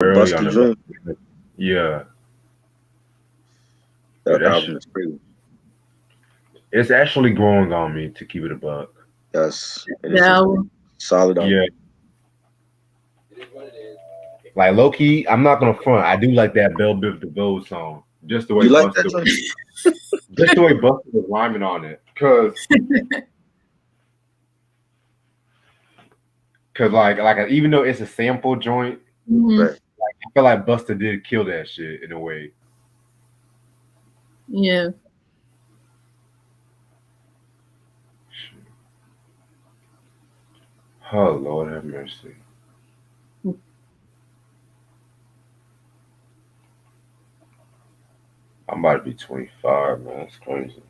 early on Busta the Joint. yeah. Dude, That that album shit, is crazy. it's actually growing on me to keep it a buck. Yes, it is a Now, solid album. Yeah, like low key, I'm not gonna front. I do like that Belle Biv DeVoe song, just the way You like that Buster, joint? just the way Buster was rhyming on it, cause like even though it's a sample joint, mhm, Right. I feel like Buster did kill that shit in a way. yeah, Oh Lord have mercy. I'm about to be 25, man. That's crazy.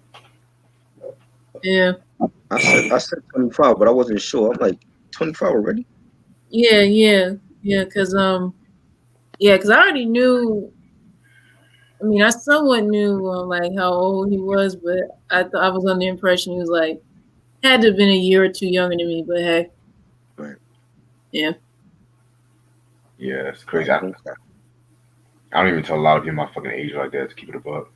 yeah, I said 25, but I wasn't sure. I'm like 25 already. yeah. Cause I already knew. I mean, I somewhat knew like how old he was, but I was under the impression he was like had to have been a year or two younger than me. But hey, Right. yeah. Yeah, it's Right. crazy. I don't even tell a lot of people my fucking age like that to keep it a buck.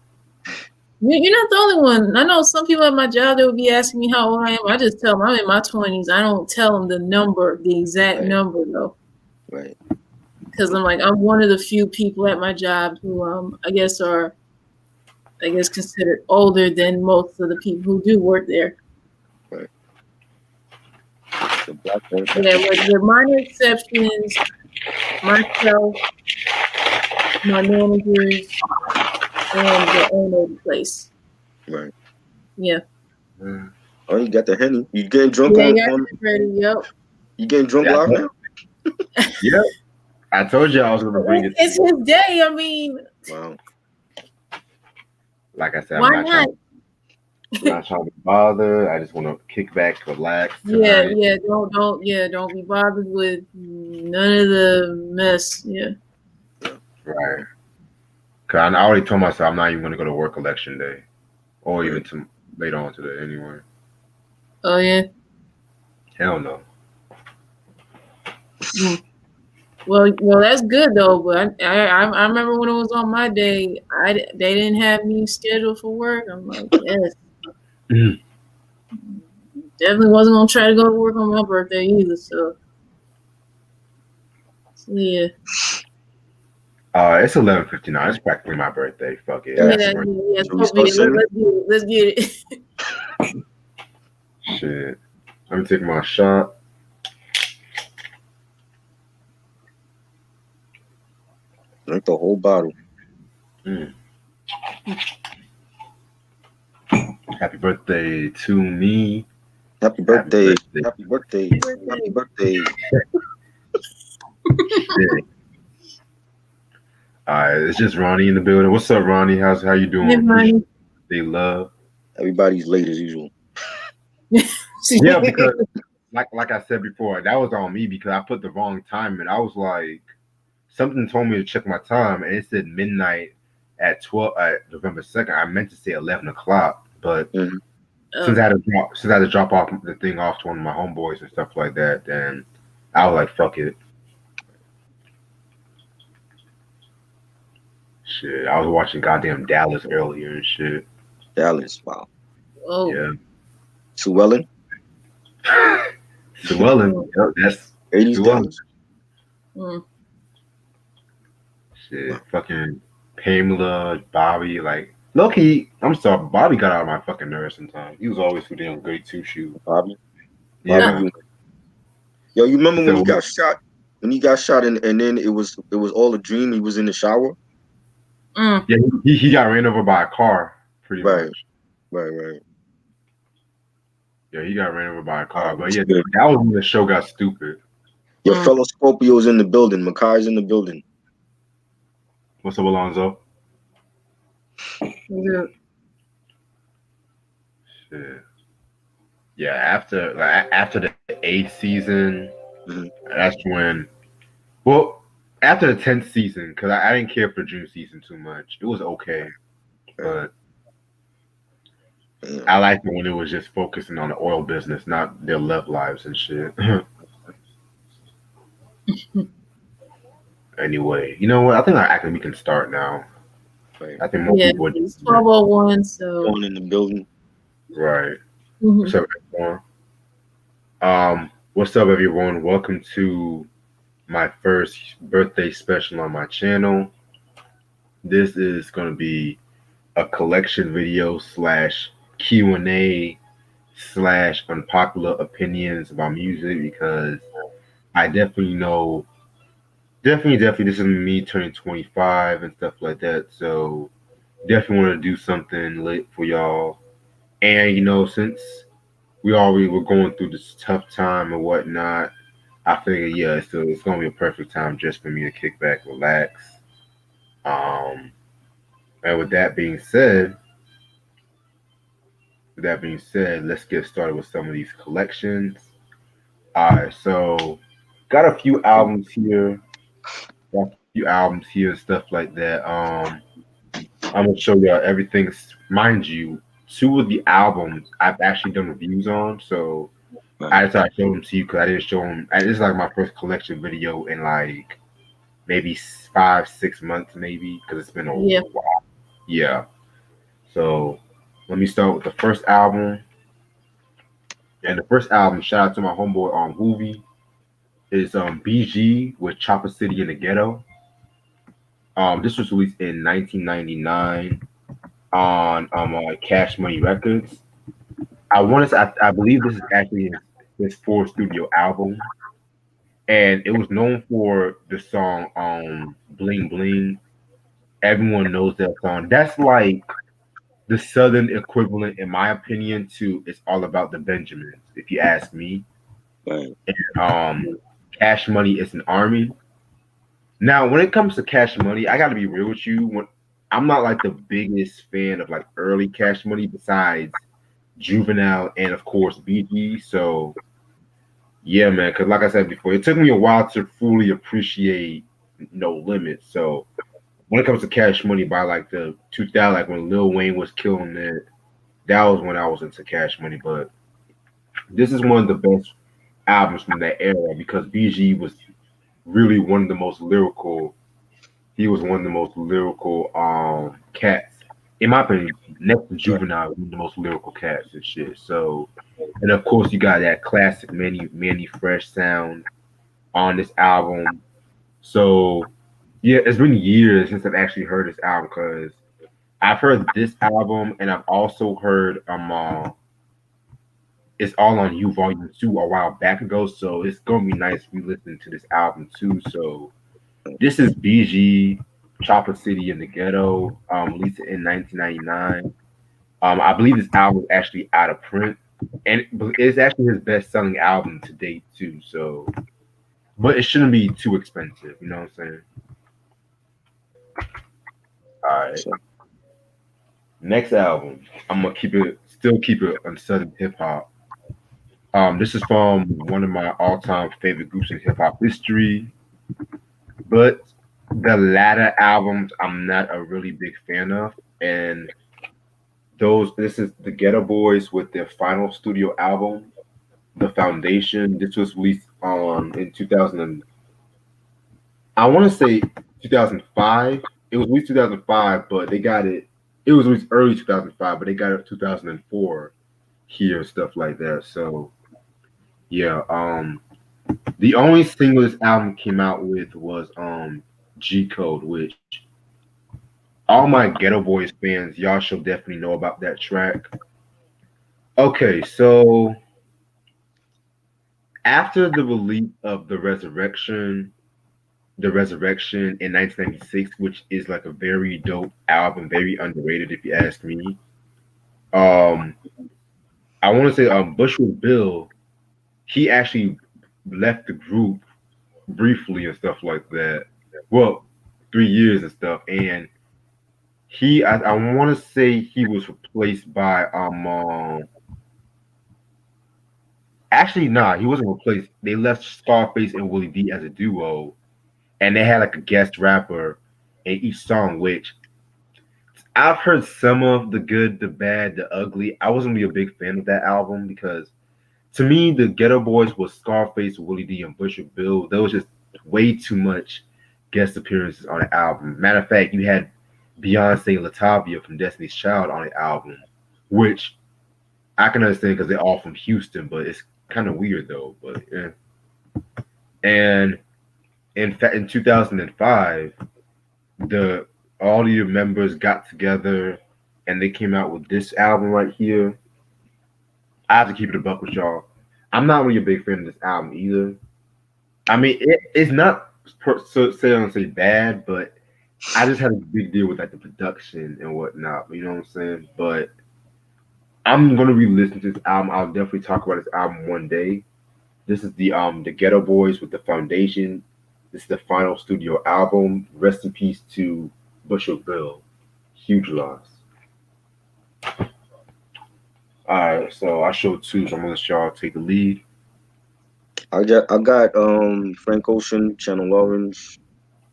You're not the only one. I know some people at my job they would be asking me how old I am. I just tell them I'm in my 20s. I don't tell them the number, the exact Right. number though, Right. because I'm like I'm one of the few people at my job who I guess considered older than most of the people who do work there. Right. The black one. Yeah, with minor exceptions, myself, my managers, and the owner of the place. Right. Yeah. Mm. Oh, you got the Henny. You getting drunk Yeah, on yeah, on? ready. Yep. You getting drunk Yeah, live now? yeah. I told you I was gonna bring it. It's his day. I mean, Wow. Like I said, why not? I'm not trying to bother. I just want to kick back, relax Yeah, tonight. don't be bothered with none of the mess. Yeah. Right. Cause I already told myself I'm not even gonna go to work election day, or Right. even to later on today. Anyway, Oh yeah. hell no. Mm. Well, that's good though. But I remember when it was on my day, they didn't have me scheduled for work. I'm like, yes, definitely wasn't gonna try to go to work on my birthday either. So yeah, It's 11:59. It's practically my birthday. Fuck it. yeah, Happy Yes. yeah. birthday. Should we So be start it. singing? Let's get it. Shit. Let me take my shot. Drink the whole bottle. Mm. Happy birthday to me. Happy Happy birthday. birthday. Happy birthday. Happy birthday. Shit. All right, it's just Ronnie in the building. What's up, Ronnie? How you Hey, doing? Appreciate honey. the love. Everybody's late as usual. Yeah, because like I said before, that was on me because I put the wrong time and I was like, something told me to check my time and it said midnight at 12 November 2nd. I meant to say 11 o'clock, but Mhm. since Oh, I had to drop off the thing off to one of my homeboys and stuff like that, then I was like, fuck it. Shit, I was watching goddamn Dallas earlier and shit. Dallas. Wow. oh. Yeah. Sue Ellen. Sue Ellen. Yep, that's 80s Sue Ellen. Dallas. Mm. Shit, Wow. fucking Pamela, Bobby, like Loki. I'm sorry, Bobby got out of my fucking nerves sometimes. He was always too damn great two shoe. Bobby. Bobby Yeah. Unit. Yo, you remember when he So got shot? When he got shot and then it was all a dream. He was in the shower. Mm. yeah, he got ran over by a car, pretty Right. much. Right. Yeah, he got ran over by a car. Wow. But yeah, that was when the show got stupid. Your Mm. fellow Scorpio's in the building. Makai's in the building. What's up, Alonzo? Yeah. Shit. Yeah, after the eighth season, Mhm. that's when. Well, after the 10th season, because I didn't care for the Dream season too much. It was okay, Right. but Damn. I liked it when it was just focusing on the oil business, not their love lives and shit. Anyway, you know what? I think we can start now. Right. I think more Yeah, people are it's 12:01, so Going in the building. right. What's mhm. up, everyone? What's up, everyone? Welcome to my first birthday special on my channel. This is going to be a collection video slash Q&A slash unpopular opinions about music because I definitely know, definitely, this is me turning 25 and stuff like that. So definitely want to do something lit for y'all. And since we already were going through this tough time and whatnot, I figured, yeah, it's gonna be a perfect time just for me to kick back, relax. Um, and with that being said, let's get started with some of these collections. All right, so got a few albums here, stuff like that. I'm gonna show y'all everything. Mind you, two of the albums I've actually done reviews on, so Right. I decided to show them to you because I didn't show them. This is like my first collection video in like maybe 5, 6 months, maybe because it's been a Yeah. while. Yeah. So let me start with the first album. And the first album, shout out to my homeboy on Hoovy, is BG with Chopper City in the Ghetto. This was released in 1999 on Cash Money Records. I believe this is actually his fourth studio album, and it was known for the song Bling Bling. Everyone knows that song. That's like the southern equivalent, in my opinion, to "It's All About the Benjamins," if you ask me. Right. Um, Cash Money is an army. Now, when it comes to Cash Money, I got to be real with you. I'm not like the biggest fan of like early Cash Money, besides Juvenile and of course BG. So yeah, man. Because like I said before, it took me a while to fully appreciate No Limit. So when it comes to Cash Money, by like the 2000, like when Lil Wayne was killing it, that was when I was into Cash Money. But this is one of the best albums from that era because BG was really one of the most lyrical. He was one of the most lyrical cats, in my opinion, next to Right. Juvenile, one of the most lyrical cats and shit. So, and of course, you got that classic Manny Fresh sound on this album. So, yeah, it's been years since I've actually heard this album because I've heard this album and I've also heard It's All on You Volume 2 a while back ago. So it's gonna be nice we listen to this album too. So this is BG Chopper City in the Ghetto, released in 1999. I believe this album is actually out of print, and it's actually his best selling album to date too. So, but it shouldn't be too expensive. You know what I'm saying? All right. So, Next album, I'm gonna still keep it on Southern hip hop. This is from one of my all-time favorite groups in hip hop history, but the latter albums I'm not a really big fan of, and this is the Ghetto Boys with their final studio album, The Foundation. This was released in 2000. I want to say 2005. It was released 2005, but they got it. It was released early 2005, but they got it 2004 here, stuff like that. So yeah, the only single this album came out with was G Code, which all my Ghetto Boys fans, y'all should definitely know about that track. Okay, so after the release of The Resurrection in 1996, which is like a very dope album, very underrated if you ask me. Um, I want to say Bushwick Bill, he actually left the group briefly and stuff like that. Well, 3 years and stuff, and I want to say he was replaced by actually nah, he wasn't replaced. They left Scarface and Willie D as a duo, and they had like a guest rapper in each song, which I've heard some of the good, the bad, the ugly. I wasn't really a big fan of that album because to me, the Ghetto Boys was Scarface, Willie D, and Bushwick Bill. There was just way too much guest appearances on the album. Matter of fact, you had Beyonce and Latavia from Destiny's Child on the album, which I can understand because they're all from Houston, but it's kind of weird though. But yeah. And in fact, in 2005, the all the members got together and they came out with this album right here. I have to keep it a buck with y'all. I'm not really a big fan of this album either. I mean, it's not say bad, but I just had a big deal with like the production and whatnot. You know what I'm saying? But I'm gonna re-listen to this album. I'll definitely talk about this album one day. This is the Ghetto Boys with the Foundation. This is the final studio album. Rest in peace to Bushel Bill. Huge loss. Alright, so I showed two, so I'm gonna let y'all take the lead. I got Frank Ocean, Channel Orange.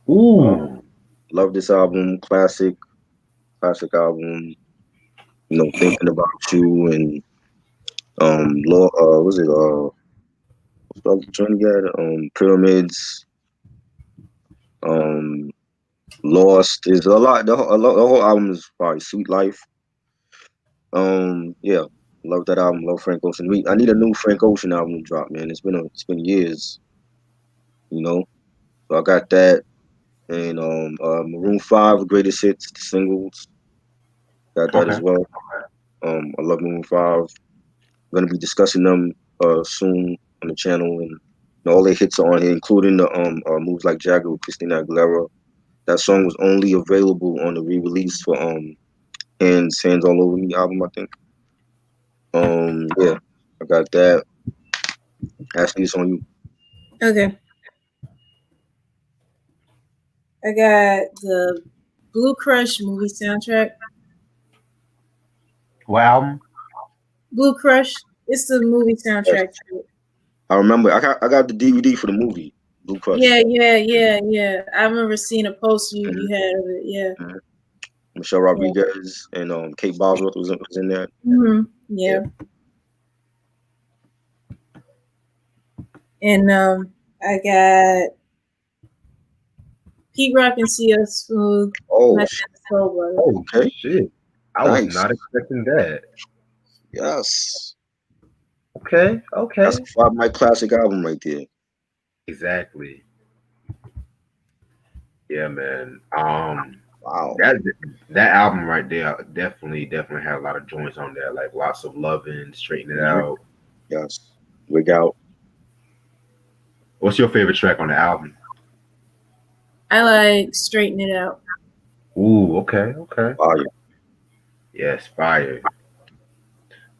Ooh. Love this album, classic album. You know, thinking about you and was it what's the other joint again? Pyramids, Lost. Is a lot. The whole album is probably Sweet Life. Yeah, love that album. Love Frank Ocean. I need a new Frank Ocean album to drop, man. It's been years, you know. So I got that, and Maroon 5 Greatest Hits, the singles. Got that as well. I love Maroon 5. I'm gonna be discussing them soon on the channel, and all their hits are on here, including the Moves Like Jagger with Christina Aguilera. That song was only available on the re-release for Hands All Over Me album, I think. Yeah, I got that. Ashley, it's on you. Okay. I got the Blue Crush movie soundtrack. What album? Blue Crush. It's the movie soundtrack. I remember. I got the DVD for the movie Blue Crush. Yeah. I remember seeing a post you had of it. Yeah. Mm-hmm. Michelle Rodriguez and Kate Bosworth was in there. Mm-hmm. Yeah. And I got Pete Rock and CL Smooth. Oh, okay. Shit. I was not expecting that. Yes. Okay. That's a 5 Mic classic album right there. Exactly. Yeah, man. Wow. That album right there definitely had a lot of joints on there, like Lots of Lovin', Straighten It Out. Yes. Wig Out. What's your favorite track on the album? I like Straighten It Out. Ooh, okay. Fire. Yes, fire.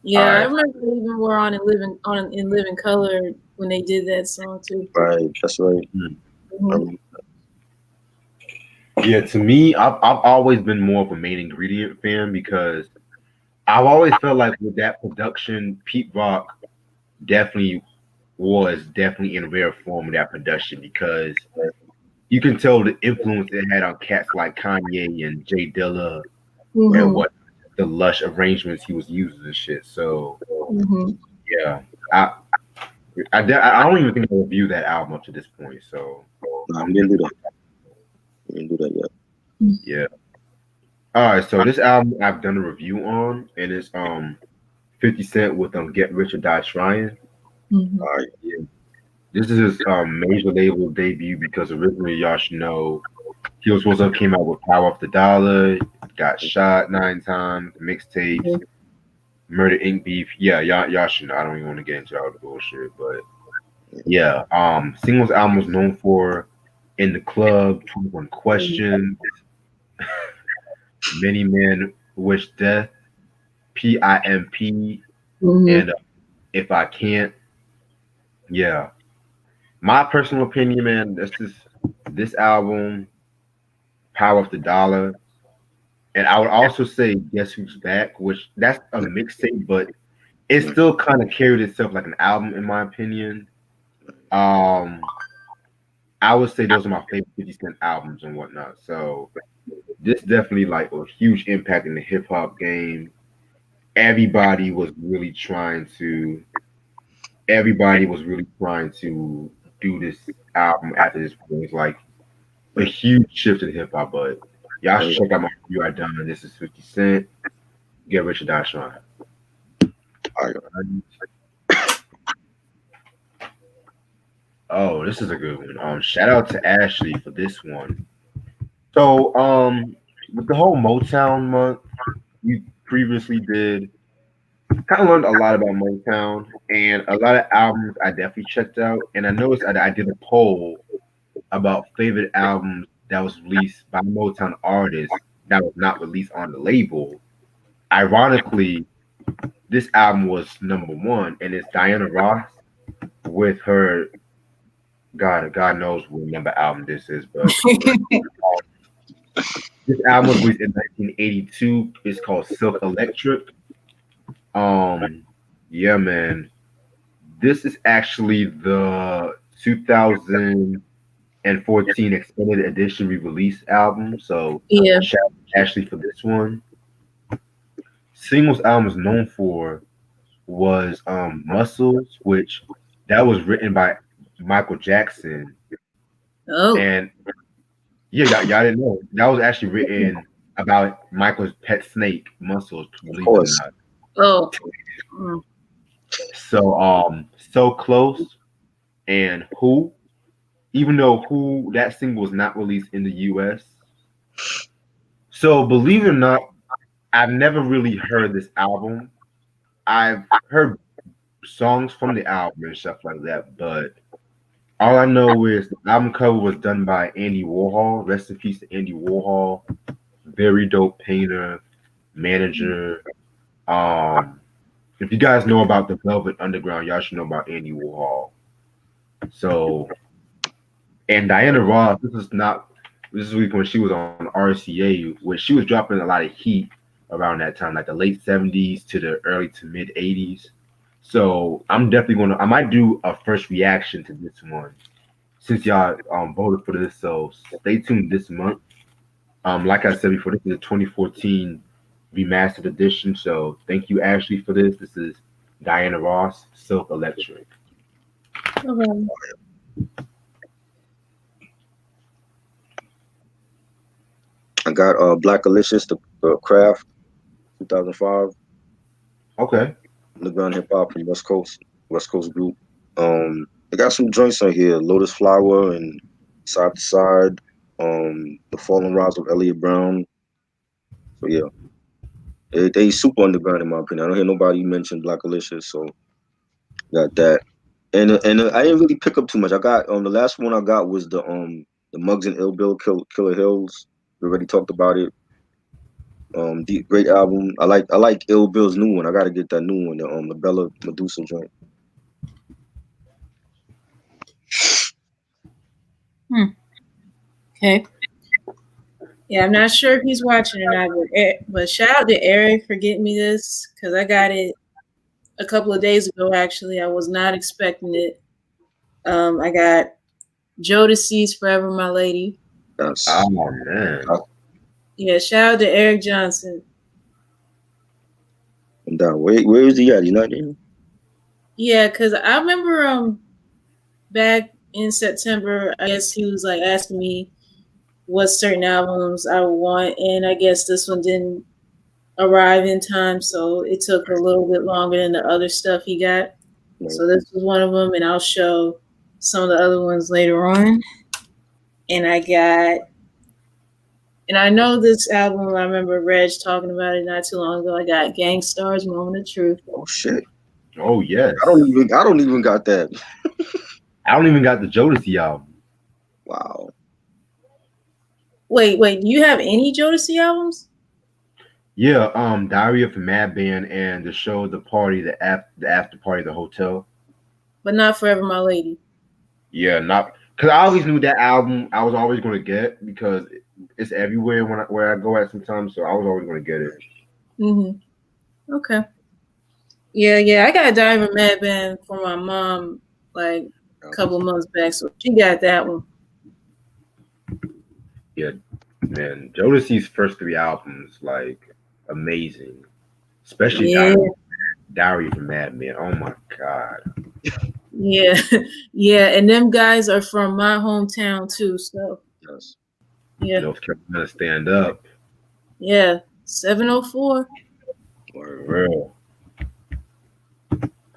Yeah, I remember they even were on in Living Color when they did that song too. Right, that's right. Mm-hmm. Yeah, to me, I've always been more of a Main Ingredient fan because I've always felt like with that production, Pete Rock definitely in rare form of that production because you can tell the influence it had on cats like Kanye and Jay Dilla and what the lush arrangements he was using and shit. So yeah, I don't even think I reviewed that album up to this point. So no, I didn't do that. Yet. Yeah. All right, so this album I've done a review on, and it's 50 Cent with Get Rich or Die Trying. Yeah. This is his major label debut because originally y'all should know he was supposed to have came out with Power Off the Dollar, got shot 9 times, mixtapes, Murder Inc. beef. Yeah, y'all should know. I don't even want to get into all the bullshit, but yeah, singles album was known for In the Club, 21 Questions, Many Men Wish Death, PIMP, and If I Can't. Yeah. My personal opinion, man, this album, Power of the Dollar. And I would also say Guess Who's Back, which that's a mixtape, but it still kind of carried itself like an album, in my opinion. I would say those are my favorite 50 Cent albums and whatnot. So this definitely like a huge impact in the hip hop game. Everybody was really trying to do this album after this point. Like a huge shift in hip hop. But y'all Oh, should check out my review I done. This is 50 Cent. Get Rich or Die Trying. I got Oh, this is a good one. Shout out to Ashley for this one. So, with the whole Motown month, we previously did kind of learned a lot about Motown and a lot of albums I definitely checked out. And I noticed I did a poll about favorite albums that was released by Motown artists that was not released on the label. Ironically, this album was number one, and it's Diana Ross with her God knows what number album this is, but this album was released in 1982. It's called Silk Electric. Yeah, man. This is actually the 2014 extended edition re-release album. So Yeah. shout out to Ashley for this one. Singles album was known for was Muscles, which that was written by Michael Jackson. Oh. And yeah, y'all didn't know. That was actually written about Michael's pet snake, Muscles, believe it or not. Oh. Mm. So Close and Who, even though Who that single was not released in the US. So believe it or not, I've never really heard this album. I've heard songs from the album and stuff like that, but all I know is the album cover was done by Andy Warhol. Rest in peace to Andy Warhol. Very dope painter, manager. If you guys know about the Velvet Underground, y'all should know about Andy Warhol. So, and Diana Ross, this is week when she was on RCA, where she was dropping a lot of heat around that time, like the late 70s to the early to mid 80s. So I'm definitely I might do a first reaction to this one since y'all voted for this. So stay tuned this month. Like I said before, this is a 2014 remastered edition. So thank you, Ashley, for this. This is Diana Ross, Silk Electric. Okay. I got Black Alicious, the Craft, 2005. Okay. Underground hip hop from West Coast group. I got some joints on here, Lotus Flower and Side to Side, The Fallen Rise of Elliot Brown. So yeah. They super underground in my opinion. I don't hear nobody mention Black Alicious, so got that. And I didn't really pick up too much. I got the last one I got was the Muggs and Ill Bill Killer Hills. We already talked about it. Great album. I like Ill Bill's new one. I gotta get that new one, the Bella Medusa joint. Okay. Yeah, I'm not sure if he's watching or not, but shout out to Eric for getting me this because I got it a couple of days ago. Actually, I was not expecting it. I got Jodeci's "Forever My Lady." That's, oh man. Yeah, shout out to Eric Johnson. I'm down. Where is he at? He's not there? Yeah, because I remember back in September, I guess he was like asking me what certain albums I would want, and I guess this one didn't arrive in time, so it took a little bit longer than the other stuff he got. Right. So this was one of them, and I'll show some of the other ones later on. And I know this album, I remember Reg talking about it not too long ago. I got Gang Star's Moment of Truth. Oh shit. Oh yes. I don't even got that. I don't even got the Jodeci album. Wow. Wait, do you have any Jodeci albums? Yeah, Diary of a Madman and the show, the party, the after party, the hotel. But not Forever My Lady. Yeah, not because I always knew that album I was always going to get because it's everywhere where I go at sometimes, so I was always going to get it. Mm-hmm. Okay. Yeah, I got Diary of a Madman for my mom like a couple months back, so she got that one. Yeah, man, Jodeci's first 3 albums, like, amazing. Especially Diary of a Madman. Oh my god. Yeah, and them guys are from my hometown too, so. Yes. Yeah. North Carolina stand up. Yeah. 704. Word. Real.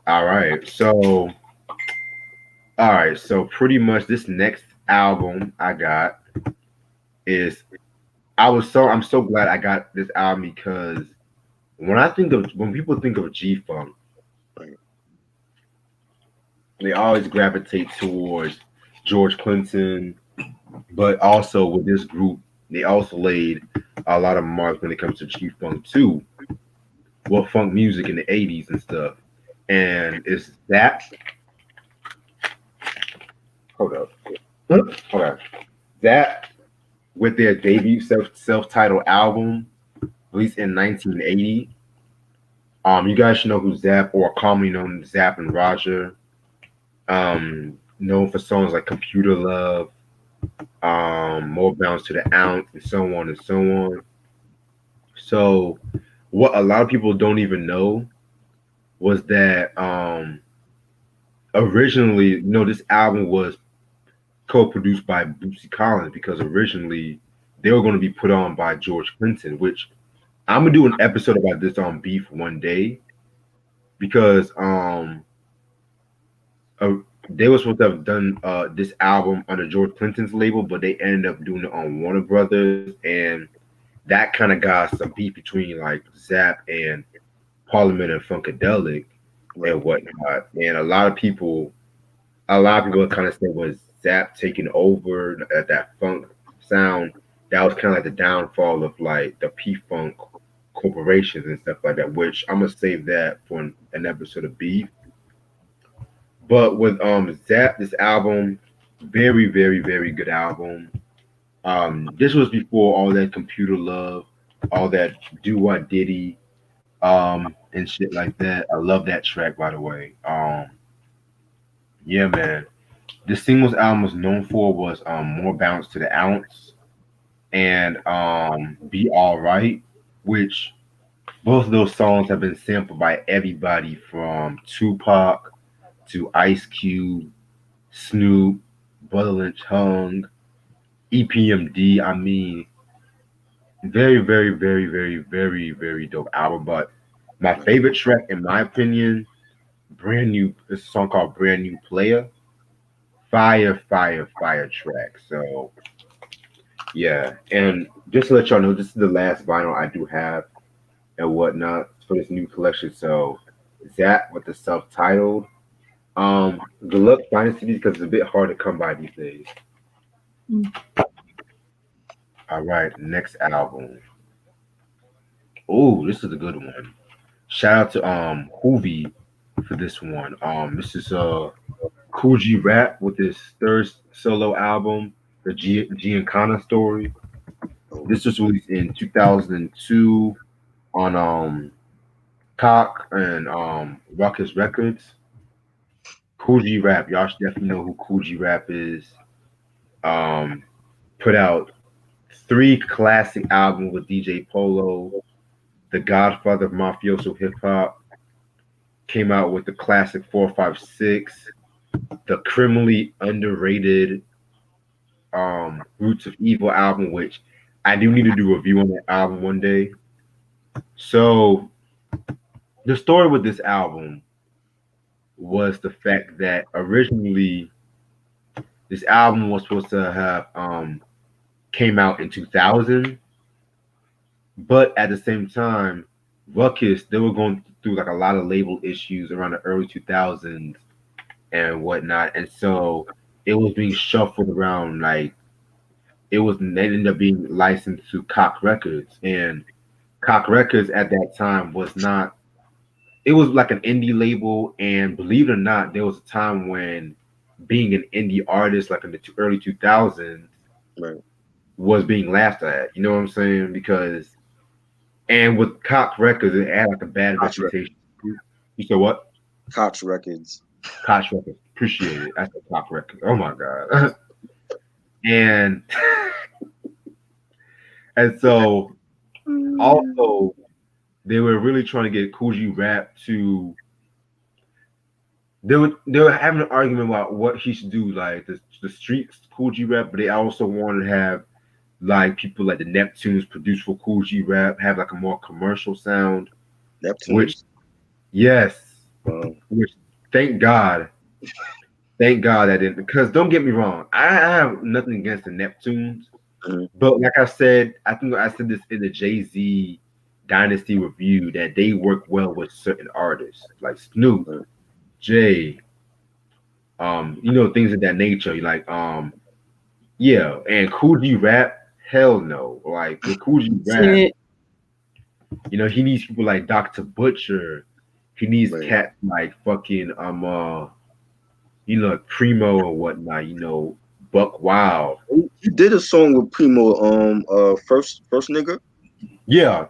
All right. So pretty much this next album I got is I'm so glad I got this album because when people think of G Funk, Right. they always gravitate towards George Clinton, but also with this group, they also laid a lot of marks when it comes to G Funk too. Well, funk music in the '80s and stuff. And it's that. Hold up. Hold on. That with their debut self-titled album released in 1980. You guys should know who Zap, or commonly known as Zap and Roger. Known for songs like Computer Love, More Bounce to the Ounce, and so on and so on. So, what a lot of people don't even know was that originally, this album was co-produced by Bootsy Collins because originally they were going to be put on by George Clinton, which I'm gonna do an episode about this on Beef one day because uh, they were supposed to have done this album under George Clinton's label, but they ended up doing it on Warner Brothers, and that kind of got some beef between like Zap and Parliament and Funkadelic Right. and whatnot. And a lot of people kind of said was Zap taking over at that funk sound. That was kind of like the downfall of like the P Funk corporations and stuff like that. Which I'm gonna save that for an episode of Beef. But with Zap, this album, very very very good album. This was before all that computer love, all that do what Diddy, and shit like that. I love that track by the way. Yeah, man. The singles album was known for was More Bounce to the Ounce and Be Alright, which both of those songs have been sampled by everybody from Tupac to Ice Cube, Snoop, Brother Lynch Hung, EPMD. I mean, very, very, very, very, very, very dope album. But my Right. favorite track, in my opinion, brand new, is a song called Brand New Player. Fire, fire, fire track. So yeah, and just to let y'all know, this is the last vinyl I do have and whatnot for this new collection. So that with the self-titled. Good luck finding CDs because it's a bit hard to come by these days. Mm. All right, next album. Oh, this is a good one. Shout out to Hoovy for this one. This is Kool G Rap with his third solo album, the Giancana Story. Oh, This was released in 2002 on Cock and Ruckus Records. Kool G Rap, y'all should definitely know who Kool G Rap is. Um, Put out three classic albums with DJ Polo, the Godfather of Mafioso Hip Hop. Came out with the classic 456, the criminally underrated Roots of Evil album, which I do need to do a review on that album one day. So the story with this album was the fact that originally this album was supposed to have came out in 2000, but at the same time, Ruckus they were going through like a lot of label issues around the early 2000s and whatnot, and so it was being shuffled around like they ended up being licensed to Cock Records, and Cock Records at that time was not. It was like an indie label, and believe it or not, there was a time when being an indie artist, like in the early 2000s, right. was being laughed at. You know what I'm saying? Because and with Cox Records, it had like a bad Koch, reputation. You said what? Koch Records. Cox Records. Appreciate it. I said Cox Records. Oh my god. and and so also they were really trying to get Kool G Rap to. They were having an argument about what he should do, like the street Kool G Rap, but they also wanted to have like people like the Neptunes produced for Kool G Rap have like a more commercial sound. Which Neptunes. yes, Um, which thank God, that didn't. Because don't get me wrong, I have nothing against the Neptunes, mhm. but like I said, I think I said this in the Jay Z Dynasty review that they work well with certain artists like Snoop, Mhm. Jay, things of that nature. Like yeah, and Kool G Rap, hell no. Like with Kool G Rap, Shit. he needs people like Dr. Butcher. He needs Right. cats like fucking Primo and whatnot, Buck Wild. He did a song with Primo. First nigga. Yeah.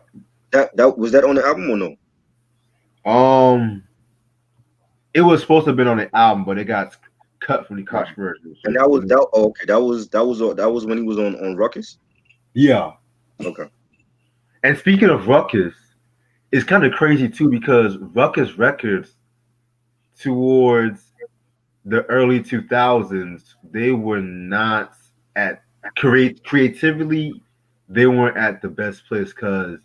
That was that on the album or no? Um it was supposed to have been on the album, but it got cut from the Right. controversial And shit. that was that. Oh, okay, that was when he was on Ruckus. Yeah. Okay. And speaking of Ruckus, it's kind of crazy too because Ruckus Records towards the early 2000s, they were not at creatively, they weren't at the best place because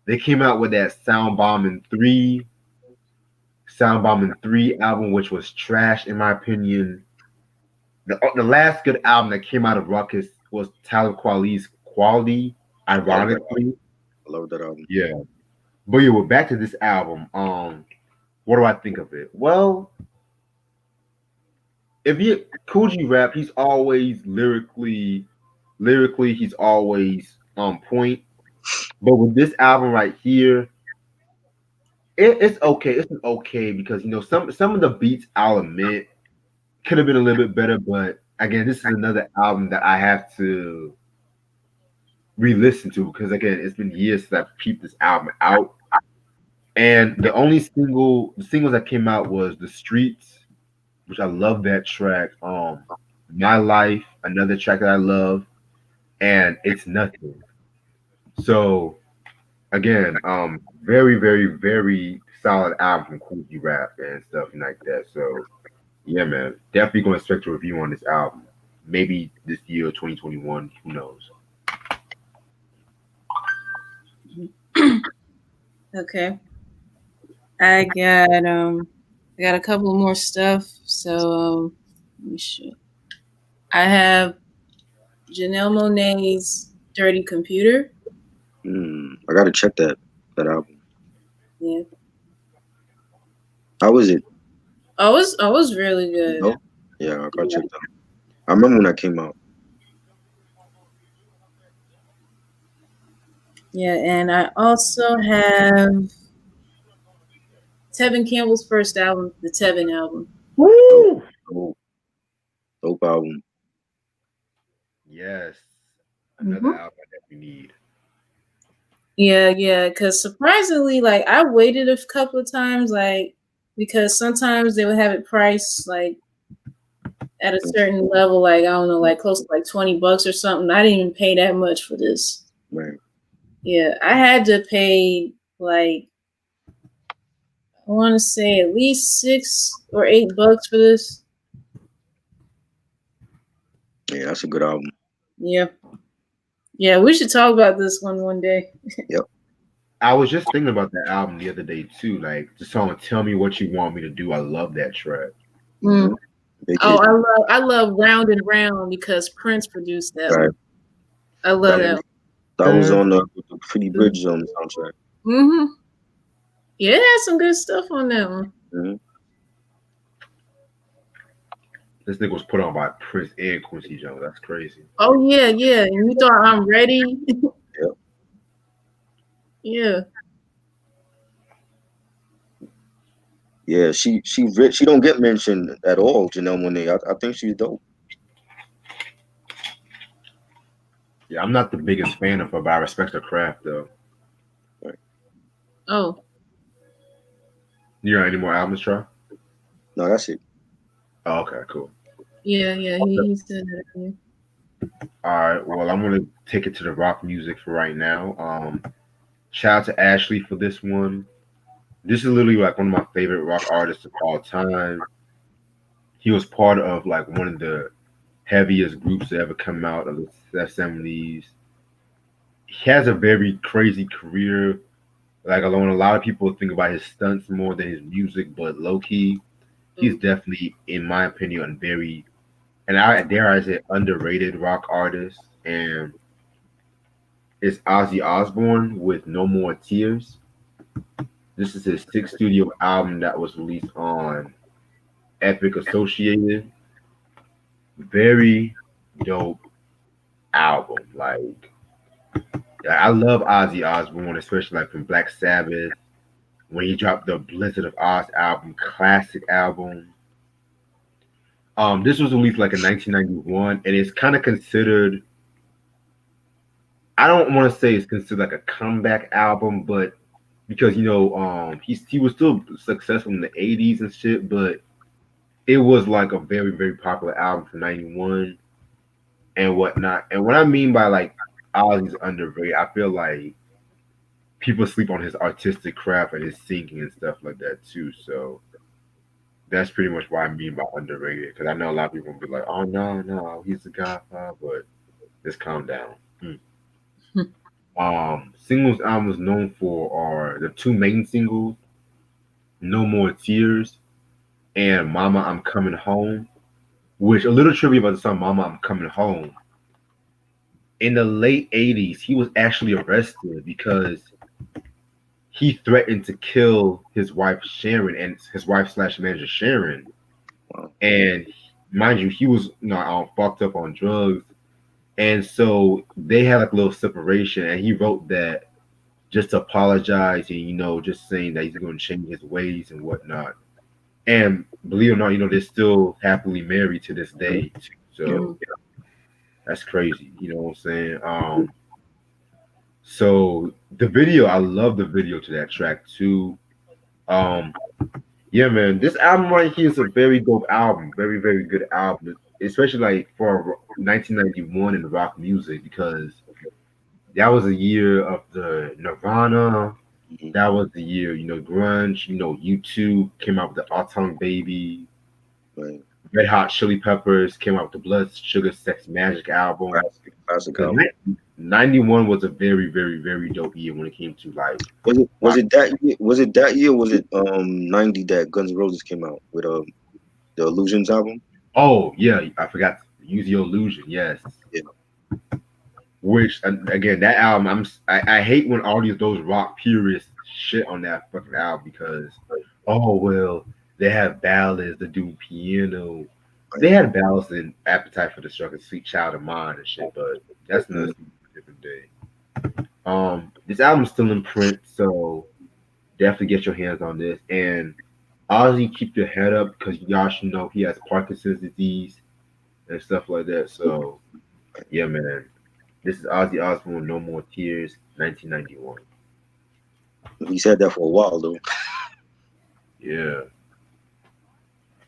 they came out with that Sound Bombing 3 album, which was trash in my opinion. The last good album that came out of Ruckus was Tyler Kweli's Quality, I like that album. ironically. I love that album. Yeah. But yeah, we're back to this album. What do I think of it? Well, if you Kool G Rap, he's always lyrically he's always on point. But with this album right here, it's okay. It's okay because some of the beats I'll admit could have been a little bit better, but again, this is another album that I have to re-listen to because again, it's been years since I've peeped this album out. And the singles that came out was The Streets, which I love that track. My Life, another track that I love, and It's Nothing. So again, very, very, very solid album from Kool G Rap and stuff like that. So yeah, man, definitely gonna expect a review on this album. Maybe this year, 2021. Who knows? Okay. I got a couple more stuff. So let me show. I have Janelle Monáe's Dirty Computer. I gotta check that album. Yeah. How was it? I was really good. No? Yeah, I gotta check that. I remember when that came out. Yeah, and I also have Tevin Campbell's first album, the Tevin album. Woo! Dope album. Yes, another album that we need. Yeah, because surprisingly, like I waited a couple of times, like because sometimes they would have it priced like at a certain level, like I don't know, like close to like $20 or something. I didn't even pay that much for this. Right. Yeah, I had to pay like I want to say at least $6 or $8 for this. Yeah, that's a good album. Yeah, we should talk about this one day. Yep. I was just thinking about that album the other day too. Like the song "Tell Me What You Want Me to Do." I love that track. Mm. Oh, I love Round and Round because Prince produced that. Right. One. I love that. That was on the Pretty Bridge soundtrack. Mm-hmm. Yeah, it had some good stuff on that one. Mm-hmm. This nigga was put on by Prince and Quincy Jones. That's crazy. Oh yeah. And you thought I'm ready? Yep. Yeah. Yeah, she don't get mentioned at all, Janelle Monáe. I think she's dope. Yeah, I'm not the biggest fan of her, but I respect her craft though. Right. Oh. You got any more albums, Try? No, that's it. Oh, okay, cool. Yeah, he said that. Yeah. All right, well, I'm gonna take it to the rock music for right now. Shout out to Ashley for this one. This is literally like one of my favorite rock artists of all time. He was part of like one of the heaviest groups to ever come out of the 70s. has a very crazy career. Like alone, a lot of people think about his stunts more than his music, but low key, he's definitely, in my opinion, very, and I dare I say underrated rock artist. And it's Ozzy Osbourne with No More Tears. This is his sixth studio album that was released on Epic Associated. Very dope album. Like I love Ozzy Osbourne, especially like from Black Sabbath when he dropped the Blizzard of Oz album, classic album. This was released like in 1991, and it's kind of considered. I don't want to say it's considered like a comeback album, but because he was still successful in the 80s and shit, but it was like a very very popular album from '91 and whatnot. And what I mean by like Ozzy's underrated, I feel like people sleep on his artistic craft and his singing and stuff like that too. So that's pretty much what I mean by underrated. Because I know a lot of people will be like, "Oh no, he's the godfather," but just calm down. Singles I was known for are the two main singles, "No More Tears" and "Mama, I'm Coming Home." Which a little trivia about the song "Mama, I'm Coming Home." In the late '80s, he was actually arrested because he threatened to kill his wife Sharon and his wife slash manager Sharon. Wow. And mind you, he was fucked up on drugs, and so they had like a little separation. And he wrote that just to apologize and just saying that he's going to change his ways and whatnot. And believe it or not, they're still happily married to this day. Too. So that's crazy. You know what I'm saying? So the video, I love the video to that track too. Yeah, man, this album right here is a very dope album, very very good album, especially like for 1991 in rock music because that was a year of the Nirvana. That was the year, grunge. U2 came out with the Autumn Baby. Right. Red Hot Chili Peppers came out with the Blood Sugar Sex Magic album. Classic album. 91 was a very, very, very dope year when it came to like. Was it that year? Was it that year? Was it 90 that Guns N' Roses came out with the Illusions album? Oh yeah, I forgot. Use Your Illusion. Yes. Yeah. Which again, that album, I hate when all those rock purists shit on that fucking album because they have ballads, they do piano. They had ballads in Appetite for Destruction, Sweet Child of Mine and shit, but that's another different day. This album's still in print, so definitely get your hands on this. And Ozzy, keep your head up because y'all should know he has Parkinson's disease and stuff like that. So yeah, man. This is Ozzy Osbourne, No More Tears, 1991. He said that for a while though. Yeah.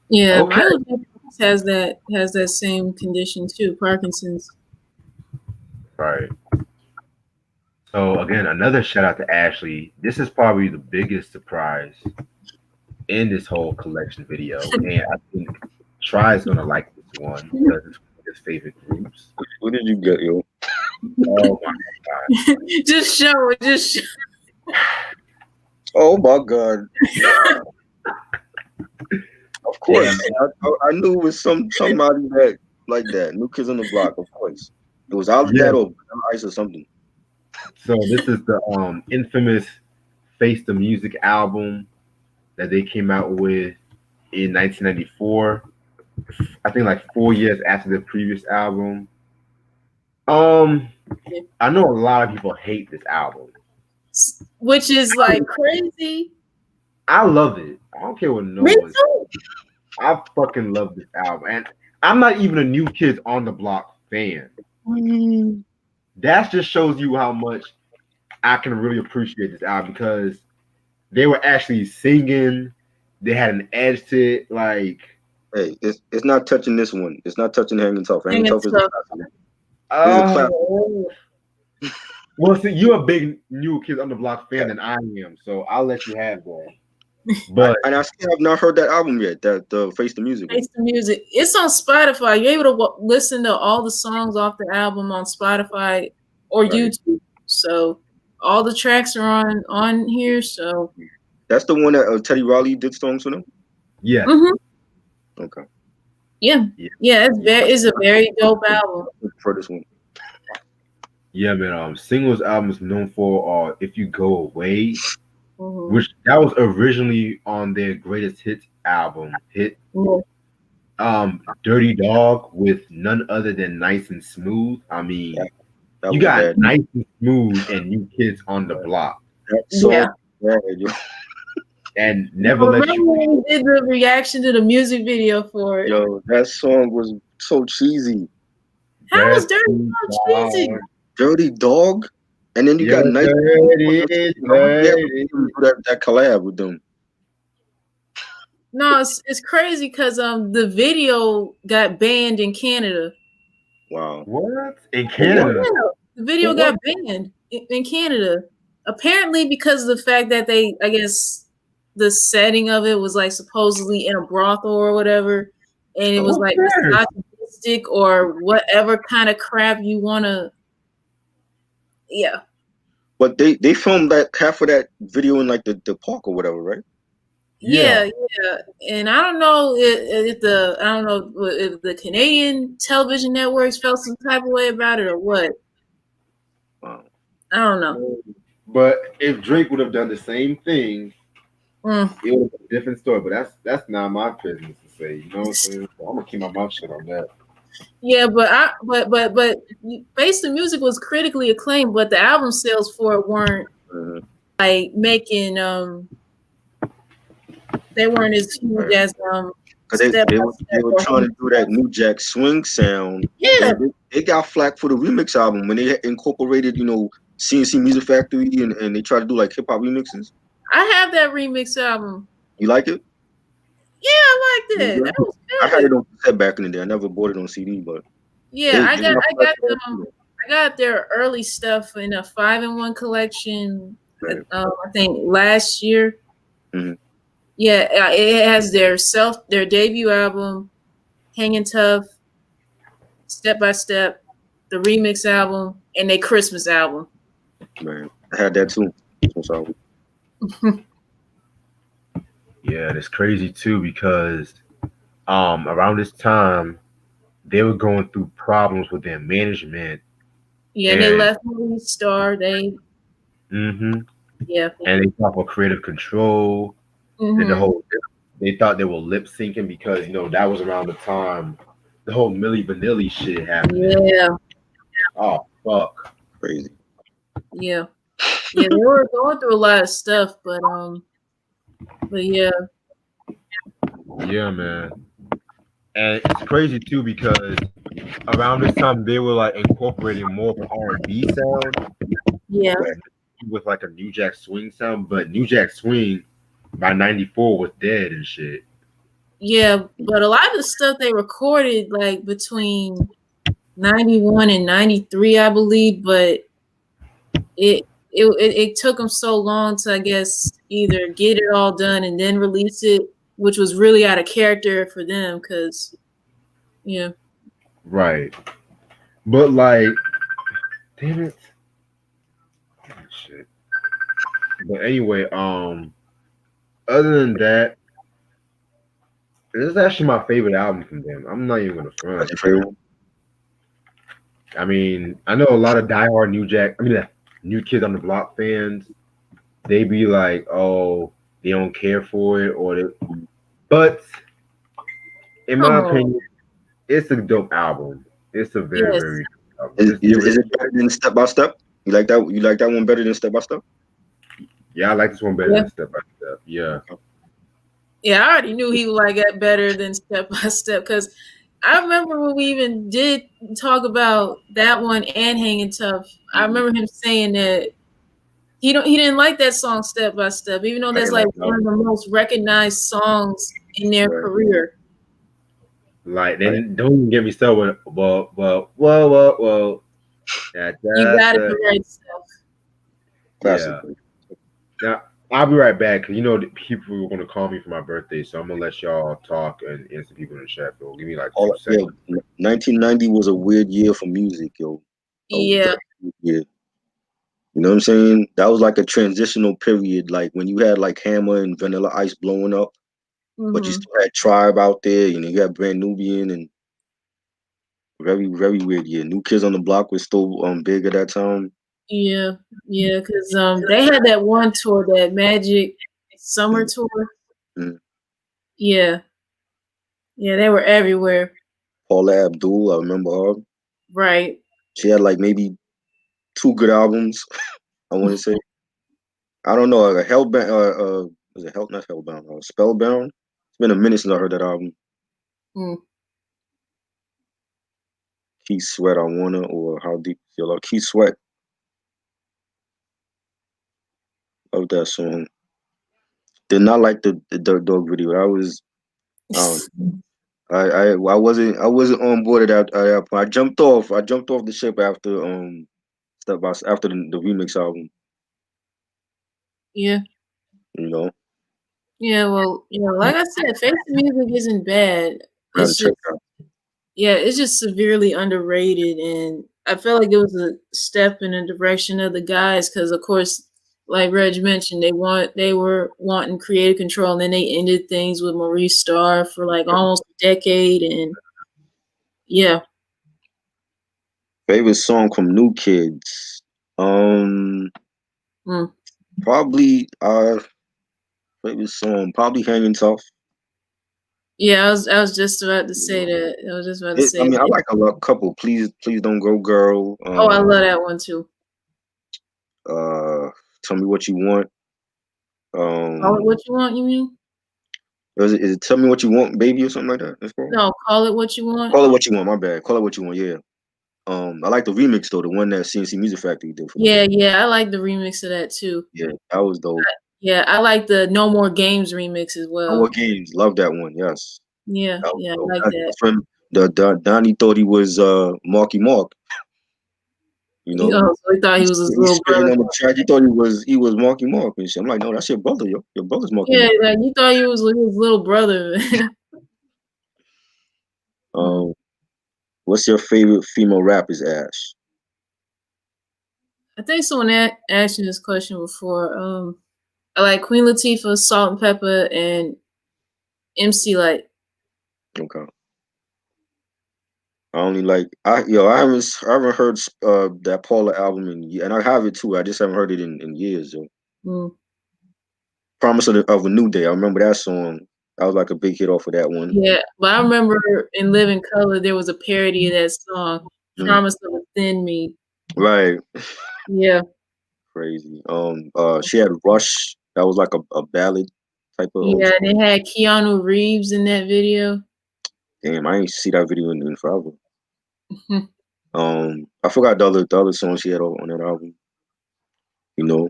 Yeah, Okay. Michael Jackson has that same condition too, Parkinson's. Right. So again, another shout out to Ashley. This is probably the biggest surprise in this whole collection video, and I think Try's gonna like this one because it's one of his favorite groups. What did you get, yo? Oh my god! Just show it. Oh my god! Of course, I knew it was somebody that like that. New Kids on the Block, of course. It was out of that or Ice or something. So this is the infamous Face the Music album that they came out with in 1994. I think like 4 years after the previous album. I know a lot of people hate this album, which is like crazy. I love it. I don't care what no one. I fucking love this album, and I'm not even a New Kids on the Block fan. That just shows you how much I can really appreciate this album because they were actually singing. They had an edge to it. Like, hey, it's not touching this one. It's not touching Hanging Tough. Hanging Tough is well, see, you're a big New Kids on the Block fan than I am, so I'll let you have that. But and I still have not heard that album yet. That the Face the Music. Face the Music. It's on Spotify. You're able to listen to all the songs off the album on Spotify or YouTube. So all the tracks are on here. So that's the one that Teddy Riley did songs with him. Yeah. Okay. Yeah. It's a very dope album. For this one. Yeah, man. Singles albums known for are "If You Go Away," which that was originally on their greatest hits album. Dirty Dog with none other than Nice and Smooth. I mean, you got Nice and Smooth and New Kids on the Block. That song, and Never Let You. When we did the reaction to the music video for it. Yo, that song was so cheesy. How was Dirty Dog cheesy? Dirty Dog, and then you got Nice. That collab with them. No, it's crazy because the video got banned in Canada. Wow. What? In Canada? Yeah, the video got banned in Canada. Apparently because of the fact that I guess the setting of it was like supposedly in a brothel or whatever, and it was like misogynistic or whatever kind of crap you want to. Yeah. But they filmed that half of that video in like the park or whatever, right? Yeah. And I don't know if the Canadian television networks felt some type of way about it or what. Wow. I don't know. But if Drake would have done the same thing, it would have been a different story. But that's not my business to say. You know what I'm saying? So I'm gonna keep my mouth shut on that. Yeah, but Face the Music was critically acclaimed, but the album sales for it weren't like making they weren't as huge as because they were trying to do that New Jack Swing sound. Yeah, they got flack for the remix album when they incorporated, CNC Music Factory and they tried to do like hip hop remixes. I have that remix album. You like it? Yeah, I liked it. Yeah. That was good. I had it on cassette back in the day. I never bought it on CD, but I got their early stuff in a 5-in-1 collection. Right. I think last year. Mm-hmm. Yeah, it has their debut album, Hanging Tough, Step by Step, the remix album, and their Christmas album. Man, I had that too. Yeah, it's crazy too because around this time they were going through problems with their management. Yeah, they left Movie Star. Yeah, and they fought for creative control. They thought they were lip syncing because that was around the time the whole Milli Vanilli shit happened. Yeah. Oh fuck. Crazy. Yeah. Yeah, they were going through a lot of stuff, but yeah. Yeah, man. And it's crazy too because around this time they were like incorporating more of an R&B sound. Yeah. With like a New Jack Swing sound, but New Jack Swing by 94 was dead and shit. Yeah, but a lot of the stuff they recorded like between 91 and 93, I believe, but it took them so long to, I guess, either get it all done and then release it, which was really out of character for them because, Right. But like, damn it. Oh, shit. But anyway, other than that, this is actually my favorite album from them. I'm not even gonna front. That's your favorite? I mean, I know a lot of diehard New Kids on the Block fans. They be like, "Oh, they don't care for it," but in my opinion, it's a dope album. It's a very, very dope album. Is it better than Step by Step? You like that? You like that one better than Step by Step? Yeah, I like this one better than Step by Step. Yeah. Yeah, I already knew he would like it better than Step by Step because I remember when we even did talk about that one and Hanging Tough. I remember him saying that he didn't like that song Step by Step, even though that's like one of the most recognized songs in their career. Like, then don't even get me started. Whoa. You gotta correct stuff. Yeah. Now I'll be right back because the people are gonna call me for my birthday, so I'm gonna let y'all talk and answer people in the chat. So give me like 2 seconds. 1990 was a weird year for music, yo. Yeah. Yeah. You know what I'm saying? That was like a transitional period, like when you had like Hammer and Vanilla Ice blowing up, but you still had Tribe out there. You know, you had Brand Nubian and very, very weird. Yeah, New Kids on the Block was still big at that time. Yeah, yeah, because they had that one tour, that Magic Summer tour. Mm. Yeah, yeah, they were everywhere. Paula Abdul, I remember her. Right. She had like maybe 2 good albums. I want to say. I don't know. Hellbound. Was it Not Hellbound? Spellbound. It's been a minute since I heard that album. Keith Sweat, I Wanna, or How Deep You Feel Love. Keith Sweat. Love that song. Did not like the Dirt Dog video. I was, I wasn't on board at that point. I jumped off the ship after after the remix album. Yeah. You know. Yeah, well, like I said, face music isn't bad. It's just, yeah, it's just severely underrated, and I felt like it was a step in the direction of the guys, because of course, like Reg mentioned, they were wanting creative control, and then they ended things with Maurice Starr for like almost a decade, and yeah. Favorite song from New Kids? Probably favorite song, probably Hanging Tough. Yeah, I was just about to say that. I was just about to say I mean, that. I like a couple. Please Don't Go Girl. Oh, I love that one too. Tell Me What You Want. Call It What You Want, you mean? Is it Tell Me What You Want, Baby, or something like that? It's called? No, Call It What You Want. Call It What You Want, my bad. Call It What You Want, yeah. I like the remix though, the one that CNC Music Factory did for them. Yeah, I like the remix of that too. Yeah, that was dope. I like the No More Games remix as well. No More Games, love that one, yes. Yeah, I like that. Donnie thought he was Marky Mark. You know, so he thought he was his little brother. On the track, he thought he was Marky Mark and shit. I'm like, no, that's your brother, yo. Your brother's Marky Mark. Yeah, like you thought he was his little brother. What's your favorite female rappers, Ash? I think someone asked me this question before. I like Queen Latifah, Salt and Pepper, and MC Light. Okay. I only like I haven't heard that Paula album and I have it too. I just haven't heard it in years. Yo. Promise of a New Day. I remember that song. That was like a big hit off of that one. Yeah, but I remember in Living Color there was a parody of that song, Promise of a Thin Me. Right. Yeah. Crazy. She had Rush. That was like a ballad type of. Yeah, they had Keanu Reeves in that video. Damn, I ain't see that video in forever. I forgot the other songs she had on that album. You know.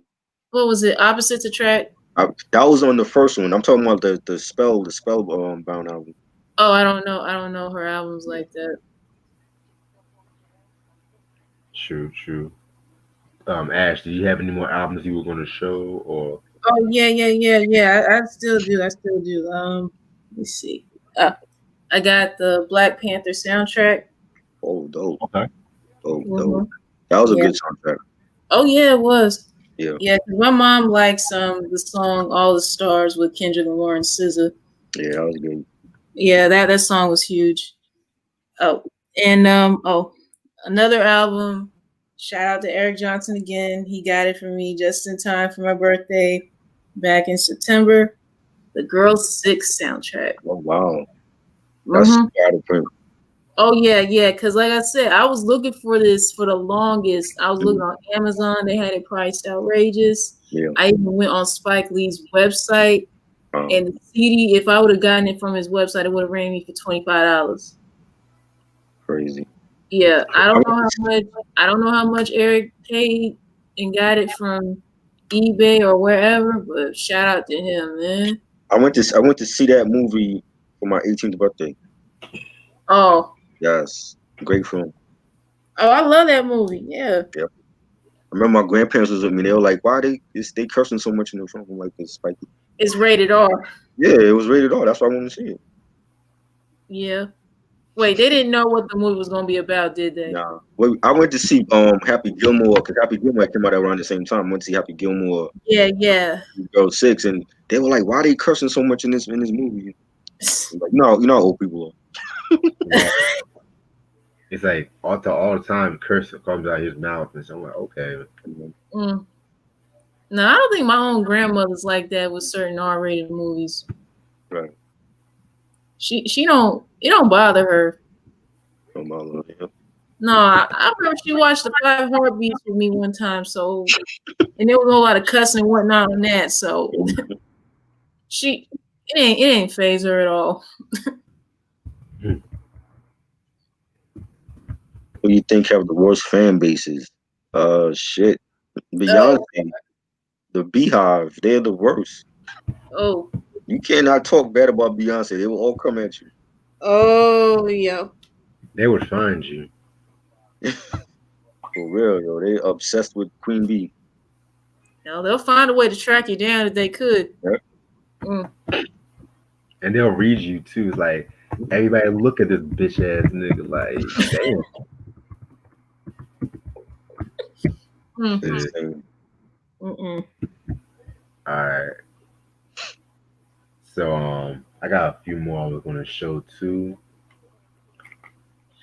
What was it? Opposites Attract? That was on the first one. I'm talking about the Spellbound album. Oh, I don't know her albums like that. True. Ash, do you have any more albums you were going to show, or? Oh yeah. I still do. Let me see. I got the Black Panther soundtrack. Oh, dope. Okay. Dope. That was a good soundtrack. Oh yeah, it was. Yeah. Yeah, because my mom likes the song "All the Stars" with Kendrick Lamar and SZA. Yeah, that was good. Yeah, that song was huge. Oh, and another album. Shout out to Eric Johnson again. He got it for me just in time for my birthday back in September. The Girl 6 soundtrack. Oh wow. That's Oh yeah. Because like I said, I was looking for this for the longest. I was looking on Amazon. They had it priced outrageous. Yeah. I even went on Spike Lee's website, and the CD, if I would have gotten it from his website, it would have ran me for $25. Crazy. Yeah, I don't know how much Eric paid and got it from eBay or wherever, but shout out to him, man. I went to see that movie for my 18th birthday. Oh. Yes. Great film. Oh, I love that movie. Yeah. Yep. I remember my grandparents was with me. They were like, "Why they cursing so much in the film?" I'm like, "It's spiky." It's rated R. Yeah, it was rated R. That's why I wanted to see it. Yeah. Wait, they didn't know what the movie was gonna be about, did they? Nah. Well, I went to see Happy Gilmore because Happy Gilmore came out around the same time. I went to see Happy Gilmore Yeah. Girl 6, and they were like, "Why are they cursing so much in this movie?" I'm like, no, you know how old people are. Yeah. It's like all the time curse comes out his mouth, and so I'm like, okay. Mm. No, I don't think my own grandmother's like that with certain R-rated movies. Right. She don't. It don't bother her. No, I remember she watched the 5 Heartbeats with me one time. So, and there was a lot of cussing and whatnot on that. So, it ain't faze her at all. What do you think have the worst fan bases? Shit, Beyonce, the Beehive, they're the worst. Oh. You cannot talk bad about Beyonce. They will all come at you. Oh yeah. They would find you. For real, yo. They obsessed with Queen Bee. No, they'll find a way to track you down if they could. Yep. Mm. And they'll read you too. It's like everybody look at this bitch ass nigga like, damn. Mm-mm. All right. So I got a few more I was gonna show too.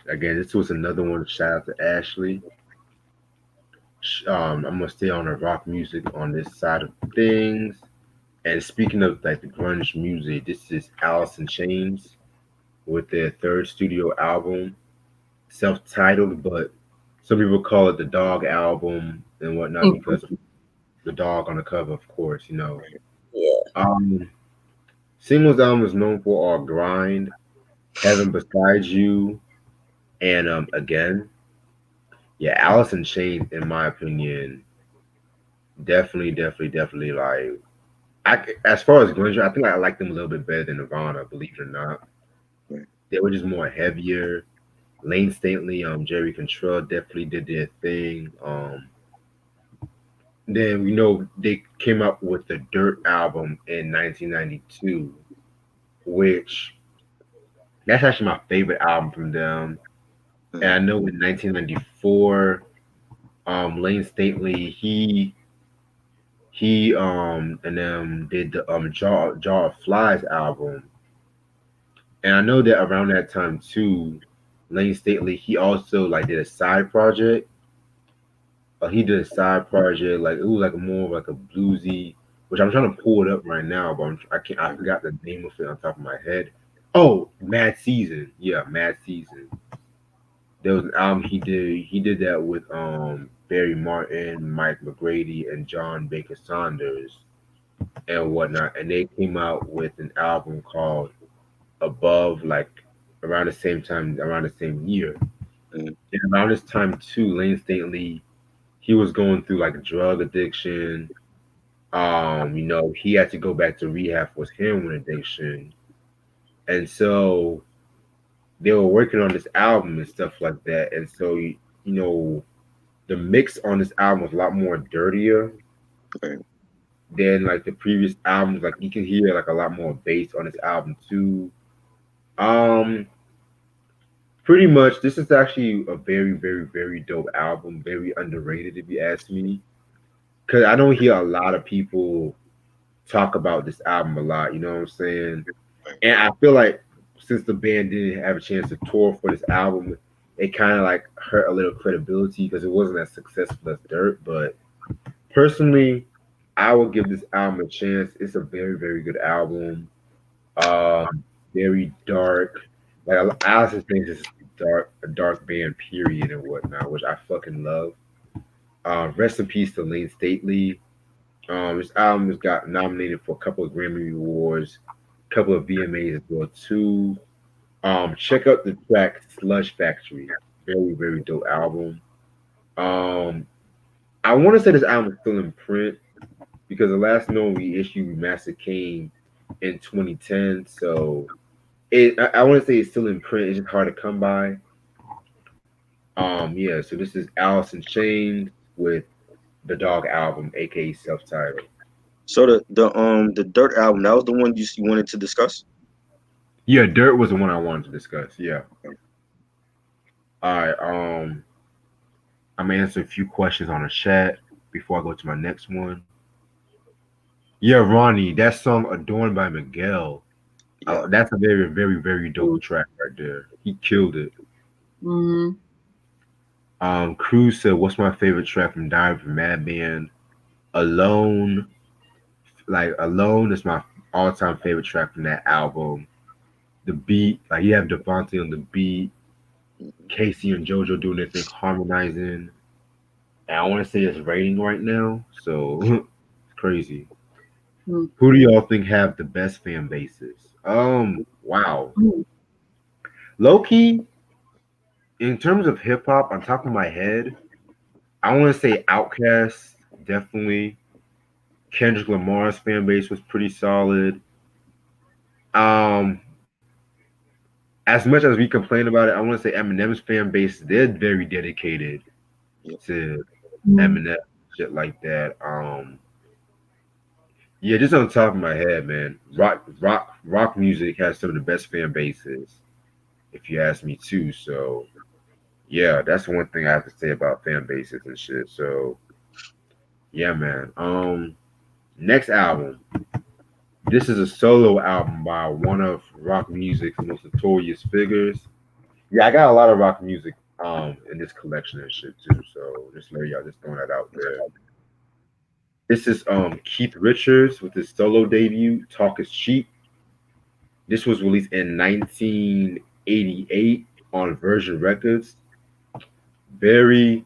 Again, this was another one. Shout out to Ashley. I'm gonna stay on the rock music on this side of things. And speaking of like the grunge music, this is Alice in Chains with their third studio album, self-titled, but some people call it the Dog album and whatnot because of the dog on the cover, of course. Yeah. Singles album is known for are Grind, Heaven Beside You, and Again. Yeah, Alice in Chains, in my opinion, definitely like as far as grunge, I think I like them a little bit better than Nirvana, believe it or not. They were just more heavier. Lane Stanley, Jerry Cantrell definitely did their thing. Then they came up with the Dirt album in 1992, which that's actually my favorite album from them. And I know in 1994, Lane Stanley he and them did the Jar of Flies album. And I know that around that time too, Lane Stanley he also like did a side project. He did a side project like it was like more of like a bluesy, which I'm trying to pull it up right now, but I can't. I forgot the name of it on top of my head. Oh, Mad Season. Yeah, Mad Season. There was an album he did. He did that with Barry Martin, Mike McGrady, and John Baker Saunders and whatnot. And they came out with an album called Above, like around the same time, around the same year. And around this time too, Lane Stanley he was going through like drug addiction. He had to go back to rehab for his heroin addiction. And so they were working on this album and stuff like that. And so the mix on this album was a lot more dirtier than like the previous albums. Like you can hear like a lot more bass on this album too. Um Pretty much this is actually a very dope album, very underrated if you ask me. Cause I don't hear a lot of people talk about this album a lot, you know what I'm saying? And I feel like since the band didn't have a chance to tour for this album, it kind of like hurt a little credibility because it wasn't as successful as Dirt. But personally, I will give this album a chance. It's a very good album. Very dark. Like I also think this is a dark band period and whatnot, which I fucking love. Rest in peace to Lane Stately. This album has got nominated for a couple of Grammy Awards, a couple of VMAs as well too. Check out the track Slush Factory. Very dope album. Um, I want to say this album is still in print because the last known reissue remaster came in 2010. So I want to say it's still in print. It's just hard to come by. Yeah. So this is Alice in Chains with the Dog album, aka self-titled. So the Dirt album, that was the one you wanted to discuss? Yeah, Dirt was the one I wanted to discuss. Yeah. All right. I'm gonna answer a few questions on the chat before I go to my next one. Yeah, Ronnie, that song "Adorned" by Miguel. Yeah. That's a very, very, very dope track right there. He killed it. Mm-hmm. Cruz said, "What's my favorite track from Diary of a Madman?" Alone, like Alone, is my all-time favorite track from that album. The beat, like you have Devontae on the beat, Casey and JoJo doing their thing, harmonizing. And I want to say it's raining right now, so it's crazy. Mm-hmm. Who do y'all think have the best fan bases? Wow. Low key, in terms of hip hop, on top of my head, I want to say Outkast, definitely. Kendrick Lamar's fan base was pretty solid. Um, as much as we complain about it, I want to say Eminem's fan base, they're very dedicated Yeah. to Mm-hmm. Eminem, shit like that. Yeah, just on top of my head, man, rock music has some of the best fan bases, if you ask me too. So yeah, that's one thing I have to say about fan bases and shit. So yeah, man. Next album. This is a solo album by one of rock music's most notorious figures. Yeah, I got a lot of rock music in this collection and shit too. So just let y'all just throwing that out there. This is Keith Richards with his solo debut, Talk is Cheap. This was released in 1988 on Virgin Records. Very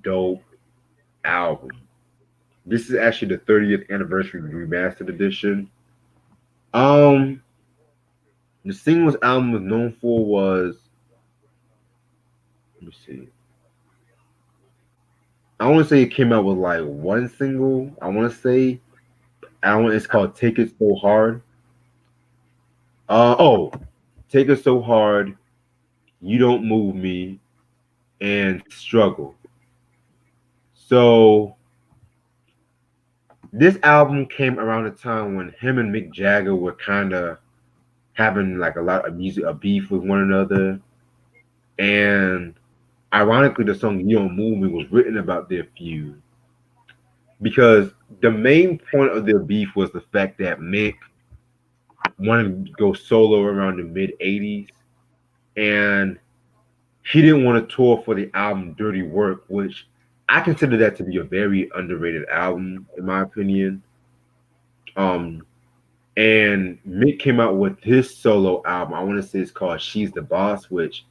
dope album. This is actually the 30th anniversary remastered edition. Um, the singles album was known for was, let me see. I want to say it came out with like one single. I want to say, it's called "Take It So Hard." Oh, "Take It So Hard," "You Don't Move Me," and "Struggle." So this album came around the time when him and Mick Jagger were kind of having like a lot of music, a beef with one another, and ironically, the song "You Don't Move Me" was written about their feud because the main point of their beef was the fact that Mick wanted to go solo around the mid '80s, and he didn't want to tour for the album "Dirty Work," which I consider that to be a very underrated album in my opinion. Um, and Mick came out with his solo album. I want to say it's called "She's the Boss," which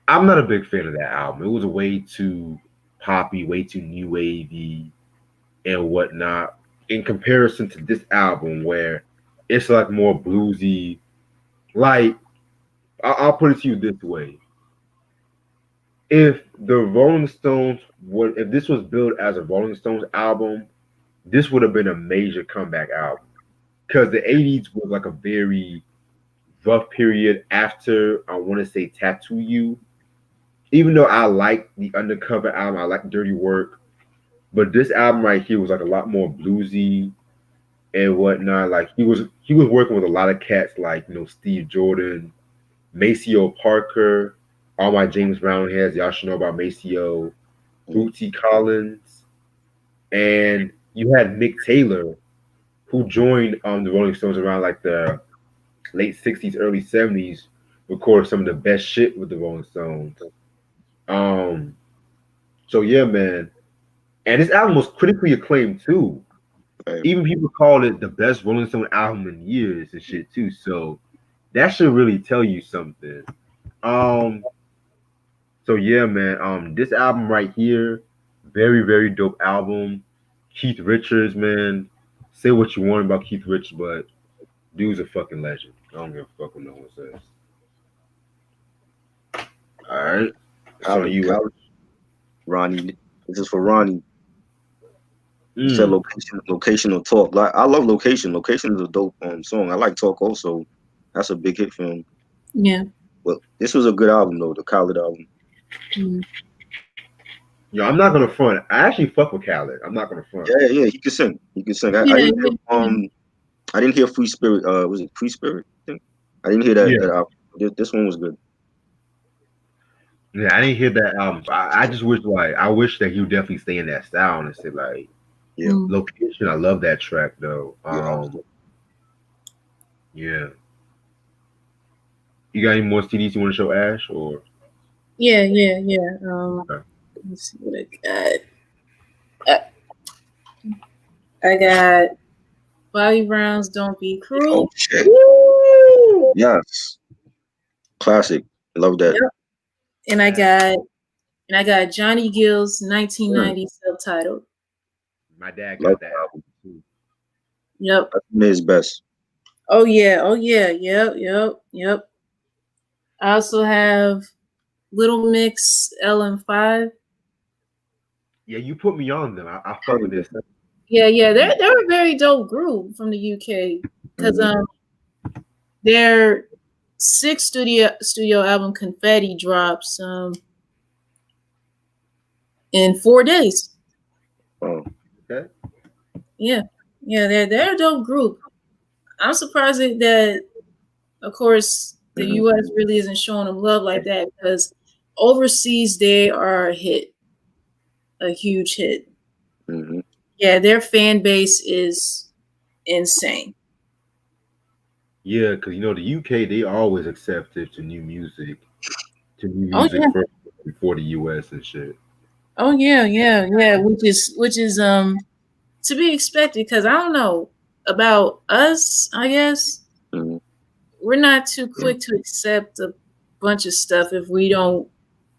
I'm not a big fan of that album. It was way too poppy, way too new wavy, and whatnot. In comparison to this album, where it's like more bluesy. Like I'll put it to you this way: if the Rolling Stones would, if this was built as a Rolling Stones album, this would have been a major comeback album because the '80s was like a very rough period after I want to say Tattoo You. Even though I like the Undercover album, I like Dirty Work, but this album right here was like a lot more bluesy and whatnot. Like he was working with a lot of cats like Steve Jordan, Maceo Parker, all my James Brown heads. Y'all should know about Maceo, Bootsy Collins, and you had Mick Taylor, who joined the Rolling Stones around like the late '60s, early '70s, recorded some of the best shit with the Rolling Stones. Um, so yeah, man. And this album was critically acclaimed too. Right. Even people called it the best Rolling Stone album in years and shit too. So that should really tell you something. Um, so yeah, man. This album right here, very, very dope album. Keith Richards, man. Say what you want about Keith Richards, but dude's a fucking legend. I don't give a fuck what no one says. All right. So you Ronnie. This is for Ronnie. You said mm, locational talk. Like I love location. Location is a dope song. I like talk also. That's a big hit for him. Yeah. But this was a good album though, the Khaled album. Mm-hmm. yo, I'm not gonna front. I actually fuck with Khaled. I'm not gonna front. Yeah, he could sing. He could sing. I Yeah, didn't hear I didn't hear Free Spirit. Was it Free Spirit? I think? I didn't hear that. Yeah. That album. This one was good. Yeah, I didn't hear that album. So I just wish I wish that he would definitely stay in that style and say like Yeah. Location. I love that track though. Yeah. Yeah. You got any more CDs you want to show Ash or? Yeah. Okay. Let's see what I got. I got Bobby Brown's "Don't Be Cruel." Oh shit. Woo! Yes. Classic. Love that. Yep. And I got Johnny Gill's 1990 subtitled. My dad Love got that that album too. Yep. That's his best. Oh yeah. Yep. I also have Little Mix LM5. Yeah, you put me on them. I fuck with this. Yeah. They're a very dope group from the UK because their sixth studio album Confetti drops in 4 days. Oh. Okay. Yeah, they're a dope group. I'm surprised that of course the US really isn't showing them love like that because overseas they are a huge hit. Mm-hmm. Yeah, their fan base is insane. Yeah, because the UK they always accepted to new music Oh yeah. first before the US and shit. Oh yeah. Which is to be expected because I don't know about us. I guess we're not too quick to accept a bunch of stuff if we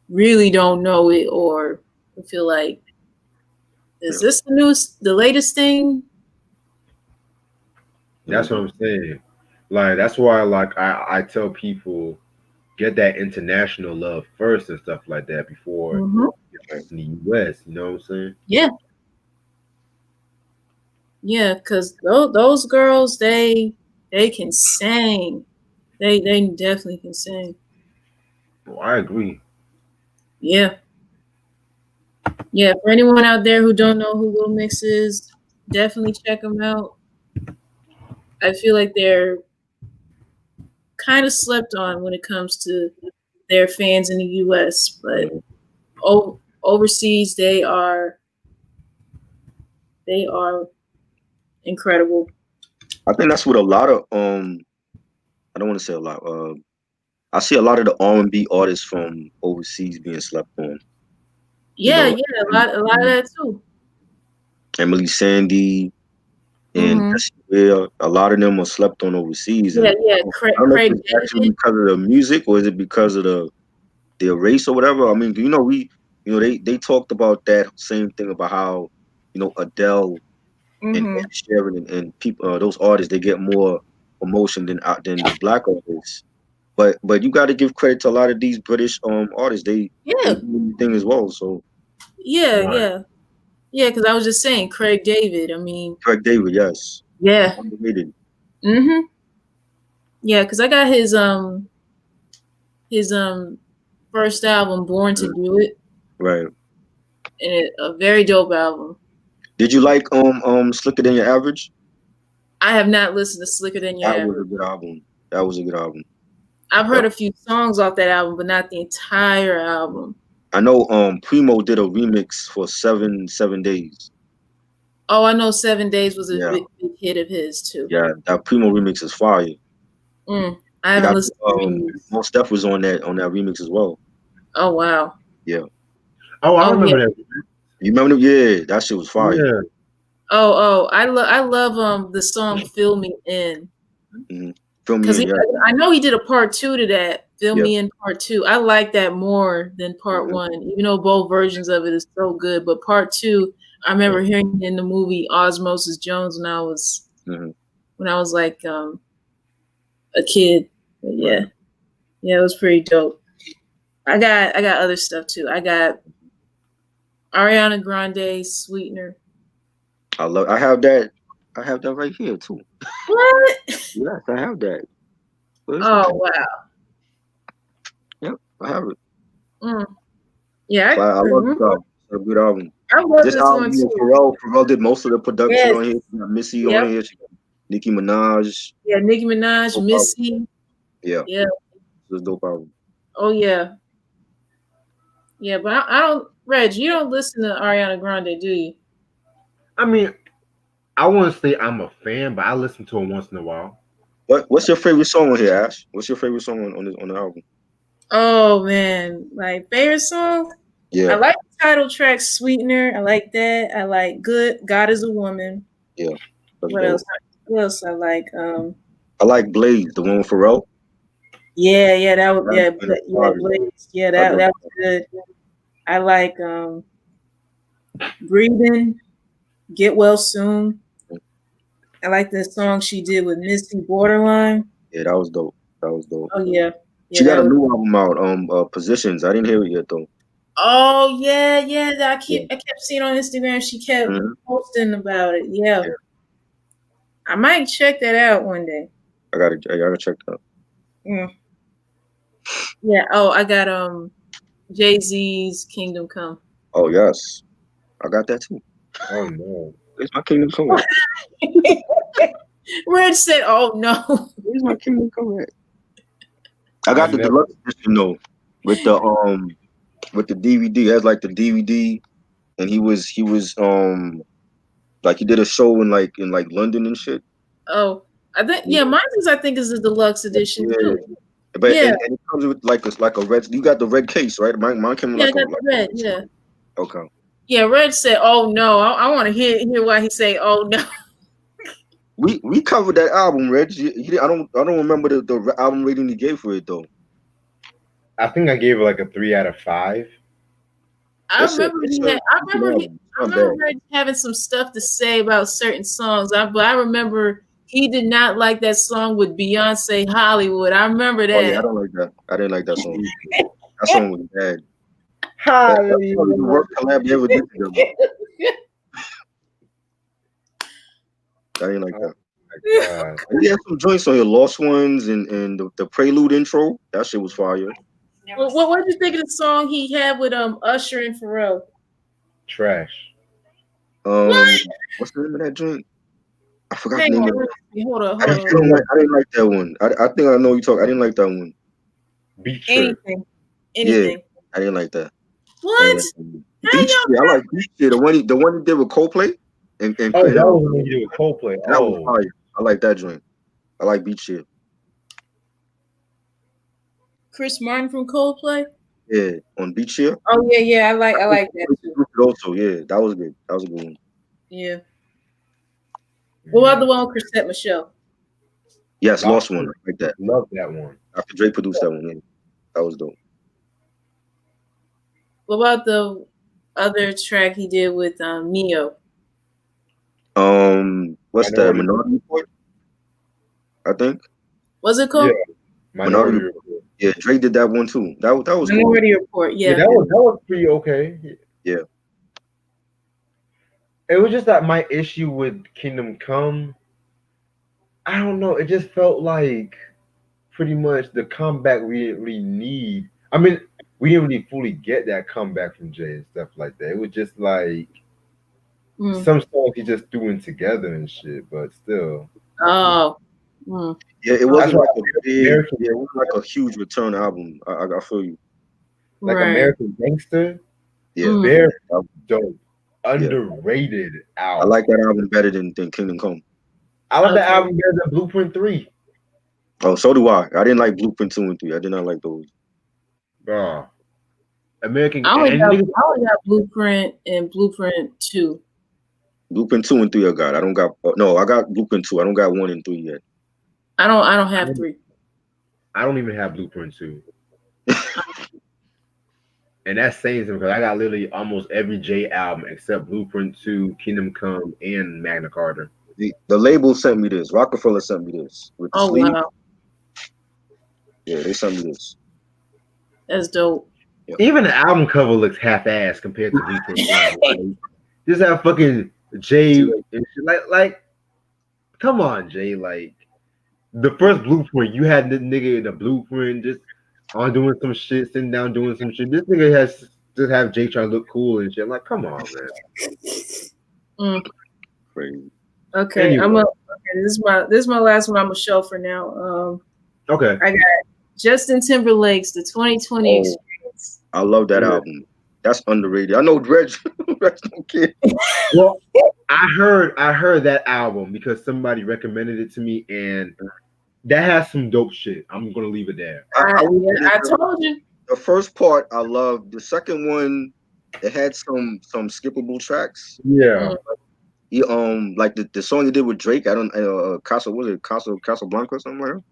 really don't know it or we feel like, is this the latest thing? That's what I'm saying. Like that's why I tell people get that international love first and stuff like that before in the US. You know what I'm saying? Yeah. Yeah, because those girls they can sing. They definitely can sing. Well, I agree. Yeah. Yeah, for anyone out there who don't know who Little Mix is, definitely check them out. I feel like they're kind of slept on when it comes to their fans in the US, but overseas they are incredible. I think that's what a lot of I don't want to say a lot. I see a lot of the R&B artists from overseas being slept on. Yeah, a lot of that too. Emily Sandy and a lot of them are slept on overseas. Yeah. I don't know if it's actually because of the music or is it because of their race or whatever. I mean, they talked about that same thing about how Adele and Ed Sheeran and people those artists they get more promotion than the black artists. But you got to give credit to a lot of these British artists. They do thing as well. So yeah. Because I was just saying Craig David. I mean Craig David, yes. Yeah. Underrated. Yeah, because I got his first album, Born to Do It. Right. And a very dope album. Did you like Slicker Than Your Average? I have not listened to Slicker Than Your Average. That was a good album. I've heard a few songs off that album, but not the entire album. I know Primo did a remix for 7 Days. Oh, I know 7 Days was a big hit of his too. Yeah, that Primo remix is fire. I haven't listened to Most Def was on that remix as well. Oh wow. Yeah. Oh, I remember that. You remember? Yeah, that shit was fire. Yeah. Oh, I love the song "Fill Me In." Fill Me In. I know he did a part 2 to that. Fill Me In part 2. I like that more than part 1, even though both versions of it is so good. But part 2, I remember hearing it in the movie Osmosis Jones when I was like a kid. But yeah, it was pretty dope. I got other stuff too. I got Ariana Grande, Sweetener. I have that right here too. What? Yes, I have that. Oh wow. Yep, I have it. Yeah, I love this album. It's a good album. I love this album one too. Pharrell did most of the production on here. She got Missy on here. She got Nicki Minaj. Yeah, Nicki Minaj, Missy. Yeah. Yeah. It's a dope album. Oh yeah. Yeah, but I don't. Reg, you don't listen to Ariana Grande, do you? I mean, I wouldn't say I'm a fan, but I listen to it once in a while. What's your favorite song on here, Ash? What's your favorite song on the album? Oh man, my favorite song. I Yeah, like the title track "Sweetener." I like that. I like "Good God Is a Woman." yeah. That's What dope. else? What else I like? I like Blaze, the one with Pharrell. Yeah, that was That's been yeah, fire. Blaze. Yeah, I that do. was good. I like "Breathing," "Get Well Soon." I like the song she did with Missy "Borderline." Yeah, that was dope. That was dope. Oh yeah, She that got a was. new album out, Positions. I didn't hear it yet though. Oh yeah. Yeah. I kept seeing on Instagram. She kept Mhm. posting about it. Yeah, Yeah. I might check that out one day. I gotta check that out. Mm. Yeah. Oh, I got Jay-Z's Kingdom Come. Oh yes. I got that too. Oh no. Where's my Kingdom Come at? Red said, "Oh no." Where's my Kingdom Come at? I I've got the never. deluxe edition though, with the DVD. It has like the DVD, and he was like he did a show in London and shit. Oh, I think Yeah, mine is. I think is the deluxe edition yeah. too. But Yeah, and it comes with like a red. You got the red case, right? Mine came with yeah, I like a got the red. Yeah, okay. yeah. Red said, "Oh no." I want to hear why he say, "Oh no." We covered that album, Reg. I don't remember the album rating he gave for it though. I think I gave it like a 3 out of 5. I remember It's he a had. I decent remember he. album. It's I not remember bad. Red having some stuff to say about certain songs. But I remember he did not like that song with Beyonce Hollywood. I remember Oh yeah, I that. don't like that. I didn't like that song. That song was bad. That's probably the Hollywood. worst collab they ever did together. I didn't like Oh that. my god. He had some joints on your Lost Ones and the Prelude intro. That shit was fire. What did you think of the song he had with Usher and Pharrell? Trash. What? What's the name of that joint? I forgot the Hang name of on, it. hold on. I didn't like that one. I think I know you talk. I didn't like that one. Beat Trip. Yeah, Anything. I didn't like that. What? Beach Shit. I like Beach Shit. The one he did with Coldplay and Oh, that was when you did with Coldplay. that was Oh, fire. I like that joint. I like Beach Shit. Chris Martin from Coldplay. Yeah, on Beach Shit. Oh yeah. I like that too. Also, yeah, that was good. That was a good one. Yeah. What about the one with Chrisette Michelle? Yes, Lost One. I like that. Love that one. After Drake produced that one, yeah. That was dope. What about the other track he did with Neo? What's that? Minority Report? I think. Was it called? Yeah. Minority Report. Yeah, Drake did that one too. That was Minority cool. Report. Yeah. That was pretty okay. Yeah. It was just that my issue with Kingdom Come, I don't know. It just felt like pretty much the comeback we didn't really need. I mean, we didn't really fully get that comeback from Jay and stuff like that. It was just like some songs he just threw in together and shit, but still. Oh. Yeah, it wasn't like a big, it wasn't like a huge return album. I feel you. Like American Gangster, very dope, underrated album. I like that album better than Kingdom Come. I like the album better than Blueprint 3. Oh, so do I. I didn't like Blueprint 2 and 3. I did not like those. American. I only got Blueprint and Blueprint 2. Blueprint 2 and 3 I got. I don't got. No, I got Blueprint 2. I don't got 1 and 3 yet. I don't have 3. I don't even have Blueprint 2. And that's saying something because I got literally almost every J album except Blueprint 2, Kingdom Come, and Magna Carta. The label sent me this. Rockefeller sent me this with the sleeve. Wow. Yeah, they sent me this. That's dope. Yeah. Even the album cover looks half-assed compared to Blueprint 1. Just have fucking Jay and shit. Like, come on, Jay. Like, the first Blueprint, you had the nigga in the Blueprint just on doing some shit, sitting down doing some shit. This nigga has just have Jay trying to look cool and shit. I'm like, come on, man. Crazy. Okay, anyway. This is my last one I'm gonna show for now. Okay. I got Justin Timberlake's The 2020 Experience. I love that album. That's underrated. I know Reg don't care. Well, I heard that album because somebody recommended it to me, and that has some dope shit. I'm gonna leave it there. I told you. The first part I loved. The second one, it had some skippable tracks. Yeah. He like the song he did with Drake. I don't Casablanca or something like that.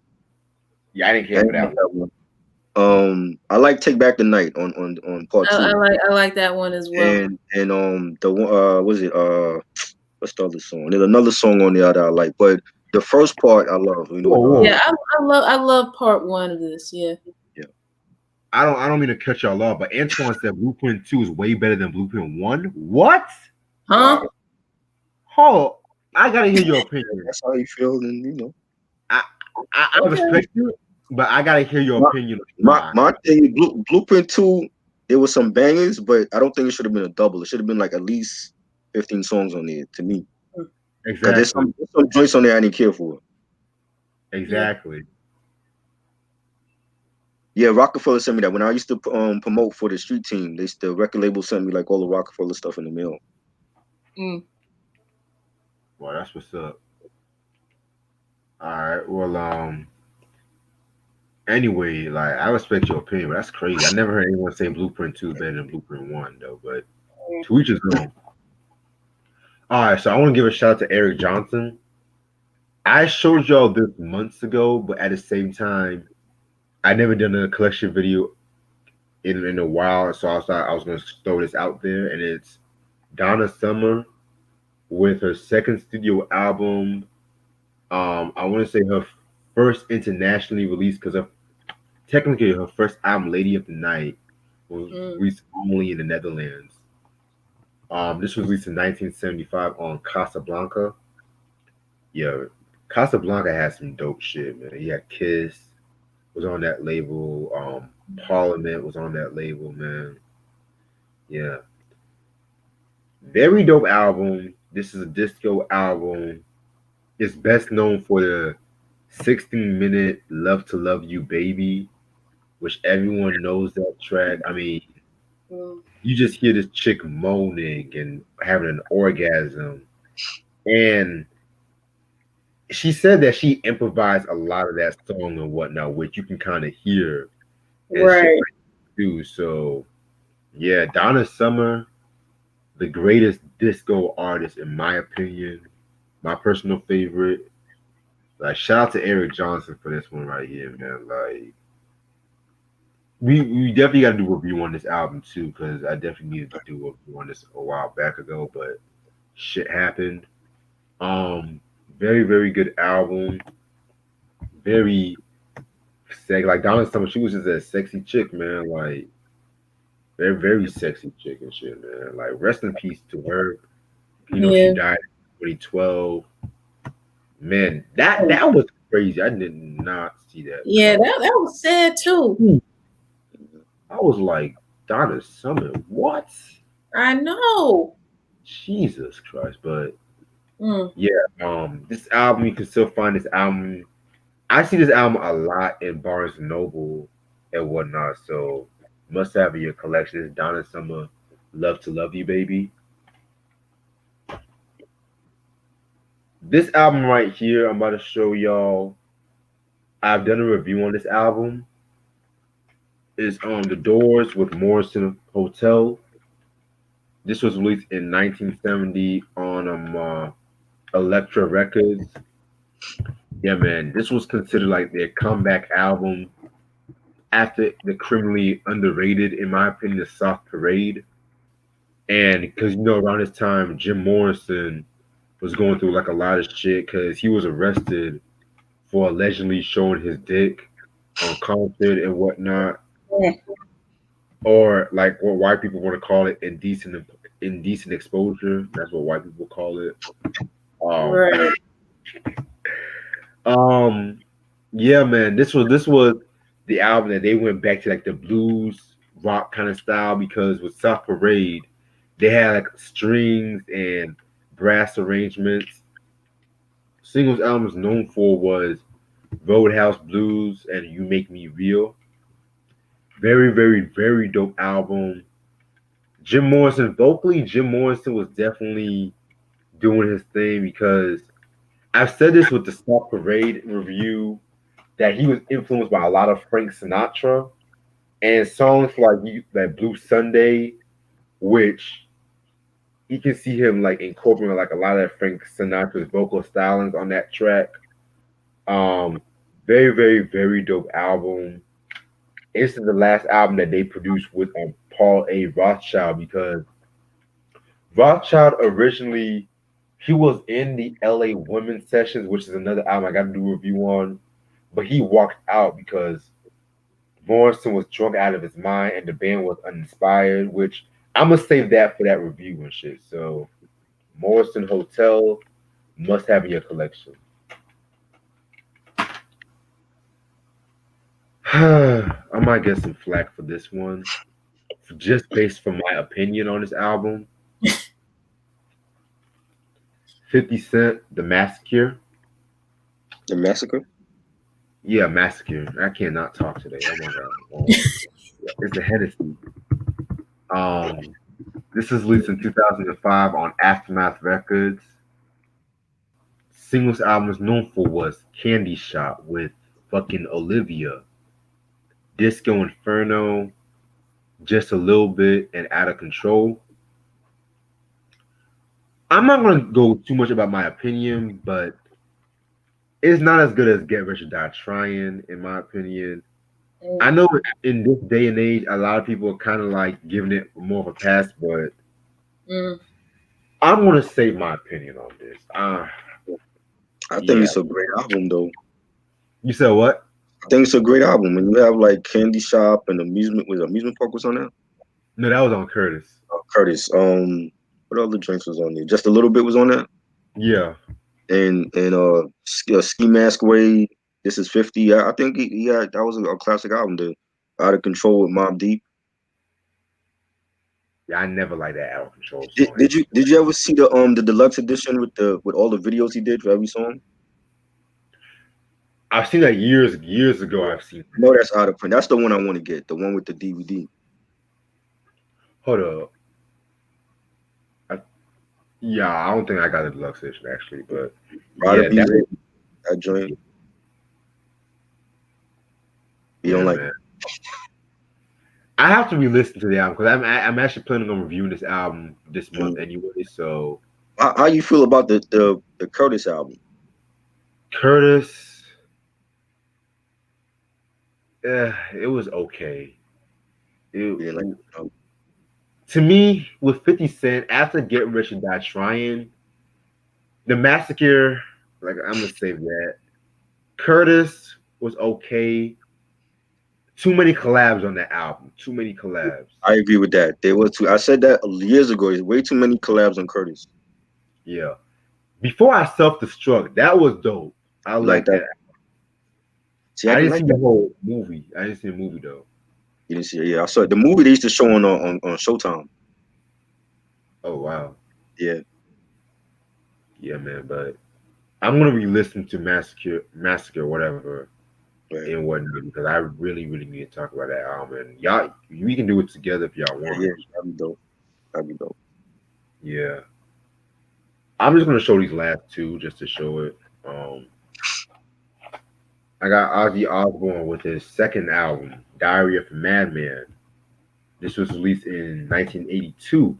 Yeah, I didn't care for that one. I like Take Back the Night on part 2. I like that one as well. And the was it what's the other song? There's another song on there that I like, but the first part I love. You know. Yeah, I love part 1 of this. Yeah. Yeah. I don't mean to cut y'all off, but Antoine said Blueprint 2 is way better than Blueprint 1. What? Huh? Oh, I gotta hear your opinion. That's how you feel, and you know. I respect you, but I gotta hear your opinion. My thing, Blueprint 2, there was some bangers, but I don't think it should have been a double. It should have been like at least 15 songs on there to me. Exactly. There's some joints on there I didn't care for. Exactly. Yeah, Rockefeller sent me that. When I used to promote for the street team, the record label sent me like all the Rockefeller stuff in the mail. Well, that's what's up. All right. Well, anyway, like I respect your opinion, but that's crazy. I never heard anyone say Blueprint 2 is better than Blueprint 1 though, but to each his own. All right, so I want to give a shout out to Eric Johnson. I showed y'all this months ago, but at the same time, I never done a collection video in a while, so I thought I was going to throw this out there, and it's Donna Summer with her second studio album. I want to say her first internationally released, because technically her first album, Lady of the Night, was released only in the Netherlands. This was released in 1975 on Casablanca. Yeah, Casablanca has some dope shit, man. He had Kiss was on that label. Parliament was on that label, man. Yeah. Very dope album. This is a disco album. It's best known for the 16-minute Love to Love You Baby, which everyone knows that track. I mean, you just hear this chick moaning and having an orgasm. And she said that she improvised a lot of that song and whatnot, which you can kind of hear. Right. Too. So, yeah, Donna Summer, the greatest disco artist, in my opinion, my personal favorite. Like, shout out to Eric Johnson for this one right here, man. Like, we definitely got to do a review on this album too, because I definitely needed to do a review on this a while back ago, but shit happened. Very, very good album. Very sexy. Like Donna Summer, she was just a sexy chick, man. Like, very, very sexy chick and shit, man. Like, rest in peace to her. You know, she died in 2012. Man, that was crazy. I did not see that. Yeah, that was sad too. I was like, Donna Summer, what? I know. Jesus Christ, but yeah, this album, you can still find this album. I see this album a lot in Barnes and Noble and whatnot, so must have in your collection. Is Donna Summer, Love to Love You, Baby. This album right here, I'm about to show y'all. I've done a review on this album. Is The Doors with Morrison Hotel. This was released in 1970 on Elektra Records. Yeah, man, this was considered like their comeback album after the criminally underrated, in my opinion, the Soft Parade. And because, you know, around this time, Jim Morrison was going through like a lot of shit because he was arrested for allegedly showing his dick on concert and whatnot. Or like what white people want to call it, indecent exposure. That's what white people call it. Right. Yeah, man. This was the album that they went back to like the blues rock kind of style, because with Soft Parade, they had like strings and brass arrangements. Singles albums known for was Roadhouse Blues, and You Make Me Real. Very, very, very dope album. Jim Morrison, vocally, Jim Morrison was definitely doing his thing because I've said this with the Stop Parade review that he was influenced by a lot of Frank Sinatra and songs like Blue Sunday, which you can see him like incorporating like a lot of Frank Sinatra's vocal stylings on that track. Um, very, very, very dope album. This is the last album that they produced with Paul A. Rothschild because Rothschild originally he was in the LA Women Sessions, which is another album I got to do a review on, but he walked out because Morrison was drunk out of his mind and the band was uninspired, which I'm gonna save that for that review and shit. So Morrison Hotel must have in your collection. I might get some flack for this one, just based from my opinion on this album. 50 Cent, The Massacre. The Massacre. Yeah, Massacre. I cannot talk today. Oh my god. It's the Hennessy. This was released in 2005 on Aftermath Records. Singles album was known for was Candy Shop with fucking Olivia, Disco Inferno, Just a Little Bit, and Out of Control. I'm not gonna go too much about my opinion, but it's not as good as Get Rich or Die Trying, in my opinion. I know in this day and age, a lot of people are kind of like giving it more of a pass, but I'm gonna save my opinion on this. I think it's a great album, though. You said what? I think it's a great album. And you have like Candy Shop and Amusement Park was on there? No, that was on Curtis. Curtis. What other drinks was on there? Just a Little Bit was on there? Yeah. And Ski Mask Way, This Is 50. I think he had that was a classic album. The Out of Control with Mobb Deep. Yeah, I never liked that Out of Control song. Did you ever see the deluxe edition with all the videos he did for every song? I've seen that years ago. I've seen. No, that's out of print. That's the one I want to get. The one with the DVD. Hold up. I don't think I got the deluxe edition actually, but that joint. You don't like it? I have to re-listen to the album because I'm actually planning on reviewing this album this month anyway. So, how you feel about the Curtis album? Curtis, it was okay. To me, with 50 Cent, after Get Rich and Die Trying, The Massacre, like I'm gonna save that. Curtis was okay. Too many collabs on that album. Too many collabs. I agree with that. There were two. I said that years ago. There's way too many collabs on Curtis. Yeah. Before I Self-Destruct, that was dope. I like that. See, I didn't see the whole movie. I didn't see the movie though. You didn't see it? Yeah, I saw it. The movie they used to show on Showtime. Oh wow. Yeah. Yeah, man. But I'm gonna re-listen to Massacre, whatever, and whatnot because I really, really need to talk about that album. And y'all, we can do it together if y'all want. Yeah, that'd be dope. That'd be dope. Yeah. I'm just gonna show these last two just to show it. I got Ozzy Osbourne with his second album, Diary of a Madman. This was released in 1982.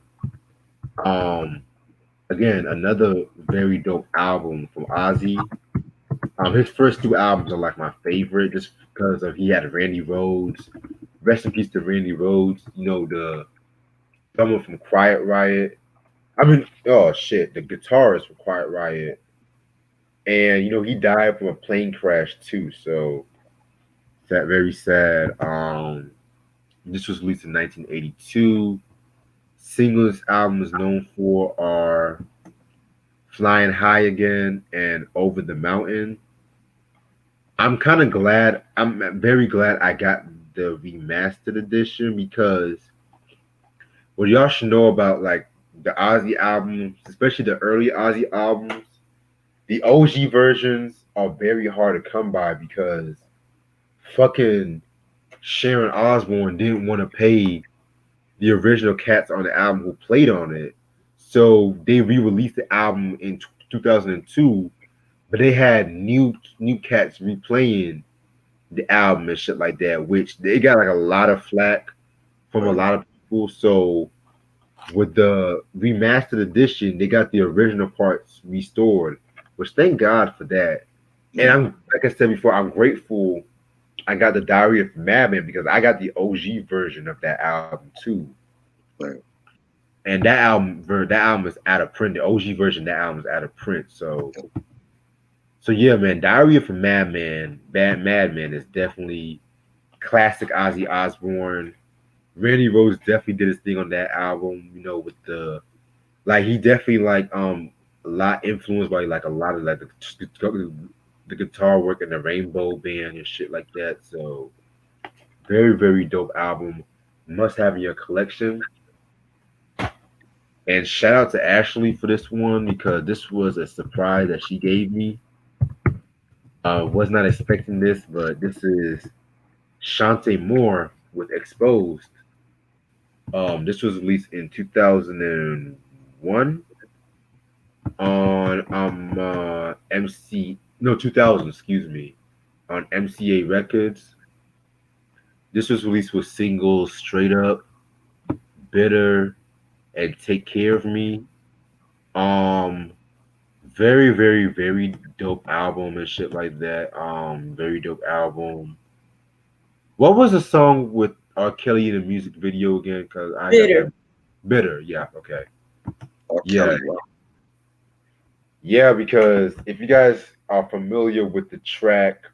Again, another very dope album from Ozzy. His first two albums are like my favorite just because he had Randy Rhoads. Rest in peace to Randy Rhoads. You know, the someone from Quiet Riot. The guitarist from Quiet Riot. And he died from a plane crash too, so that very sad. This was released in 1982. Singles album is known for are Flying High Again and Over the Mountain. I'm very glad I got the remastered edition because what y'all should know about like the Ozzy albums, especially the early Ozzy albums, the OG versions are very hard to come by because fucking Sharon Osbourne didn't want to pay the original cats on the album who played on it. So they re-released the album in 2002, but they had new cats replaying the album and shit like that, which they got like a lot of flack from a lot of people. So with the remastered edition, they got the original parts restored, which thank God for that. And I'm like I said before, I'm grateful I got the Diary of Madman because I got the OG version of that album too. Right. And that album is out of print. The OG version, that album is out of print. So yeah, man, Diary of a Madman is definitely classic Ozzy Osbourne. Randy Rhoads definitely did his thing on that album, you know, with the like he definitely like a lot influenced by like a lot of like the guitar work in the Rainbow Band and shit like that. So very, very dope album. Must have in your collection. And shout out to Ashley for this one because this was a surprise that she gave me. Was not expecting this, but this is Shantae Moore with Exposed. This was released in 2001 on MC no 2000, excuse me, on MCA Records. This was released with singles Straight Up, Bitter, and Take Care of Me. Um, very, very, very dope album and shit like that. Very dope album. What was the song with R. Kelly in the music video again? Cause I got Bitter. that bitter. Yeah. Okay. R. Yeah. Kelly, wow. Yeah. Because if you guys are familiar with the track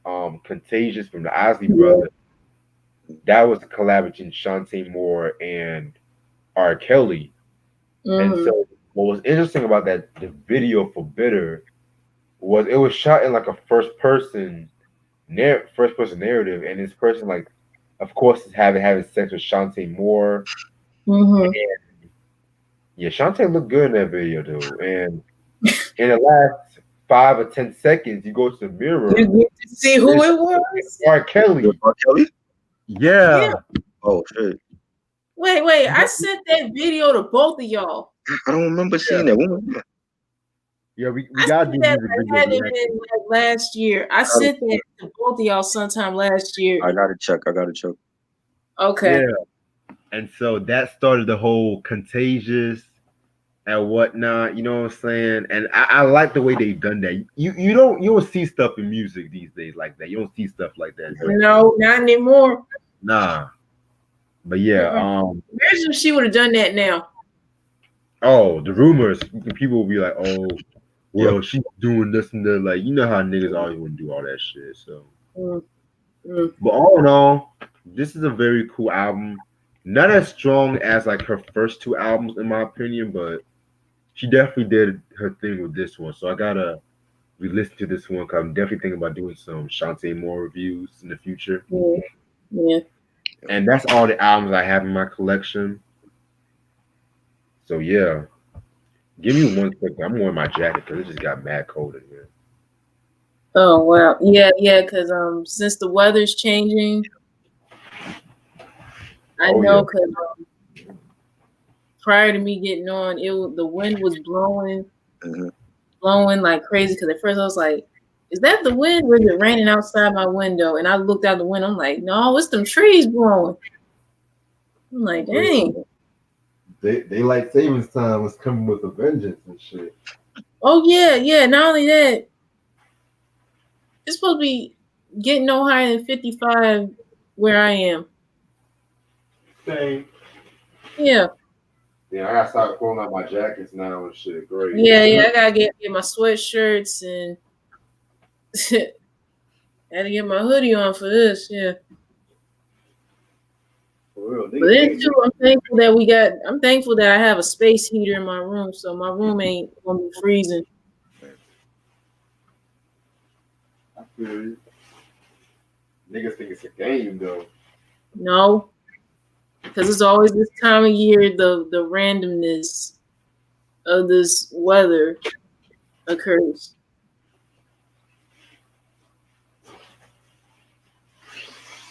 "Contagious" from the Ozzy Brothers, that was a collab between Shantae Moore and R. Kelly. And so, what was interesting about that the video for "Bitter" was it was shot in like a first person narrative, and this person like, of course, is having sex with Shantae Moore. And yeah, Shantae looked good in that video though. And in the last 5 or 10 seconds, you go to the mirror. You get to see who it was. R. Kelly. R. Kelly? Yeah. Oh shit. Wait. I sent that video to both of y'all. I don't remember seeing that. When was that? Yeah, we gotta do music videos. Like last year. I sent that to both of y'all sometime last year. I gotta check. Okay. Yeah. And so that started the whole Contagious and whatnot, you know what I'm saying? And I like the way they've done that. You don't see stuff in music these days like that. You don't see stuff like that. No, not anymore. Nah. But yeah, imagine if she would have done that now. Oh, the rumors. People will be like, oh, well, she's doing this and that. Like, you know how niggas always want to do all that shit. So, but all in all, this is a very cool album. Not as strong as like her first two albums, in my opinion, but she definitely did her thing with this one. So I gotta re-listen to this one because I'm definitely thinking about doing some Shantae Moore reviews in the future. Yeah. And that's all the albums I have in my collection. So yeah. Give me 1 second. I'm wearing my jacket because it just got mad cold in here. Oh wow. Yeah, because since the weather's changing, I know because prior to me getting on, the wind was blowing like crazy. Because at first I was like, "Is that the wind? Or is it raining outside my window?" And I looked out the window. I'm like, "No, it's them trees blowing." I'm like, "Dang." Daylight savings time was coming with a vengeance and shit. Oh yeah. Not only that, it's supposed to be getting no higher than 55 where I am. Same. Yeah. Yeah, I gotta start pulling out my jackets now and shit. Great. Yeah. I gotta get my sweatshirts and gotta get my hoodie on for this. Yeah. For real. But then too, I'm thankful that I have a space heater in my room, so my room ain't gonna be freezing. I feel you. Niggas think it's a game though. No. Because it's always this time of year the randomness of this weather occurs.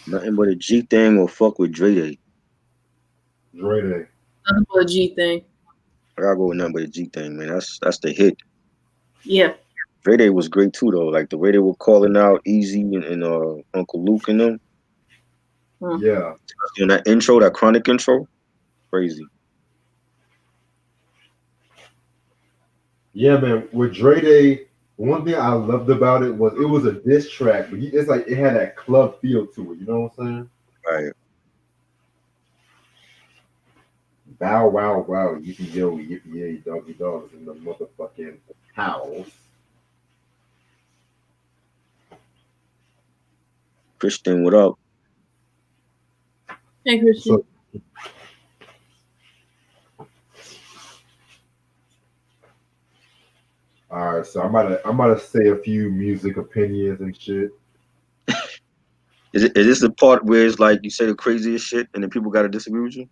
Nothing but a G thing or fuck with Dre Day. Dre Day. Nothing but a G thing. I gotta go with nothing but a G thing, man. That's the hit. Yeah. Dre Day was great too, though. Like the way they were calling out Easy and Uncle Luke and them. Yeah. And that intro, that Chronic intro, crazy. Yeah, man. With Dre Day, one thing I loved about it was a diss track, but it's like it had that club feel to it. You know what I'm saying? Right. Bow wow wow, yippee yo, yippee yay, doggy dogs in the motherfucking house. Christian, what up? Hey, Christian. All right, so I'm about to say a few music opinions and shit. Is this the part where it's like you say the craziest shit and then people gotta disagree with you?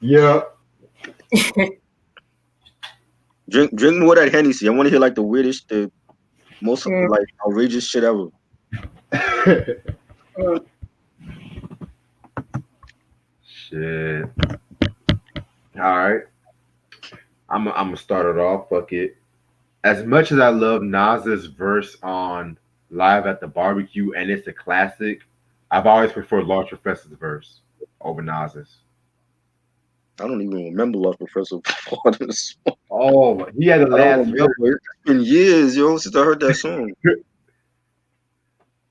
Yeah. Drink more of that Hennessy. I want to hear like the weirdest, the most like outrageous shit ever. Shit. All right. I'm gonna start it off. Fuck it. As much as I love Nas's verse on Live at the Barbecue, and it's a classic, I've always preferred Large Professor's verse over Nas's. I don't even remember Lost Professor. Oh, he had the last verse. It's been years, yo, since I heard that song.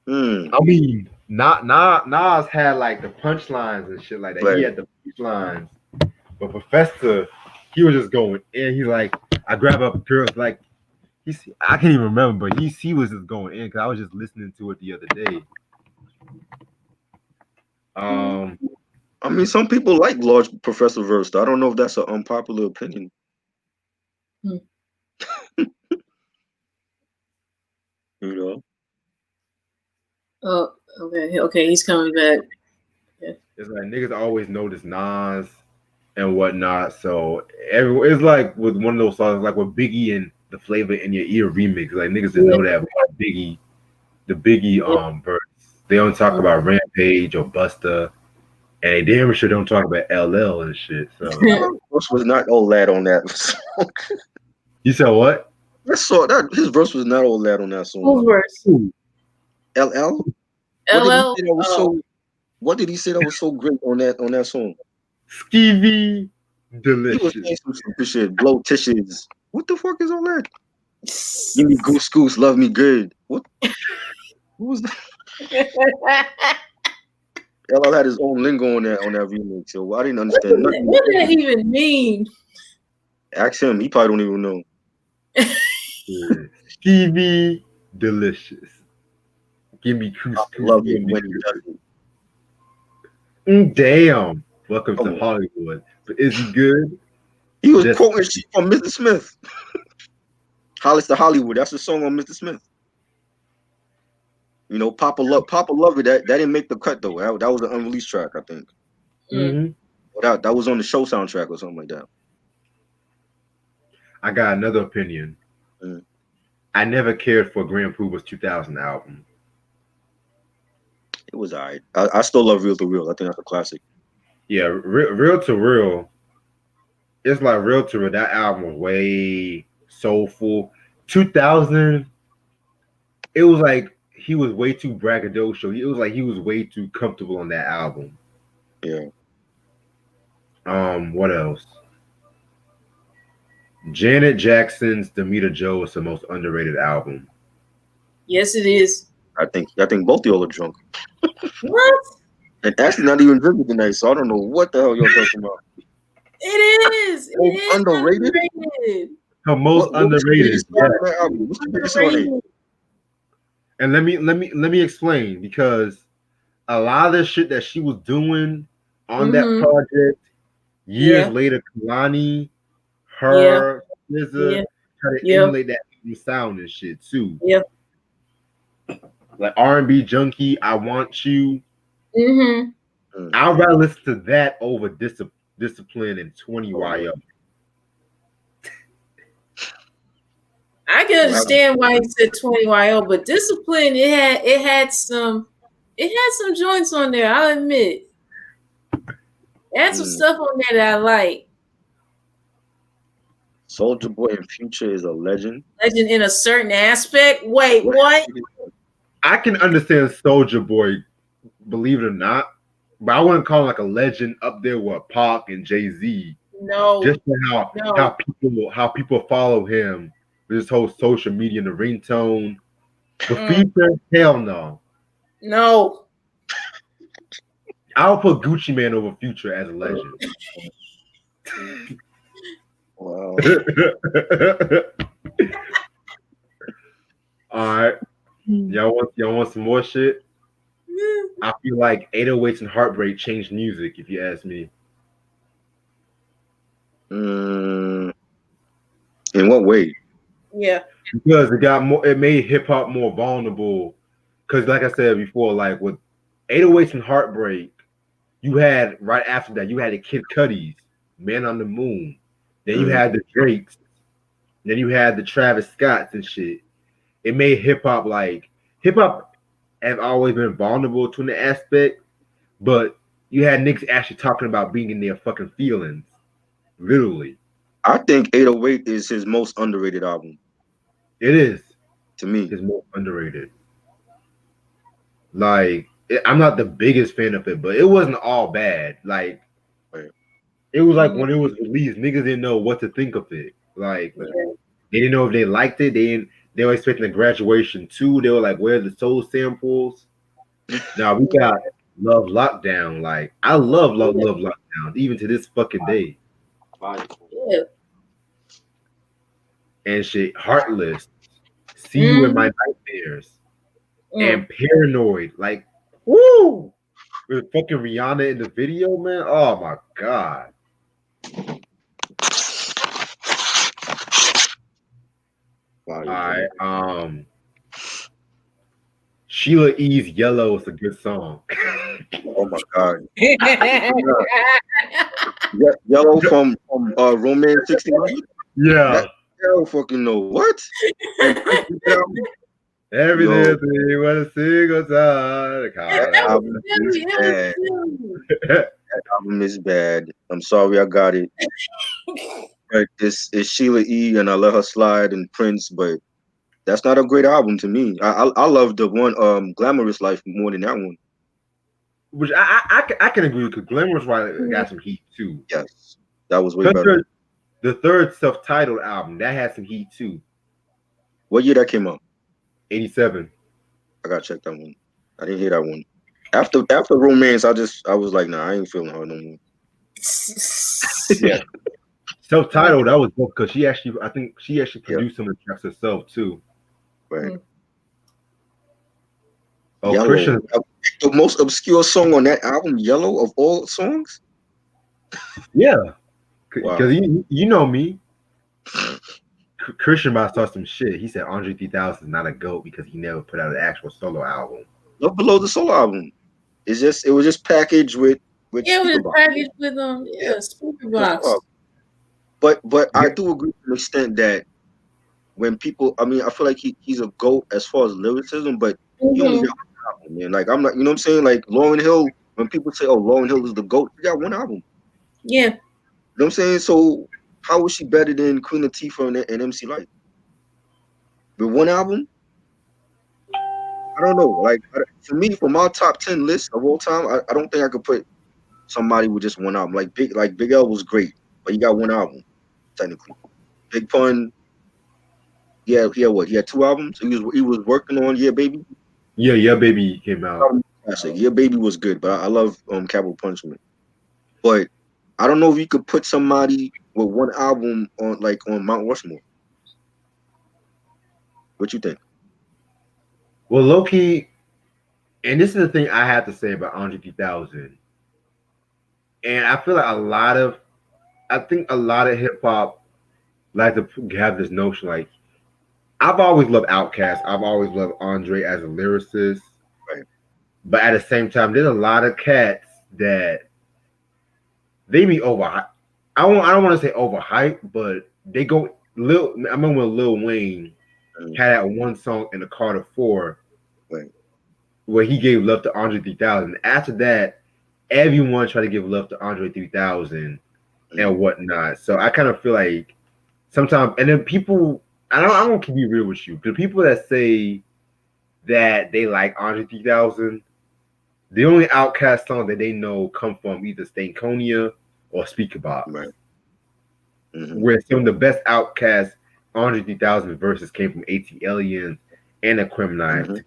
I mean, Nas had like the punchlines and shit like that. Right. He had the punchlines, but Professor, he was just going in. He's like, I grab up girls like I can't even remember, but he was just going in because I was just listening to it the other day. I mean, some people like Large Professor verse. I don't know if that's an unpopular opinion. You know. Oh, okay, he's coming back. Yeah. It's like niggas always notice Nas and whatnot, so it's like with one of those songs, like with Biggie and the Flavor in Your Ear remix. Like niggas just know that Biggie, the Biggie verse. They don't talk about Rampage or Busta, and they damn sure don't talk about LL and shit. So verse was not all that on that song. You said what? I saw that his verse was not all that on that song. Whose verse? LL. What did he say that was so great on that song? Skeevy delicious. He was saying some stupid shit. Blow tissues. What the fuck is all that? Give me goose goose, love me good. What was that? LL had his own lingo on that remix, so I didn't understand nothing. What did that even mean? Ask him. He probably don't even know. Skeevy delicious. Give me goose goose. Love it when he does it. Damn. Welcome to Hollywood. But is he good? He was quoting shit from Mr. Smith. Hollis to Hollywood. That's the song on Mr. Smith. You know, Papa Love It. That didn't make the cut though. That was an unreleased track, I think. Mm-hmm. That was on the show soundtrack or something like that. I got another opinion. I never cared for Grand Puba's 2000 album. It was alright. I still love Real to Real. I think that's a classic. Yeah, Real to Real. It's like Real to Real. That album was way soulful. 2000. It was like he was way too braggadocious. It was like he was way too comfortable on that album. Yeah. What else? Janet Jackson's Demeter Joe is the most underrated album. Yes, it is. I think both of y'all are drunk. What? And actually not even drinking tonight, so I don't know what the hell you're talking about. It is. It is underrated. The most underrated. What's the biggest song? And let me explain, because a lot of the shit that she was doing on that project years later, Kalani, her, SZA, try to emulate that sound and shit too. Yeah. Like R&B Junkie, I Want You. I'd rather listen to that over Discipline and 20YO. I can understand why he said 20YO, but Discipline, it had some It had some joints on there, I'll admit. It had some stuff on there that I like. Soulja Boy and Future is a legend. Legend in a certain aspect. Wait, what? I can understand Soulja Boy, believe it or not, but I wouldn't call him like a legend up there with Pac and Jay-Z. No. Just for how people follow him with this whole social media and the ringtone. But Future, hell no. No. I'll put Gucci Mane over Future as a legend. Wow. All right. Y'all want some more shit? I feel like 808s and Heartbreak changed music, if you ask me. In what way? Yeah. Because it made hip hop more vulnerable. Because like I said before, like with 808s and Heartbreak, you had right after that, you had the Kid Cudis, Man on the Moon. Then you had the Drakes. Then you had the Travis Scotts and shit. It made hip hop have always been vulnerable to an aspect, but you had niggas actually talking about being in their fucking feelings. Literally. I think 808 is his most underrated album. It is. To me. It's most underrated. Like, I'm not the biggest fan of it, but it wasn't all bad. Like, it was like when it was released, niggas didn't know what to think of it. Like, they didn't know if they liked it. They were expecting a Graduation 2. They were like, where's the soul samples? Now we got Love Lockdown. Like, I love Lockdown, even to this fucking day. Yeah. And shit, Heartless, See You in My Nightmares, and Paranoid. Like, woo! With fucking Rihanna in the video, man. Oh my god. All right. Sheila E's Yellow is a good song. Oh my god. Yellow from Romance 69? Yeah. I don't fucking know. What? Everything was a single time. That album is bad. That album is bad. I'm sorry I got it. Right, it's Sheila E. and I Let Her Slide and Prince, but that's not a great album to me. I love the one Glamorous Life more than that one. Which I can agree with, because Glamorous Life got some heat too. Yes, that was way better. The third self-titled album that had some heat too. What year that came out? 87. I gotta check that one. I didn't hear that one. After Romance, I was like, nah, I ain't feeling her no more. Yeah. Self-titled, that was dope because I think she actually produced some of the tracks herself too. Right. Oh, Yellow. Christian. The most obscure song on that album, Yellow, of all songs? Yeah. Because you know me. Christian about to start some shit. He said Andre 3000 is not a GOAT because he never put out an actual solo album. Look below the solo album. It was just packaged with it was packaged with speaker box. But I do agree to the extent that when people, I mean, I feel like he's a GOAT as far as lyricism, but he only got one album, man. Like, I'm not, you know what I'm saying? Like Lauryn Hill, when people say, "Oh, Lauryn Hill is the GOAT," he got one album. Yeah. You know what I'm saying? So how is she better than Queen Latifah and MC Lyte? With one album? I don't know. Like, for me, for my top 10 list of all time, I don't think I could put somebody with just one album. Like Big L was great, but he got one album, technically. Big Pun, he had what? He had two albums. He was working on Yeah Baby. Yeah Baby came out. Yeah Baby was good, but I love Capital Punishment. But I don't know if you could put somebody with one album on Mount Rushmore. What you think? Well, low-key, and this is the thing I have to say about Andre 3000. And I feel like a lot of hip hop like to have this notion. Like, I've always loved Outkast. I've always loved Andre as a lyricist. Right. But at the same time, there's a lot of cats that they be overhyped. I don't want to say overhyped, but they go I remember when Lil Wayne had that one song in the Carter 4. Right. where he gave love to Andre 3000. After that, everyone tried to give love to Andre 3000 and whatnot. So I kind of feel like sometimes, and then people, I don't can be real with you. The people that say that they like Andre 3000, the only Outkast song that they know come from either Stankonia or Speaker Box. Right. Where some of the best Outkast Andre 3000 verses came from AT Aliens and Aquemini.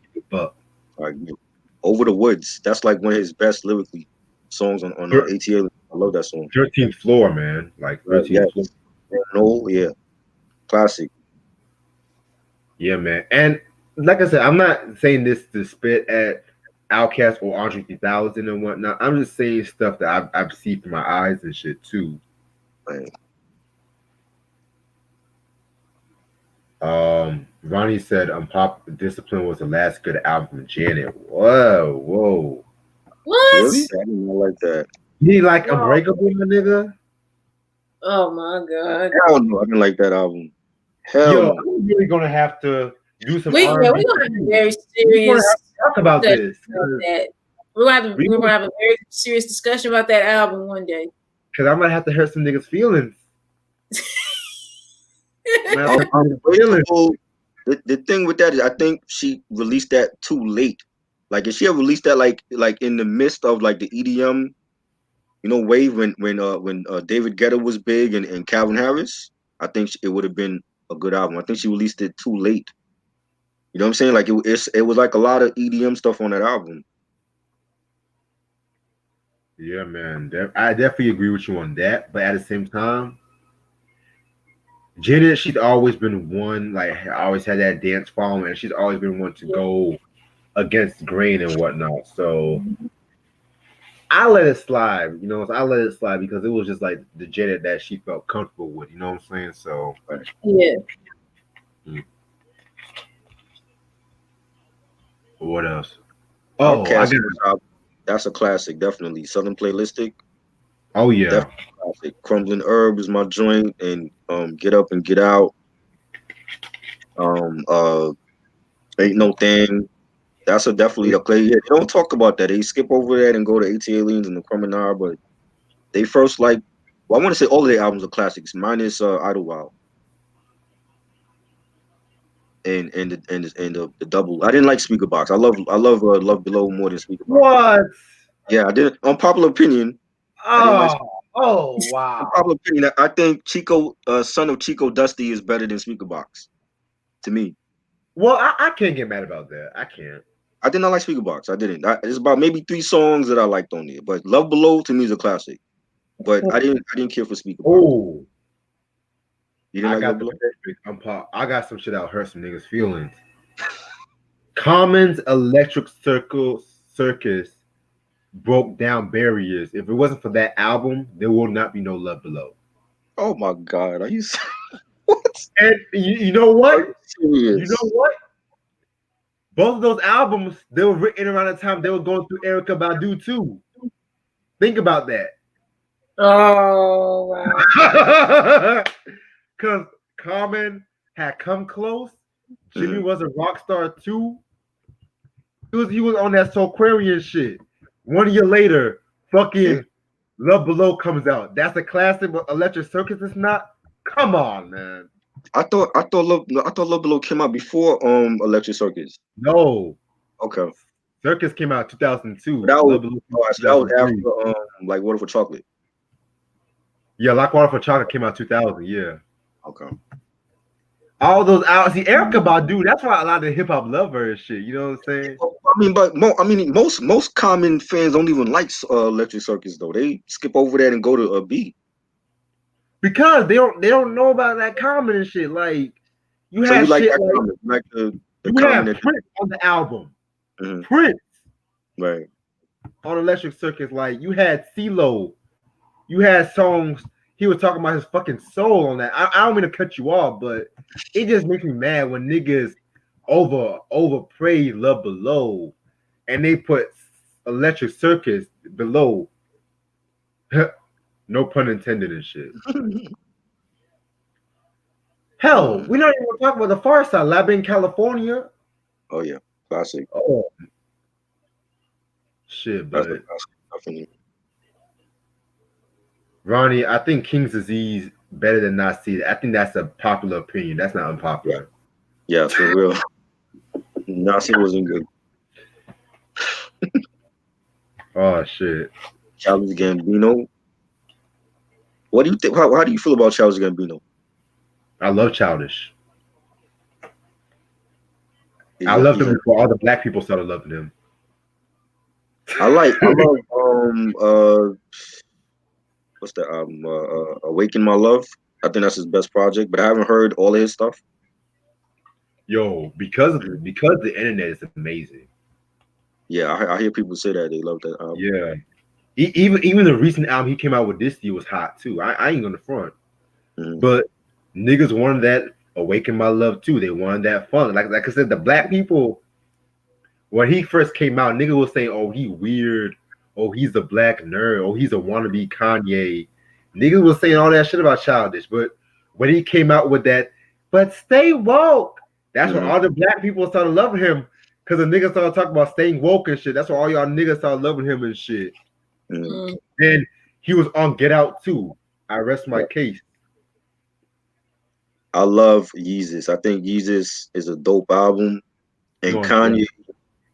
Over the Woods. That's like one of his best lyrically songs on AT Aliens. I love that song. 13th Floor, man. Like 13th Floor. No, yeah. Classic. Yeah, man. And like I said, I'm not saying this to spit at Outkast or Andre 3000 and whatnot. I'm just saying stuff that I've seen through my eyes and shit too. Right. Ronnie said Unpopular Discipline was the last good album from Janet. Whoa. What? Really? I didn't know like that. You like Unbreakable, my nigga? Oh my god. Hell no, I didn't like that album. Hell no. I'm really gonna have to do some we're gonna have a very serious talk about this. We're gonna have a very serious discussion about that album one day. Cause I might have to hurt some niggas' feelings. The thing with that is, I think she released that too late. Like, if she had released that like in the midst of like the EDM, wave when David Guetta was big and Calvin Harris, I think it would have been a good album. I think she released it too late. You know what I'm saying? Like, it was like a lot of EDM stuff on that album. Yeah, man. I definitely agree with you on that. But at the same time, Janet, she's always been one, like, always had that dance following, and she's always been one to go against grain and whatnot. So I let it slide, I let it slide because it was just like the Janet that she felt comfortable with, you know what I'm saying? So yeah. What else? Oh, that's a classic, definitely. Southern Playlistic. Oh yeah. Definitely classic. Crumbling Herb is my joint, and Get Up and Get Out. Ain't No Thing. That's definitely a play. Yeah, they don't talk about that. They skip over that and go to AT Aliens and the Crumbling Herb, but they first I want to say all of their albums are classics. Mine is Idlewild. And the double. I didn't like Speaker Box. I love Love Below more than Speaker Box. What? Yeah, I did. Unpopular opinion. Wow. Unpopular opinion. I think Chico, son of Chico Dusty, is better than Speaker Box. To me. Well, I can't get mad about that. I can't. I did not like Speaker Box. I didn't. It's about maybe 3 songs that I liked on there. But Love Below to me is a classic. But I didn't care for Speaker Box. Oh. You didn't like I got some shit that'll hurt some niggas' feelings. Common's Electric Circus broke down barriers. If it wasn't for that album, there will not be no Love Below. Oh my God. Are you what? And you know what? You know what? Both of those albums, they were written around the time they were going through Erykah Badu too. Think about that. Oh wow. Because Common had Come Close. Jimmy was a rock star too. He was on that Soulquarian shit. 1 year later, fucking Love Below comes out. That's a classic, but Electric Circus is not. Come on, man. I thought Love Below came out before Electric Circus. No. Okay. Circus came out 2002. That was after Like Water for Chocolate. Yeah, Like Water for Chocolate came out 2000. Yeah. Okay. All those out. See, Erykah Badu. That's why a lot of the hip hop love her and shit. You know what I'm saying? Most Common fans don't even like Electric Circus though. They skip over that and go to a beat. Because they don't know about that Common and shit. Like you had shit like the you had Prince on the album. Mm-hmm. Prince. Right. On Electric Circus, like you had CeeLo. You had songs. He was talking about his fucking soul on that. I don't mean to cut you off, but it just makes me mad when niggas overpraise Love Below and they put Electric Circus below. No pun intended and shit. Hell, we're not even talking about the Far Side. Lab in California. Oh yeah, classic. Oh, Shit, That's a but classic, definitely. Ronnie, I think King's Disease better than Nasty. I think that's a popular opinion. That's not Yeah, unpopular. yeah, for real. Nasi wasn't good. Oh shit. Childish Gambino. What do you think? How do you feel about Childish Gambino? I love Childish. I He's a, loved he's him a, before all the black people started loving him. I love what's the album? Awaken My Love. I think that's his best project, but I haven't heard all of his stuff. Yo, Mhm. because the internet is amazing. Yeah, I hear people say that they love that album. Yeah. Even the recent album he came out with this year was hot too. I ain't gonna front. Mhm. But niggas wanted that Awaken My Love too. They wanted that fun. Like I said, the black people, when he first came out, nigga was saying, oh, he weird. Oh, he's a black nerd. Oh, he's a wannabe Kanye. Niggas was saying all that shit about Childish. But when he came out with that, but stay woke, that's when Mhm. all the black people started loving him. Cause the niggas started talking about staying woke and shit. That's why all y'all niggas started loving him and shit. Mhm. And he was on Get Out too. I rest my Yeah. case. I love Yeezus. I think Yeezus is a dope album, He and on point.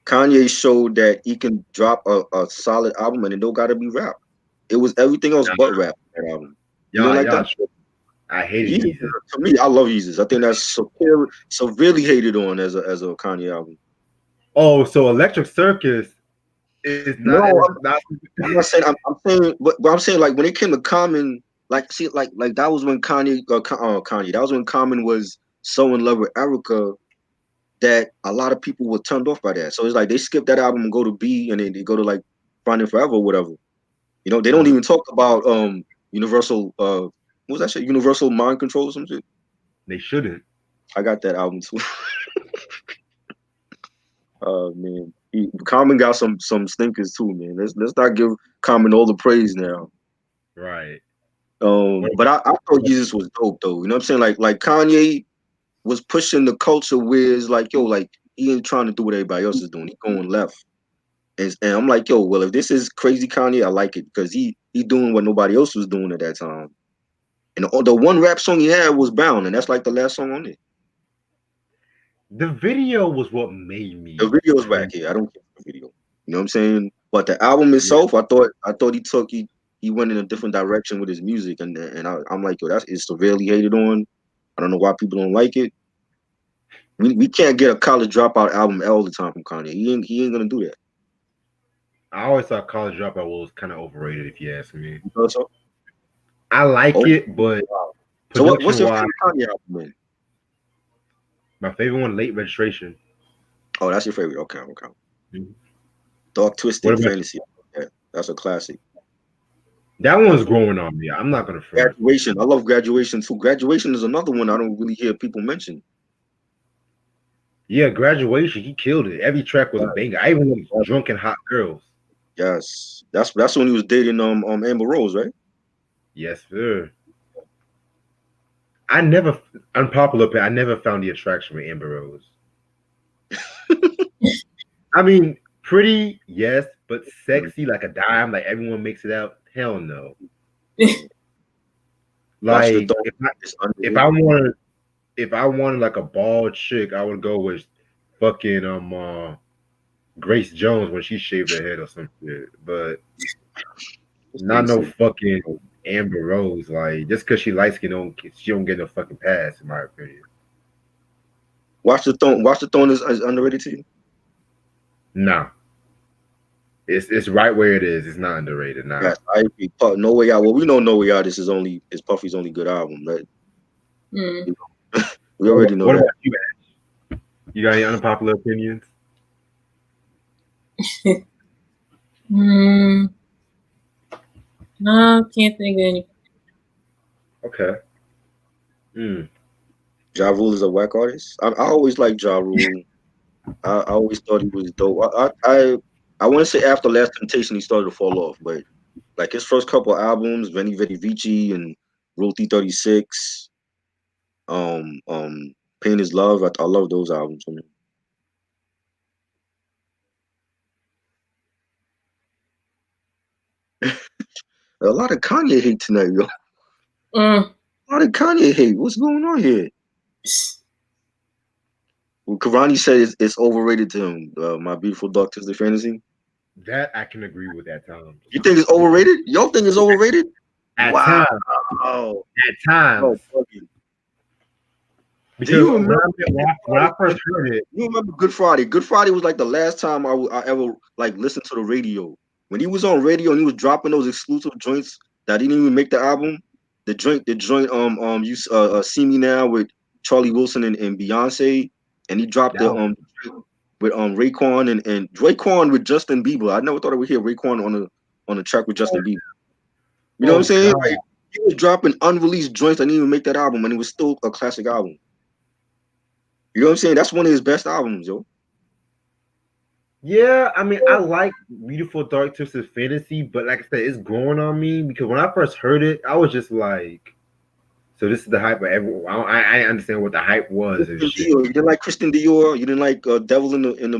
Kanye showed that he can drop a solid album and it don't gotta be rap. It was everything else but rap in that album. You don't like Y'all, that? I hated Yeezus, Jesus. to me, I love Yeezus. I think that's severely hated on as a Kanye album. Oh, so Electric Circus is not. No, It's not. I'm not saying. I'm saying, but I'm saying like when it came to Common, like see, like that was when Kanye. That was when Common was so in love with Erica that a lot of people were turned off by that. So it's like they skip that album and go to B, and then they go to like Finding Forever or whatever. You know, they don't even talk about Universal. What was that shit? Universal Mind Control or some shit. They shouldn't. I got that album too. Man, Common got some stinkers too, man. Let's not give Common all the praise now. Right. But I thought Jesus was dope though. You know what I'm saying? Like Kanye was pushing the culture where it's like, yo, like he ain't trying to do what everybody else is doing. He going left. And I'm like, yo, well, if this is crazy Kanye, I like it because he doing what nobody else was doing at that time. And the one rap song he had was Bound, and that's like the last song on it. The video was what made The me video's back cringe. here. I don't care for the video. You know what I'm saying? But the album Yeah. itself, I thought he went in a different direction with his music, and I'm like, yo, it's severely hated on. I don't know why people don't like it. We can't get a college dropout album all the time from Kanye. He ain't gonna do that. I always thought College Dropout was kind of overrated, if you ask me. You know so? I like Oh, it, but wow. So what's production your wise, favorite Kanye album then? my favorite one, Late Registration. Oh, that's your favorite. Okay, okay. Mhm. Dark What Twisted about Fantasy. Yeah, that's a classic. that one's Definitely. growing on me? I'm not gonna front. Graduation. I love Graduation too. Graduation is another one I don't really hear people mention. Yeah, Graduation, he killed it. Every track was a banger. I even like Yeah, Drunk and Hot Girls. yes. That's when he was dating Amber Rose, right? Yes, sir. I never unpopular. I never found the attraction with Amber Rose. I mean, pretty, yes, but Mm, sexy like a dime, like everyone makes it out. Hell no. mm. Watch the Like Dawn. It's if I underrated. wanted if I wanted like a bald chick, I would go with fucking Grace Jones when she shaved her head or some shit. But It's not no decent. fucking Amber Rose. Like just because she light skin, she don't get no fucking pass in my opinion. Watch the Throne. Watch the Throne is underrated to you. Nah, it's right where it is. It's not underrated. Nah. Yes, I agree. No Way Out. Well, we know No Way Out. Is Puffy's only good album. Right? Mm. We already know What that. about you, Ash? You got any unpopular opinions? Mm. No, can't think of any. Okay. Mm. Ja Rule is a whack artist. I always liked Ja Rule. I always thought he was dope. I want to say after Last Temptation he started to fall off, but like his first couple albums, Veni Vidi Vici and Rule 336, Pain is Love. I love those albums. I mean, A lot of Kanye hate tonight, yo. Mm. A lot of Kanye hate. What's going on here? Well, Karani said it's overrated to him. My Beautiful Dark Twisted Fantasy. That I can agree with at times. You think it's overrated? Y'all think it's overrated? At Wow. times. At times. Oh, Because do you remember when I first heard it, you remember Good Friday? Good Friday was like the last time I ever like listened to the radio. When he was on radio and he was dropping those exclusive joints that didn't even make the album. The joint you See Me Now with Charlie Wilson and Beyonce, and he dropped the with Raekwon and Raekwon with Justin Bieber. I never thought I would hear Raekwon on a track with Justin Bieber. You know what I'm saying? Like, he was dropping unreleased joints that didn't even make that album, and it was still a classic album. You know what I'm saying? That's one of his best albums, yo. Yeah, I mean, I like Beautiful Dark Twisted Fantasy, but like I said, it's growing on me because when I first heard it, I was just like, so this is the hype of everyone. I understand what the hype was and shit. You didn't like Christian Dior? You didn't like Devil in a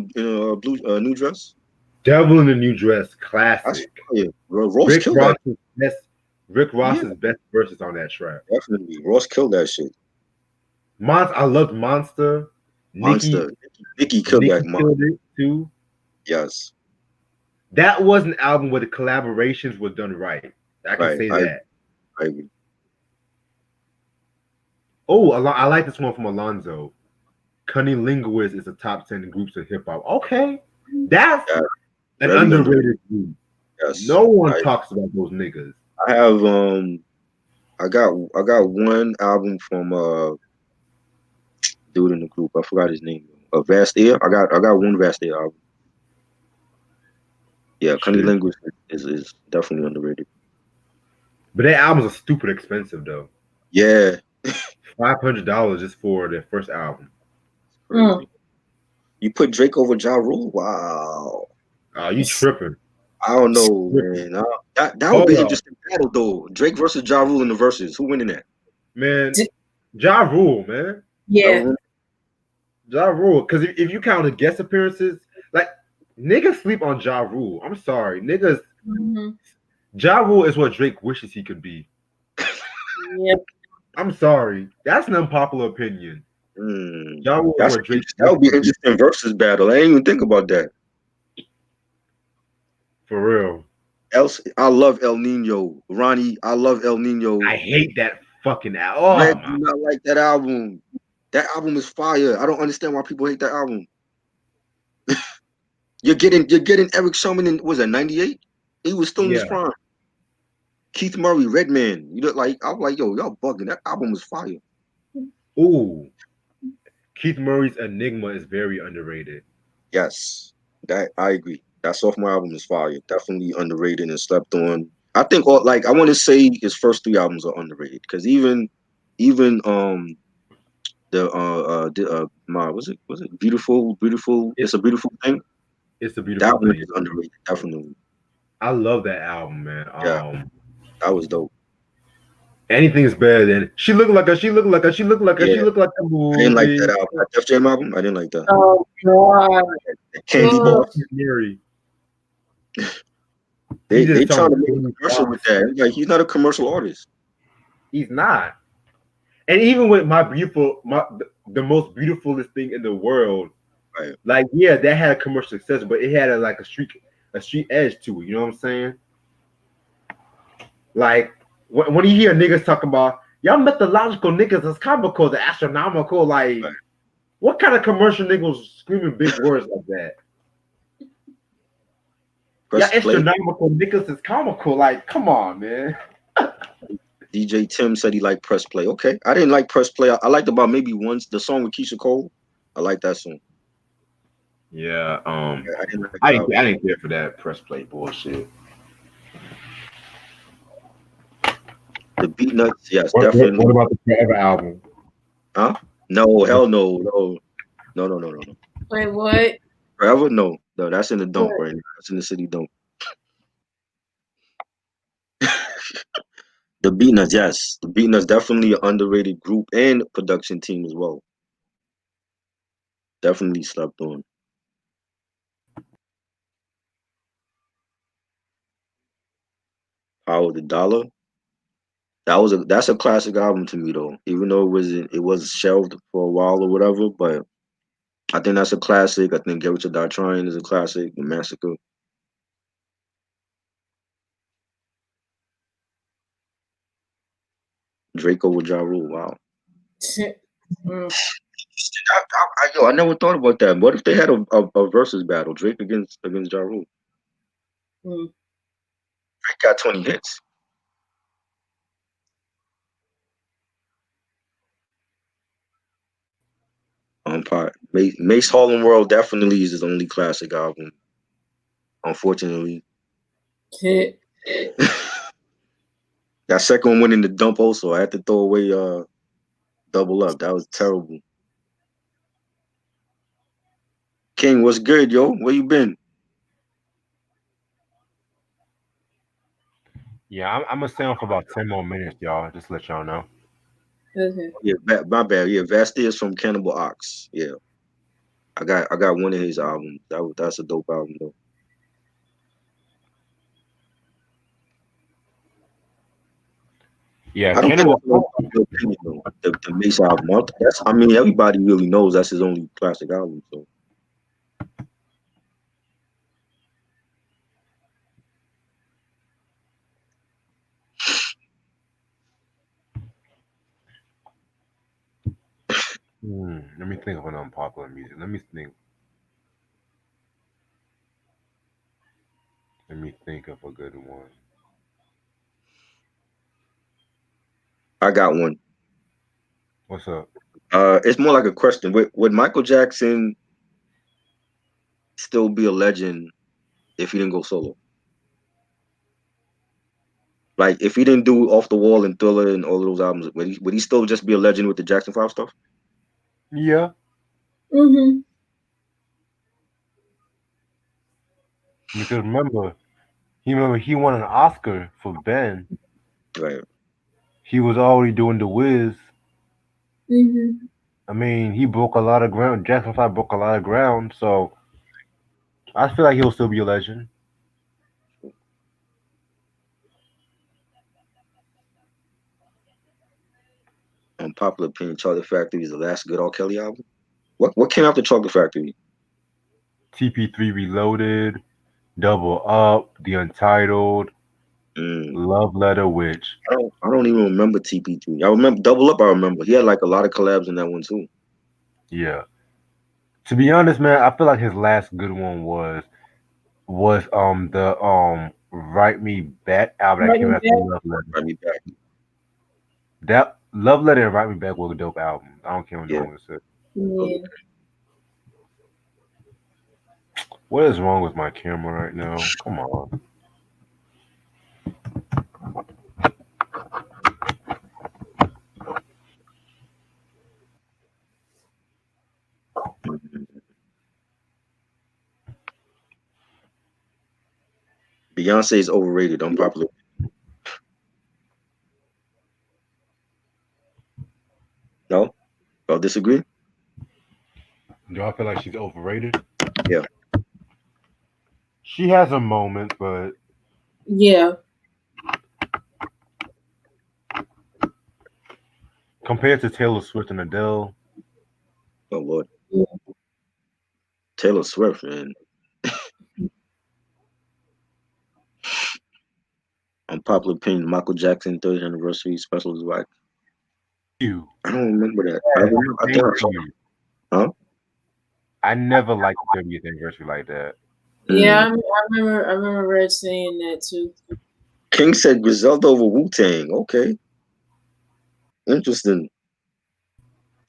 blue new dress? Devil in the New Dress, classic. Ross killed that. Rick Ross's best verses on that track. Definitely, Ross killed that shit. I loved Monster. Nicki killed that. Killed it too. Yes. That was an album where the collaborations were done right. I can say that. I agree. Oh, I like this one from Alonzo. Cunning Linguist is a top 10 groups of hip hop. Okay. That's an underrated group. Yes. No one talks about those niggas. I have I got one album from dude in the group. I forgot his name. Vast Air. I got one Vast Air album. Yeah, Cunning Linguist is definitely underrated. But their albums are stupid expensive though. Yeah. $500 just for their first album. You put Drake over Ja Rule? Wow. You tripping. I don't know, man. That would be an interesting battle though. Drake versus Ja Rule in the verses. Who winning that? Man, Ja Rule, man. Yeah. Ja Rule. Because if you count the guest appearances, like niggas sleep on Ja Rule. I'm sorry. Niggas Ja Rule is what Drake wishes he could be. Yep. I'm sorry. That's an unpopular opinion. Ja Rule is what Drake that would be an interesting versus battle. I didn't even think about that. For real. I love El Nino. Ronnie, I love El Nino. I hate that fucking album. Red do not like that album. That album is fire. I don't understand why people hate that album. You're getting Eric Sherman in, was that 98? He was still in his prime. Keith Murray, Redman. You look like I'm like, yo, y'all bugging. That album was fire. Ooh. Keith Murray's Enigma is very underrated. Yes. That I agree. That sophomore album is fire. Definitely underrated and slept on. I think I want to say his first 3 albums are underrated because even was it beautiful it's a beautiful thing. It's a beautiful that thing. One is underrated, definitely. I love that album, man. That was dope. Anything is better than she looked like a movie. I didn't like that album. That Def Jam album. I didn't like that. Oh God. Candy Boss. They trying to make a commercial with that. Like he's not a commercial artist. He's not. And even with the most beautifulest thing in the world, right? Like that had a commercial success, but it had a street edge to it. You know what I'm saying? Like when you hear niggas talking about y'all methodological niggas is comical, the astronomical, like what kind of commercial niggas screaming big words like that? Yeah, astronomical niggas is comical. Like, come on, man. DJ Tim said he liked Press Play. Okay, I didn't like Press Play. I liked about maybe once the song with Keisha Cole. I like that song. Yeah, I didn't care for that Press Play bullshit. The Beat Nuts, yes, definitely. What about the Forever album? Huh? No, hell no. Wait, what? Forever? No, that's in the dump right now. That's in the city dump. The Beat Nuts, yes. The Beat Nuts definitely an underrated group and production team as well. Definitely slept on. Power of the Dollar. That's a classic album to me though. Even though it was shelved for a while or whatever, but I think that's a classic. I think Get Rich or Die Trying is a classic. The Massacre. Draco with Ja Rule. Wow. I never thought about that. What if they had a versus battle, Drake against Ja Rule? Drake got 20 hits. Mace Harlem World definitely is his only classic album. Unfortunately. That second one went in the dump also. I had to throw away Double Up. That was terrible. King, what's good, yo? Where you been? Yeah, I'm gonna stay on for about 10 more minutes, y'all. Just to let y'all know. Okay. Yeah, my bad. Yeah, Vastius from Cannibal Ox. Yeah, I got one of his albums. That's a dope album though. Yeah, I don't think Cannibal. that's no opinion though. The Mace album. I mean, everybody really knows that's his only classic album. So. Let me think of an unpopular music. Let me think. Let me think of a good one. I got one. What's up? It's more like a question. Would Michael Jackson still be a legend if he didn't go solo? Like if he didn't do Off the Wall and Thriller and all of those albums, would he still just be a legend with the Jackson 5 stuff? Yeah. Because remember he won an Oscar for Ben. Right. He was already doing The Wiz. I mean, he broke a lot of ground. Jackson 5 broke a lot of ground, so I feel like he'll still be a legend. Unpopular opinion, Chocolate Factory is the last good R. Kelly album. What came after Chocolate Factory? TP3 Reloaded, Double Up, The Untitled, Love Letter, which I don't even remember TP3. I remember Double Up. I remember he had like a lot of collabs in that one too. Yeah. To be honest, man, I feel like his last good one was the Write Me Back album that came after Love Letter. Write Me Back. That Love Letter and Write Me Back were dope albums. I don't care what no one said. Yeah. What is wrong with my camera right now? Come on. Beyonce is overrated. Unpopular. No? Y'all disagree? Do I feel like she's overrated? Yeah. She has a moment, but yeah. Compared to Taylor Swift and Adele. Oh Lord. Yeah. Taylor Swift, man. Unpopular opinion, Michael Jackson 30th anniversary special is like. I don't remember that. Huh? I never liked the 30th anniversary like that. Yeah, I remember Red saying that too. King said Griselda over Wu-Tang. Okay. Interesting.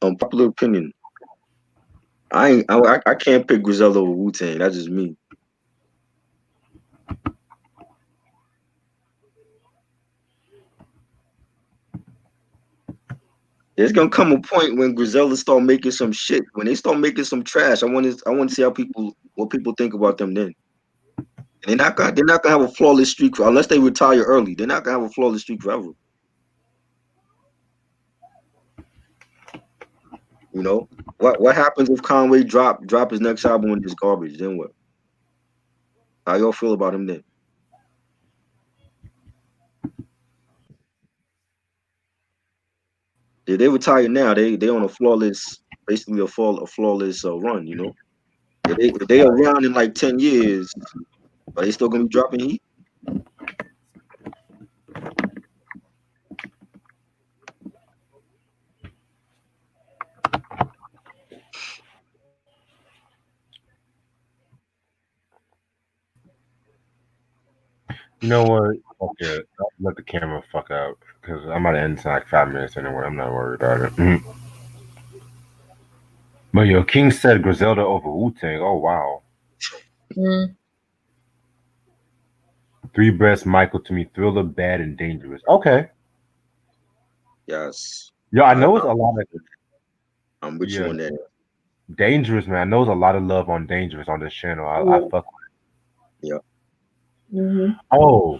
Unpopular opinion. I can't pick Griselda over Wu-Tang. That's just me. There's gonna come a point when Griselda start making some shit. When they start making some trash, I want to see what people think about them then. And they're not gonna have a flawless streak unless they retire early. They're not gonna have a flawless streak forever. You know what happens if Conway drop his next album and it's garbage? Then what? How y'all feel about him then? They retired now. They on a flawless, basically a flawless run. You know, if they around in like 10 years, are they still gonna be dropping heat? You know what? Okay, I'll let the camera fuck out because I'm about to end in like 5 minutes anyway. I'm not worried about it. But yo, King said Griselda over Wu Tang. Oh wow. Mm. Three Breaths Michael to me, Thriller, Bad and Dangerous. Okay. Yes. Yo, I know it's a lot of I'm with you yeah, on that. Dangerous, man. I know it's a lot of love on Dangerous on this channel. I Yeah. fuck Yeah. Mm-hmm. Oh,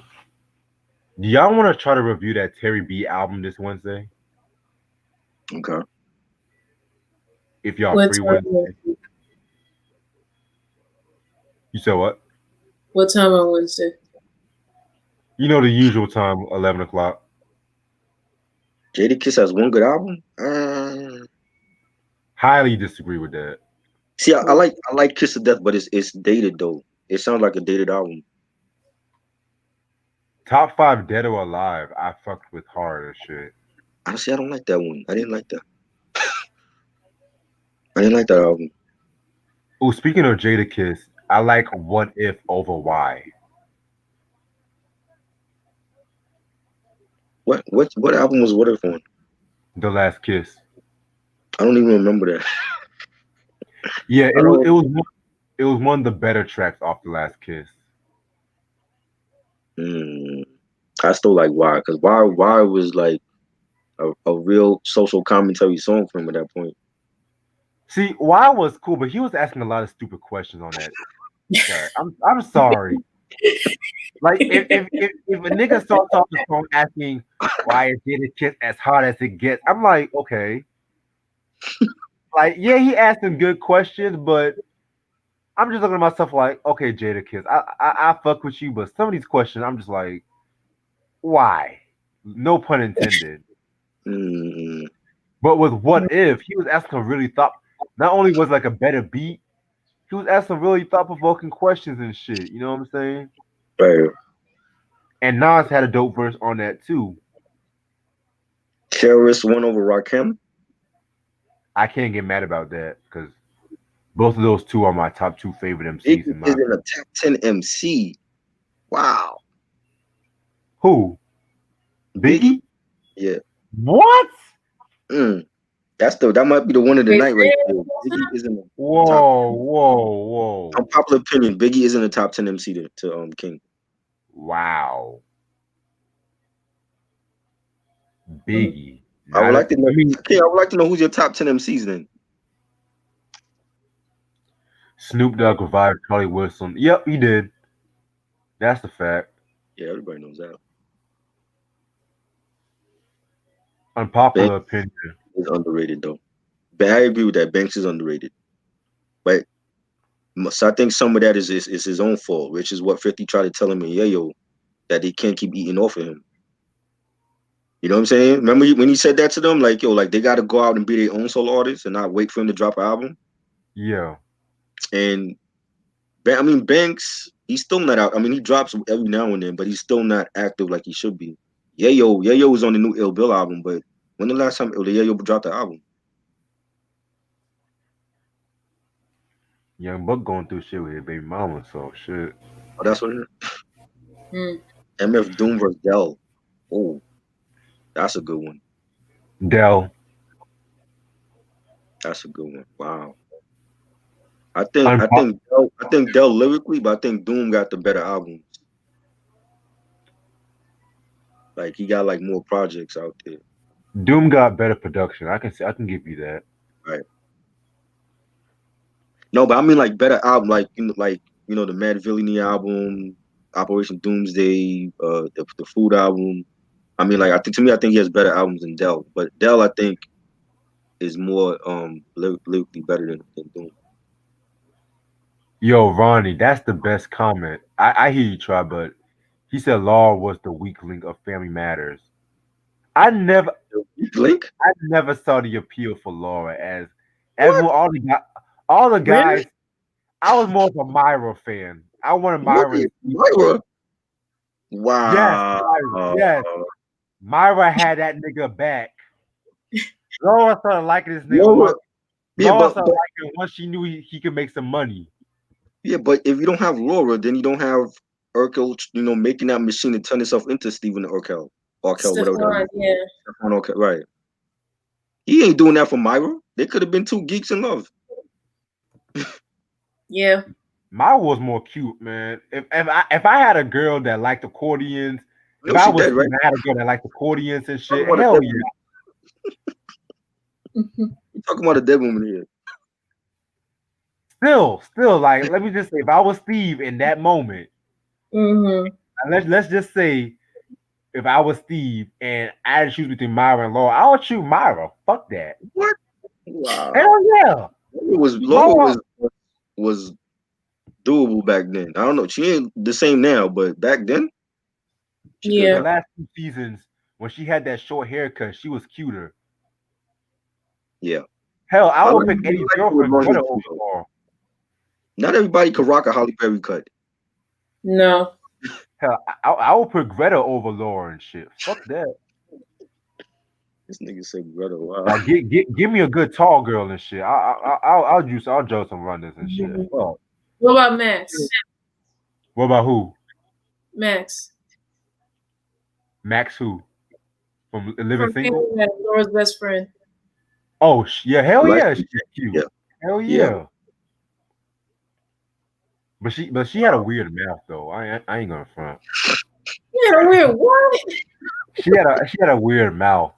do y'all want to try to review that Terry B album this Wednesday? Okay. If y'all What free time? Wednesday. You said what? What time on Wednesday? You know the usual time, 11 o'clock. Jadakiss has one good album. Highly disagree with that. See, I like Kiss of Death, but it's dated though. It sounds like a dated album. Top 5 Dead or Alive. I fucked with hard as shit. Honestly, I don't like that one. I didn't like that. I didn't like that album. Oh, speaking of Jadakiss, I like What If over Why. What album was What If on? The Last Kiss. I don't even remember that. Yeah, I don't. it was one of the better tracks off The Last Kiss. I still like Why, because Why was like a real social commentary song for him at that point. See, Why was cool, but he was asking a lot of stupid questions on that track. I'm sorry. Like if a nigga starts off the song asking why is Jadakiss as hard as it gets, I'm like, okay. Like, yeah, he asked some good questions, but I'm just looking at myself like, okay, Jadakiss, I fuck with you, but some of these questions, I'm just like, why? No pun intended. Mm-mm. But with What If, he was asking really thought. Not only was like a better beat, he was asking really thought provoking questions and shit. You know what I'm saying? Right. And Nas had a dope verse on that too. Terrorist won over Rakim. I can't get mad about that because both of those two are my top two favorite MCs Biggie in my. isn't a top 10 MC. Wow. Who? Biggie? Yeah. What? That might be the one of the Wait, night right there. Biggie isn't a top. Whoa. Unpopular opinion. Biggie isn't a top 10 MC to King. Wow. Biggie. I would like to know. I mean, King, I would like to know who's your top 10 MCs then. Snoop Dogg revived Charlie Wilson. Yep, he did. That's the fact. Yeah, everybody knows that. Unpopular Banks opinion. is underrated though. But I agree with that. Banks is underrated. But so I think some of that is his own fault, which is what 50 tried to tell him in Yayo, that they can't keep eating off of him. You know what I'm saying? Remember when he said that to them? Like, yo, like they got to go out and be their own solo artists and not wait for him to drop an album. Yeah. And I mean, Banks, he's still not out. I mean, he drops every now and then, but he's still not active like he should be. Yayo was on the new Ill Bill album, but when the last time Yayo dropped the album? Young Buck going through shit with his baby mama, so shit. Oh, that's what it is. MF Doom vs. Dell. Oh, that's a good one. Dell. That's a good one. Wow. I think Dell lyrically, but I think Doom got the better albums. Like he got like more projects out there. Doom got better production. I can give you that. Right. No, but I mean like better album, like the Mad Villainy album, Operation Doomsday, the Food album. I mean, like I think he has better albums than Dell, but Dell I think is more lyrically better than Doom. Yo, Ronnie, that's the best comment. I hear you try, but he said Law was the weak link of Family Matters. I never You blink? I never saw the appeal for Laura as What? everyone all the Really? guys. I was more of a Myra fan. I wanted What Myra is and Steve. Myra? Yes, Wow. Myra. Yes. Myra had that nigga back. Laura started liking this nigga Laura. once. Yeah, Laura but started liking him once she knew he could make some money. yeah, but if you don't have Laura, then you don't have Urkel, making that machine to turn itself into Steven Urkel. Urkel, whatever that Stefan, is. yeah. Stefan Urkel, right. He ain't doing that for Myra. They could have been two geeks in love. Yeah. Myra was more cute, man. If I had a girl that liked accordions, if No, I she was dead, right? Steve, I had a girl that liked accordions and shit. Talking about a Hell dead yeah. woman. You talking about a dead woman here. Still, like, let me just say, if I was Steve in that moment, Mm-hmm. let's just say, if I was Steve and I had to choose between Myra and Laura, I would choose Myra. Fuck that. What? Wow. Hell yeah. Laura was doable back then. I don't know. She ain't the same now, but back then, she could The Yeah. have. last 2 seasons, when she had that short haircut, she was cuter. Yeah. Hell, I I would like, pick I Eddie's like her with girlfriend long hair Greta too, over though. Laura. Not everybody could rock a Halle Berry cut. No. Hell, I would put Greta over Laura and shit. Fuck that. This nigga said Greta. Wow. Like, give me a good tall girl and shit. I'll joke some runners and shit. Fuck. What about Max? What about who? Max. Max who? From Living From Single? Penguin, that's Laura's best friend. Oh yeah, hell I like yeah, her. she's cute. Yeah. Hell Yeah. yeah. But she had a weird mouth though. I ain't gonna front. Yeah, weird. What? She had a weird mouth.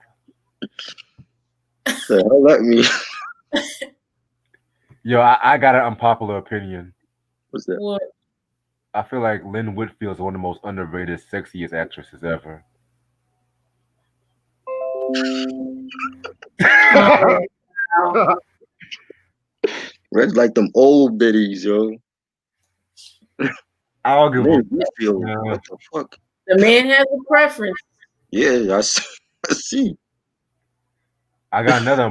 The hell that mean? Yo, I got an unpopular opinion. What's that? What? I feel like Lynn Whitfield is one of the most underrated, sexiest actresses ever. Red's like them old biddies, yo. I don't give a Lynn Whitfield. Yeah. What the fuck? The man has a preference. Yeah, I see. I see. I got another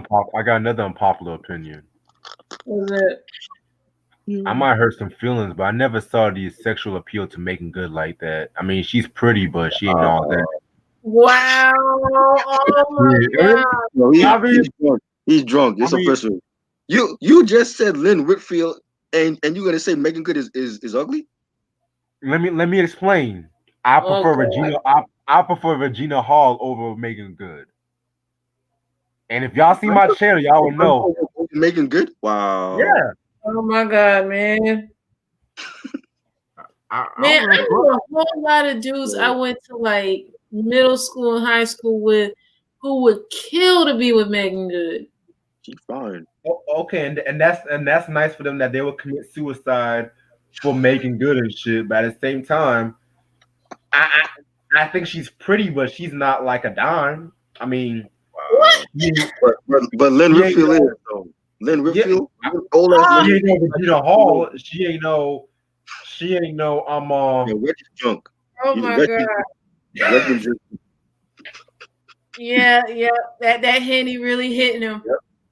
unpopular opinion. Was it? I might hurt some feelings, but I never saw the sexual appeal to Making Good like that. I mean, she's pretty, but she ain't all that. Wow. Oh my Yeah. God. No, I mean- he's drunk. He's drunk. It's I mean- official. You just said Lynn Whitfield, and you're gonna say Megan Good is ugly? Let me explain. I prefer Okay. Regina. I prefer Regina Hall over Megan Good. And if y'all see my channel, y'all will know. Megan Good? Wow. Yeah. Oh my God, man. I Man, don't I give a knew fuck. a whole lot of dudes I went to like middle school and high school with who would kill to be with Megan Good. She's fine. Okay, and that's nice for them that they will commit suicide for Making Good and shit. But at the same time, I think she's pretty, but she's not like a dime. I mean, What? But Lynn Yeah, Whitfield is though. Lynn Whitfield, old ass she Lynn. ain't no Regina Hall. She ain't no Yeah, Reggie's drunk. Oh You know, my Reggie- God. Reggie been drinking. Yeah. That Henny really hitting him.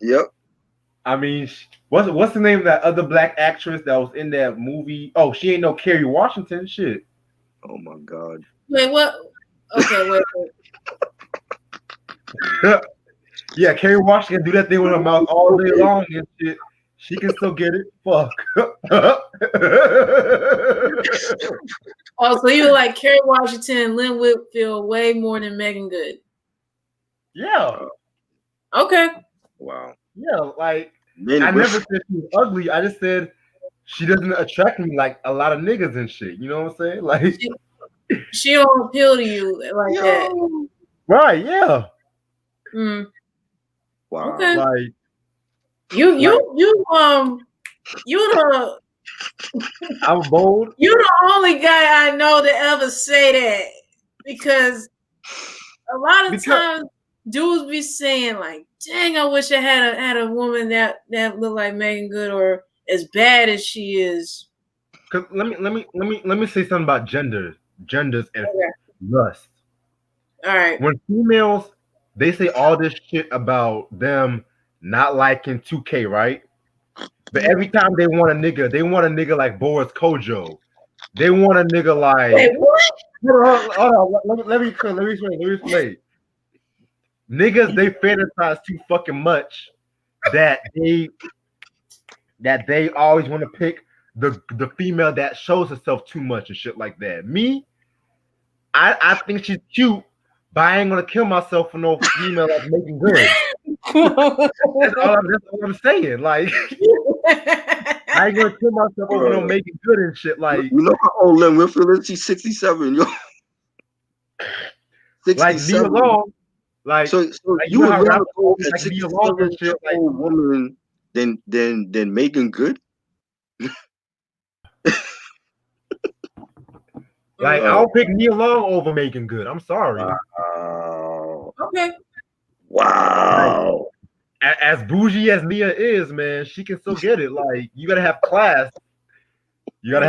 Yep. I mean, what's the name of that other black actress that was in that movie? Oh, she ain't no Kerry Washington. Shit. Oh my God. Wait, what? Okay, wait. Yeah, Kerry Washington do that thing with her mouth all day long and shit. She can still get it. Fuck. Oh, so you like Kerry Washington and Lynn Whitfield way more than Megan Good. Yeah. Okay. Wow. Yeah, like Lynn I never Whitfield. said she was ugly. I just said she doesn't attract me like a lot of niggas and shit. You know what I'm saying? Like, She don't appeal to you like that. right? Yeah. Mm. Wow. Okay. Like, You the I'm bold. you the only guy I know to ever say that, because a lot of times dudes be saying like, "Dang, I wish I had a woman that looked like Megan Good or as bad as she is." Cause let me say something about genders and Okay. lust. All right. When females they say all this shit about them not liking 2K, right? But every time they want a nigga like Boris Kojo. They want a nigga like. Wait, what? Hold on. Let me explain. Niggas, they fantasize too fucking much that they always want to pick the female that shows herself too much and shit like that. Me, I think she's cute, but I ain't gonna kill myself for no female that's making good. That's all I'm saying. Like, I ain't gonna kill myself over no making good and shit. Like, you know how old Lynn Whitfield is? She's 67, yo. 67. Like, leave alone. Like, so like, you would rather go with like, a 67-year-old woman than making good? Like, I'll pick Nia Long over making good. I'm sorry. Okay. Wow. Like, as bougie as Nia is, man, she can still get it. Like, you gotta have class. Because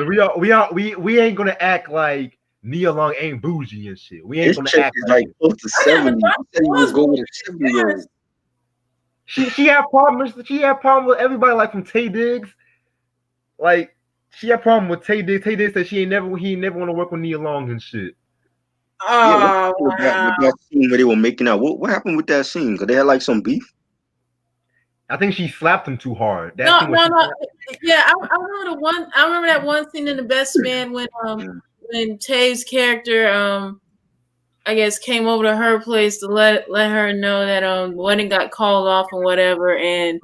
we ain't gonna act like Nia Long ain't bougie and shit. We ain't gonna act like close to 70. You said you was going with a 70-year-old. She had problems. She had problems with everybody, like from Tay Diggs. Like, she had problem with Tay Diggs. Tay Diggs said he never want to work with Nia Long and shit. Oh, wow. That scene where they were making out. What happened with that scene? Because they had like some beef. I think she slapped him too hard. No. Yeah, I remember that one scene in The Best Man when Tay's character I guess came over to her place to let her know that wedding got called off and whatever, and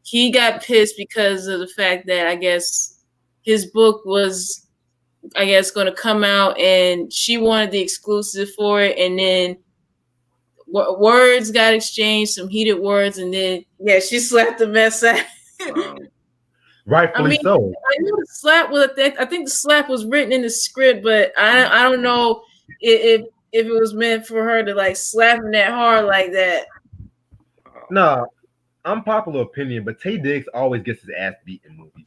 he got pissed because of the fact that I guess his book was going to come out and she wanted the exclusive for it, and then words got exchanged, some heated words, and then she slapped the mess out. Rightfully so. I knew the slap was. I think the slap was written in the script, but I don't know if it was meant for her to like slap him that hard like that. No, unpopular opinion, but Tay Diggs always gets his ass beat in movies.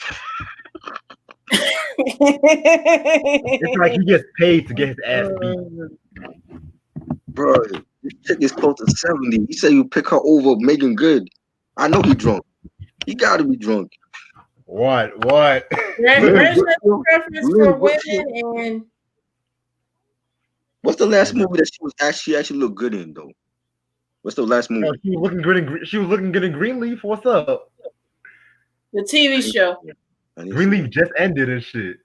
It's like he gets paid to get his ass beat. Bro, this chick is close to 70. He said you pick her over Megan Good. I know he drunk. He got to be drunk. What? Preference for women and. What's the last movie that she actually looked good in though? What's the last movie? She was looking good in Greenleaf. What's up? The TV show. Greenleaf just ended and shit.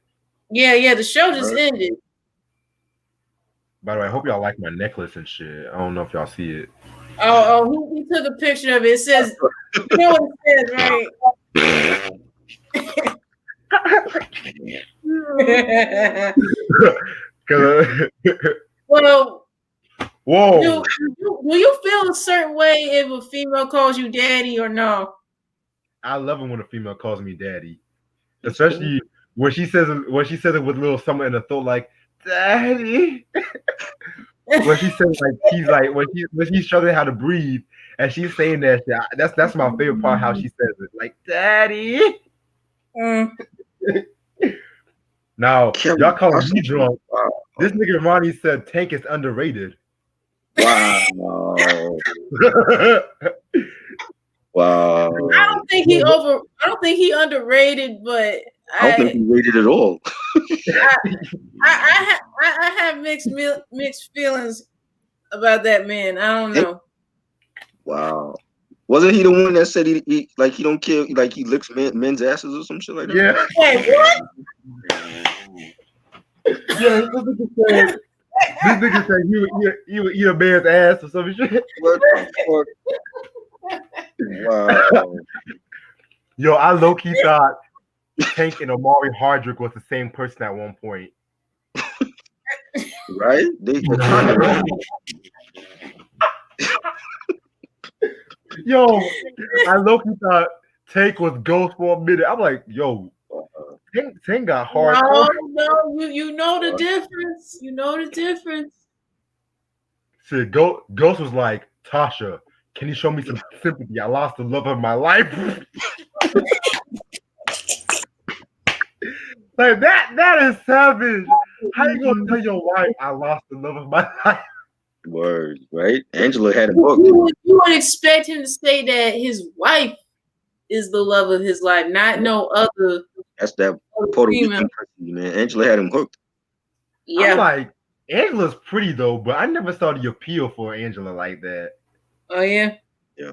Yeah, the show just ended. By the way, I hope y'all like my necklace and shit. I don't know if y'all see it. Oh, he took a picture of it. It says, you know what it says, right? Well, whoa. Do you feel a certain way if a female calls you daddy or no? I love it when a female calls me daddy, especially when she says it with a little something in the throat, like daddy. When she says when she's struggling how to breathe and she's saying that shit, that's my favorite part. How she says it, like daddy. Now y'all calling me drunk. This nigga Ronnie said Tank is underrated. Wow. Wow. I don't think he underrated, but I don't think he rated at all. I have mixed feelings about that man. I don't know. Wow. Wasn't he the one that said he don't care, like he licks men's asses or some shit like that? Yeah. Wait, what? Yeah, this nigga said you eat a man's ass or some shit. What the fuck? Wow. Yo, I low-key thought Tank and Omari Hardrick was the same person at one point. Right? They're kind of wrong. Yo, I low-key thought Tank was Ghost for a minute. I'm like, yo, Tank got hardcore. No, you know the difference. You know the difference. Shit, Ghost was like, Tasha, can you show me some sympathy? I lost the love of my life. Like that is savage. How you gonna tell your wife I lost the love of my life? Word, right? Angela had him hooked. You would expect him to say that his wife is the love of his life, not no other. That's that Puerto Rican person, man. Angela had him hooked. Yeah. I'm like, Angela's pretty though, but I never saw the appeal for Angela like that. Oh yeah. Yeah.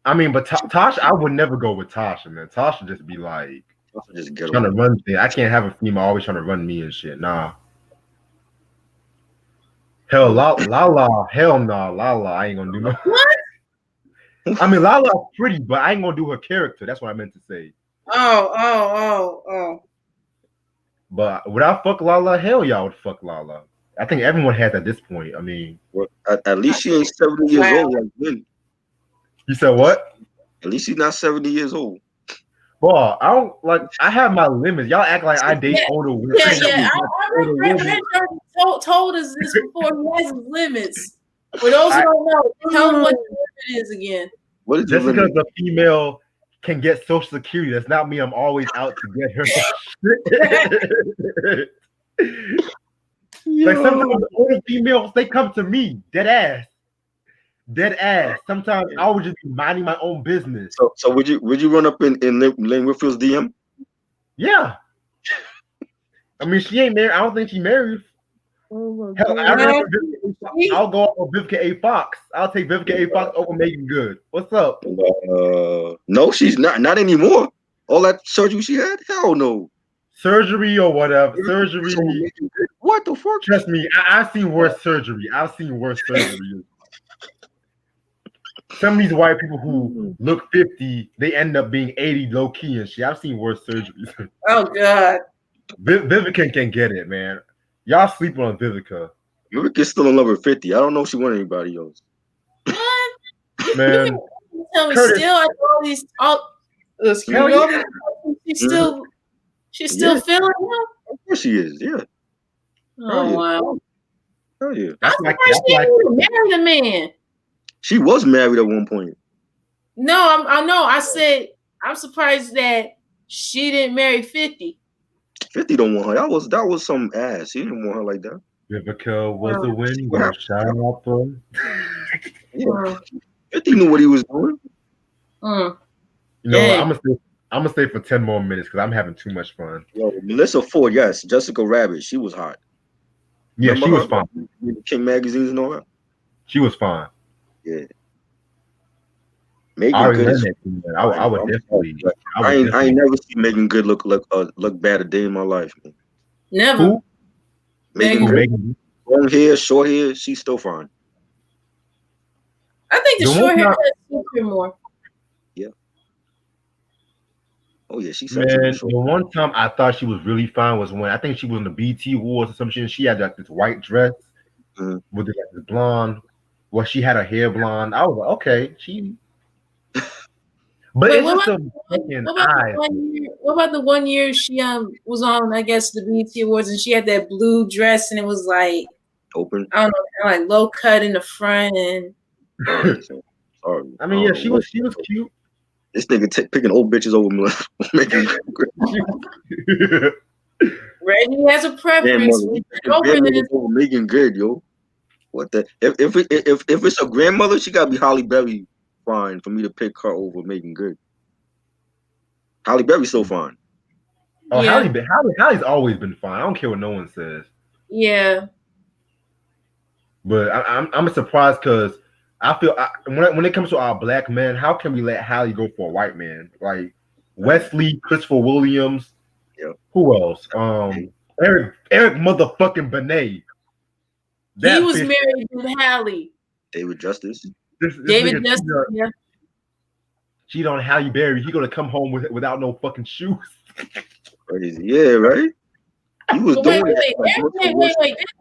I mean, but Tasha, I would never go with Tasha, man. Tasha just be like just trying to run things. I can't have a female always trying to run me and shit. Nah. Hell, Lala, hell nah, Lala. I ain't gonna do no. What? I mean, Lala's pretty, but I ain't gonna do her character. That's what I meant to say. Oh. But would I fuck Lala? Hell yeah, I would fuck Lala. I think everyone has at this point. I mean, well, at least she ain't 70 years old like men. You said what? At least she's not 70 years old. Well, I don't like. I have my limits. Y'all act like I date older women. Yeah. I told us this before. He has his limits. For those who don't know, tell them what the limit is again. What is just because the female can get Social Security, that's not me. I'm always out to get her. Like sometimes the older females, they come to me, dead ass. Sometimes I would just be minding my own business. So would you run up in Lane Whitfield's DM? Yeah. I mean, she ain't married. I don't think she married. Oh hell, I'll go over Vivica A. Fox. I'll take Vivica A. Fox over Megan Good. What's up? No, she's not anymore. All that surgery she had? Hell no. Surgery or whatever. Surgery. What the fuck? Trust me, I've seen worse surgery. Some of these white people who look 50, they end up being 80 low key and shit. I've seen worse surgeries. Oh God. Vivica can get it, man. Y'all sleep on Vivica. Vivica's still in love with 50. I don't know if she want anybody else. What? Man. Tell me Curtis. Still all these she's still feeling him? Of course she is, yeah. Oh wow. Oh yeah. I'm surprised she didn't marry the man. She was married at one point. No, I know. I said I'm surprised that she didn't marry 50. 50 don't want her. That was some ass. He didn't want her like that. Vivica was a window shopper. Yeah. 50 knew what he was doing. You know, I'm gonna stay for 10 more minutes because I'm having too much fun. Yo, Melissa Ford, yes. Jessica Rabbit, she was hot. Yeah, remember she was fine. King magazines and all that. She was fine. Yeah. Megan Good. I would definitely. I ain't never seen Megan Good look bad a day in my life, man. Never. Who? Megan. Long hair, short hair, she's still fine. I think the short hair suits her more. Yeah. Oh yeah, she's man. The one time I thought she was really fine was when I think she was in the BT Awards or some shit. She had like this white dress with like this blonde. Well, she had her hair blonde. I was like, okay, she. But wait, it's just a fucking eye. What about the one year she was on, I guess, the BT Awards and she had that blue dress and it was like open. I don't know, like low cut in the front and. Sorry. I mean, yeah, she was cute. This nigga picking old bitches over me. Reggie has a preference. Megan Good, yo. What the? If it's a grandmother, she gotta be Halle Berry fine for me to pick her over Megan Good. Halle Berry's so fine. Oh, yeah. Halle's always been fine. I don't care what no one says. Yeah. But I'm surprised because I feel when it comes to our black men, how can we let Halle go for a white man? Like Wesley, Christopher Williams, who else? Eric motherfucking Benet. He was married to Halle. David Justice. David Justice. Yeah. Cheat on Halle Berry. He gonna come home without no fucking shoes. Crazy, yeah, right. He was doing wait.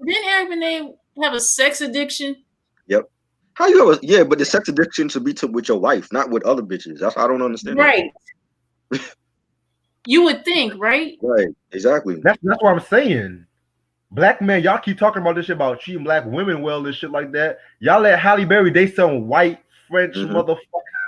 Didn't Eric Benet have a sex addiction? Yep. How you have a but the sex addiction should be with your wife, not with other bitches. I don't understand. Right. You would think, right? Right. Exactly. That's what I'm saying. Black men, y'all keep talking about this shit about treating black women well and shit like that. Y'all let Halle Berry date some white French motherfucker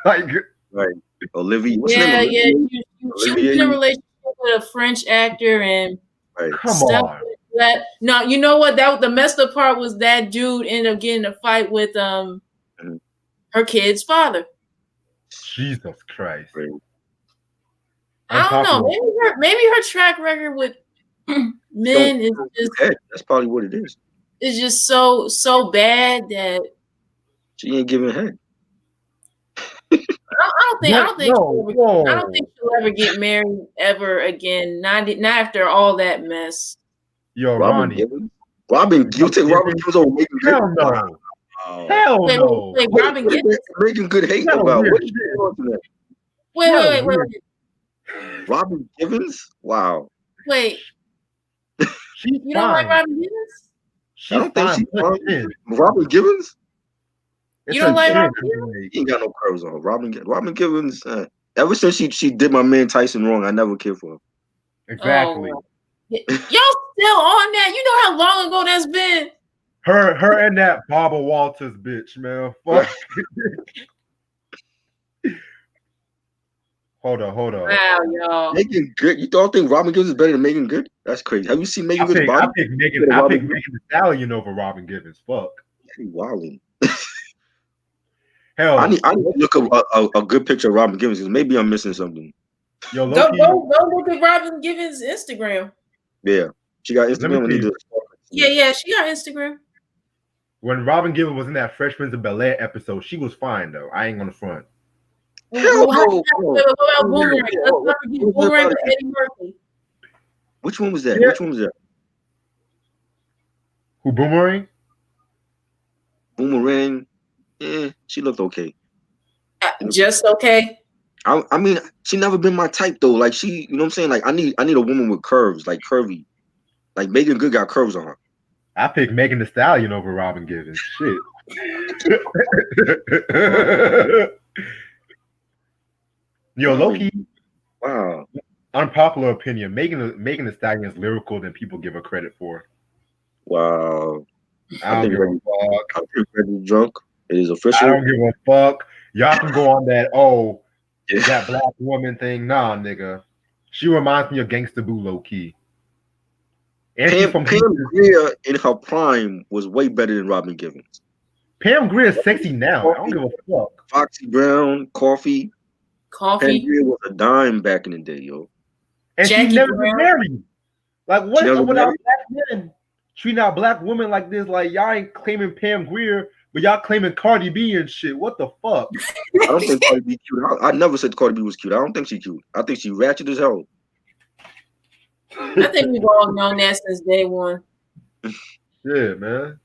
like right. Olivia. What's her name? She was in a relationship with a French actor and come on. That no, you know what? That the messed up part was that dude ended up getting a fight with her kid's father. Jesus Christ. I don't know. Maybe her track record with men is just that's probably what it is. It's just so bad that she ain't giving head. I don't think she'll ever get married ever again. Not after all that mess. Yo, Robin Givens? You take Robin Givens over Megan Good? Hell no. Hell no. Wait, Robin Givens? Making Good hate about what is Wait. Robin Givens? Wow. Wait. You don't like Robin Givens? I don't think she's fine. Robin Givens? You don't like Robin Givens? He ain't got no curves on. Robin Givens, ever since she did my man Tyson wrong, I never cared for her. Exactly. Oh, y'all still on that? You know how long ago that's been? Her and that Barbara Walters bitch, man. Fuck. Hold on. Wow, y'all. Megan Good. You don't think Robin Givens is better than Megan Good? That's crazy. Have you seen Megan Good's body? I pick Megan Thee Stallion over Robin Givens. Fuck. He wilding. Hell, I need to look up a good picture of Robin Givens because maybe I'm missing something. Yo, go look at Robin Givens' Instagram. Yeah, she got Instagram. Yeah, she got Instagram. When Robin Givens was in that Fresh Prince of Bel-Air episode, she was fine though. I ain't gonna front. Which one was that? Yeah. Which one was that? Who, Boomerang? Boomerang. Yeah, she looked okay. Just okay. I mean, she never been my type though. Like she, you know what I'm saying? Like I need a woman with curves, like curvy. Like Megan Good got curves on her. I picked Megan Thee Stallion over Robin Givens. Shit. Yo, Loki. Wow. Unpopular opinion. Megan Thee Stallion is lyrical than people give her credit for. Wow. I don't give a fuck. I think Reggie drunk. It is official. I don't give a fuck. Y'all can go on that that black woman thing. Nah, nigga. She reminds me of Gangsta Boo low key. And Pam Grier in her prime was way better than Robin Givens. Pam Grier is sexy now. I don't give a fuck. Foxy Brown, Coffee. Pam Grier was a dime back in the day, yo. And she never been married. Like what without black men treating out black women like this? Like y'all ain't claiming Pam Grier, but y'all claiming Cardi B and shit. What the fuck? I don't think Cardi B cute. I never said Cardi B was cute. I don't think she cute. I think she ratchet as hell. I think we've all known that since day one. Yeah, man.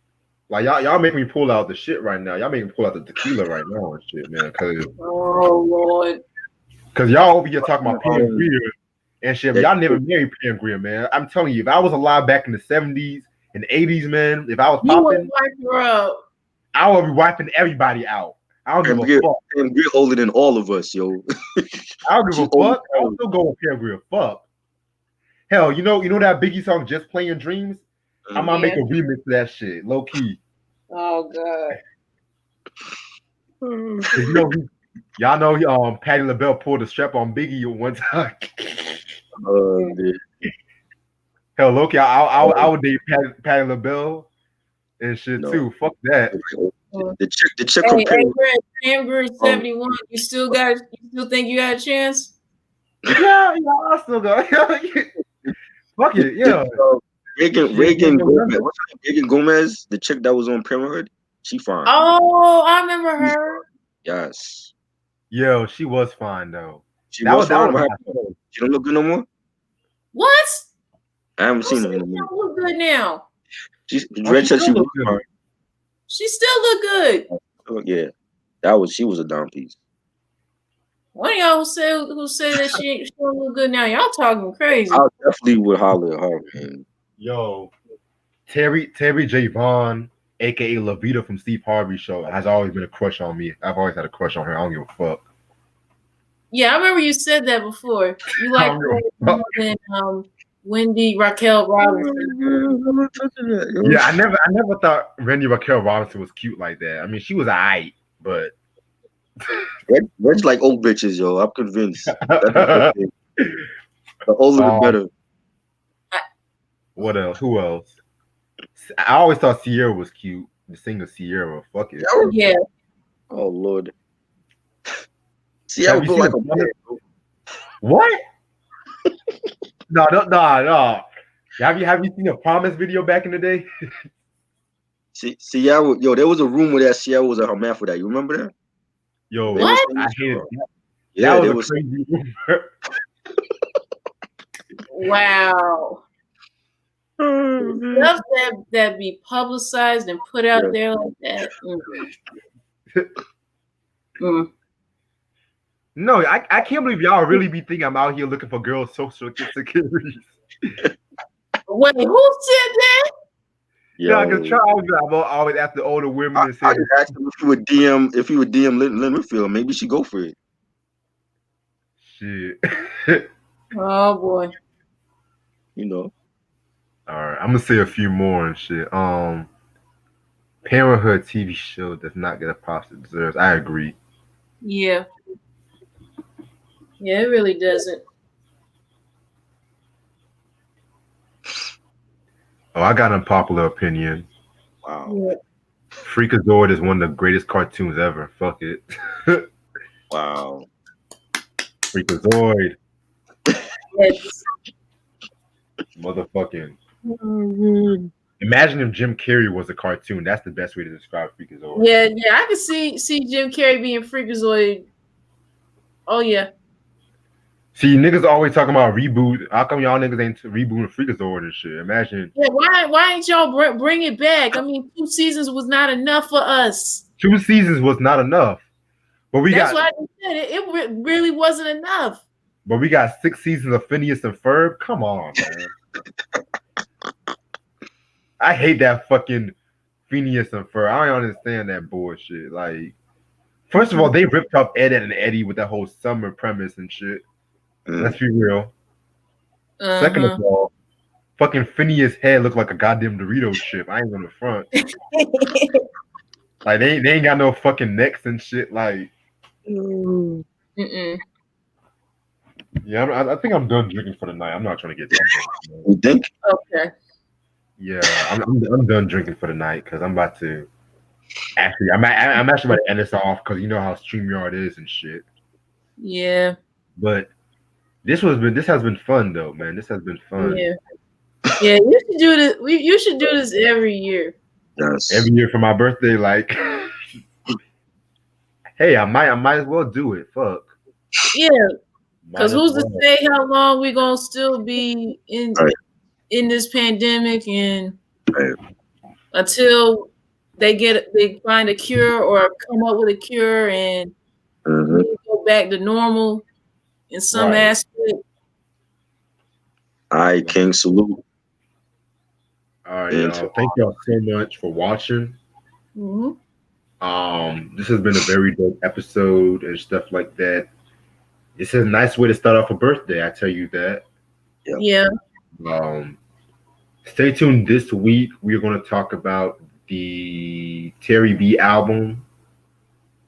Like y'all make me pull out the shit right now. Y'all make me pull out the tequila right now and shit, man. Oh Lord. Cause y'all over here talking about Pam Grier and shit. Y'all never married Pam Grier, man. I'm telling you, if I was alive back in the 70s and 80s, man, if I was popping, I would be wiping everybody out. I don't give a fuck. Pam Grier older than all of us, yo. I don't give a fuck. I'll still go with Pam Grier. Fuck. Hell, you know that Biggie song "Just Playing Dreams"? I'm gonna make a remix to that shit, low key. Oh god. Y'all know Patti LaBelle pulled a strap on Biggie one time. Hell, low key, I would date Patti LaBelle and shit too. Fuck that. The chick. Pam Grier 71. You still think you got a chance? Yeah, I still got. Fuck it, yeah. Reagan Gomez. What's her name? Reagan Gomez, the chick that was on Parenthood. She fine. Oh, I remember her. Yes. Yo, she was fine though. She don't look good no more. What? I haven't seen her in a minute. She look good now. She said she was fine. She still look good. Yeah, she was a down piece. One of y'all who said that she don't look good now. Y'all talking crazy. I definitely would holler at her, man. Yo, Terry J. Vaughn, aka Lavita from Steve Harvey's show, has always been a crush on me. I've always had a crush on her. I don't give a fuck. Yeah, I remember you said that before. You like her more than Wendy Raquel Robinson. Yeah, I never thought Wendy Raquel Robinson was cute like that. I mean, she was alright, but Red's like old bitches, yo. I'm convinced. The older the better. What else? Who else? I always thought Sierra was cute. The singer Sierra. Fuck it. Yeah. Oh Lord. Have Sierra you built seen like a a man. What? No. Have you seen a Promise video back in the day? Sierra, yo, there was a rumor that Sierra was a hermaphrodite. You remember that? Yo, Famous, What? I famous hated girl. that. Yeah, That there was a was. crazy rumor. Wow. Stuff that be publicized and put out Yeah. there like that. Mm. No, I can't believe y'all really be thinking I'm out here looking for girls' social securities. Wait, who said that? Yeah, because Yo, Charles always after older women and I say, just asked him if he would DM Lynn Whitfield, maybe she go for it. shit. Oh boy. You know. All right, I'm gonna say a few more and shit. Parenthood TV show does not get a props it deserves. I agree. Yeah. Yeah, it really doesn't. Oh, I got an unpopular opinion. Wow. Yeah. Freakazoid is one of the greatest cartoons ever. Fuck it. Wow. Freakazoid, Yes. motherfucking. Mm-hmm. Imagine if Jim Carrey was a cartoon. That's the best way to describe Freakazoid. Yeah, I can see Jim Carrey being Freakazoid. Oh yeah. See, niggas always talking about reboot. How come y'all niggas ain't rebooting Freakazoid and shit? Imagine Yeah, why ain't y'all bring it back? I mean, 2 seasons was not enough for us. 2 seasons was not enough, but That's why I said it really wasn't enough. But we got 6 seasons of Phineas and Ferb. Come on, man. I hate that fucking Phineas and Ferb. I don't understand that bullshit. Like, first of all, they ripped off Ed and Eddie with that whole summer premise and shit. Let's be real. Second of all, fucking Phineas' head looked like a goddamn Dorito chip. I ain't on the front. Like they ain't got no fucking necks and shit. Like, Mm-mm. yeah, I think I'm done drinking for the night. I'm not trying to get drunk. You think? Okay. Yeah, I'm done drinking for the night because I'm about to. Actually, I'm actually about to end this off because you know how StreamYard is and shit. Yeah. But this has been fun though, man. This has been fun. Yeah. Yeah, you should do this. You should do this every year. Yes. Every year for my birthday, like, hey, I might as well do it. Fuck. Yeah, because who's to say how long we gonna still be in this pandemic and until they find a cure or come up with a cure and we go back to normal in some aspect. All right, King, salute. All right, y'all. Thank y'all so much for watching. This has been a very dope episode and stuff like that. It's a nice way to start off a birthday, I tell you that. Yeah. Stay tuned this week. We're going to talk about the Terry B album.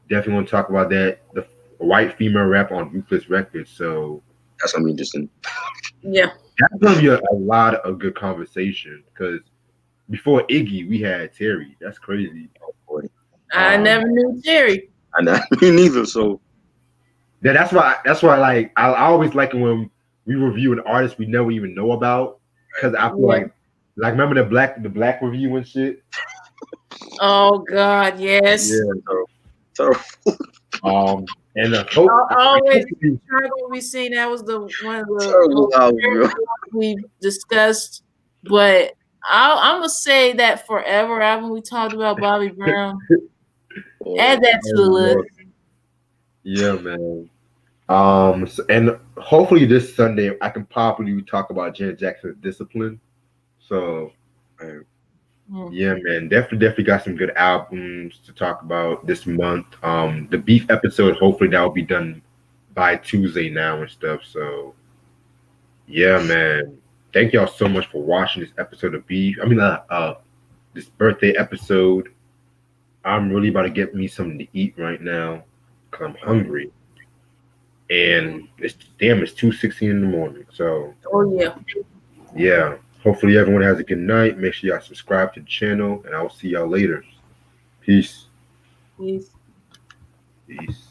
Definitely want to talk about that. The white female rap on Ruthless Records. So that's gonna be interesting. Yeah. That's gonna be a lot of good conversation because before Iggy, we had Terry. That's crazy. Oh, boy. I never knew Terry. Me neither. So that's why like I always like it when we review an artist we never even know about because I feel like remember the black review and shit. Oh God, yes. Yeah, terrible. And always Chicago, we seen that was one of the we discussed, but I'm gonna say that Forever album we talked about Bobby Brown. Add that to the list. Yeah, man. And hopefully this Sunday I can probably talk about Janet Jackson's Discipline. So, yeah, man, definitely got some good albums to talk about this month. The Beef episode, hopefully that will be done by Tuesday now and stuff. So, yeah, man. Thank y'all so much for watching this episode of Beef. I mean, this birthday episode. I'm really about to get me something to eat right now because I'm hungry. And it's 2:16 in the morning. So, yeah. Hopefully everyone has a good night. Make sure y'all subscribe to the channel, and I will see y'all later. Peace. Peace. Peace.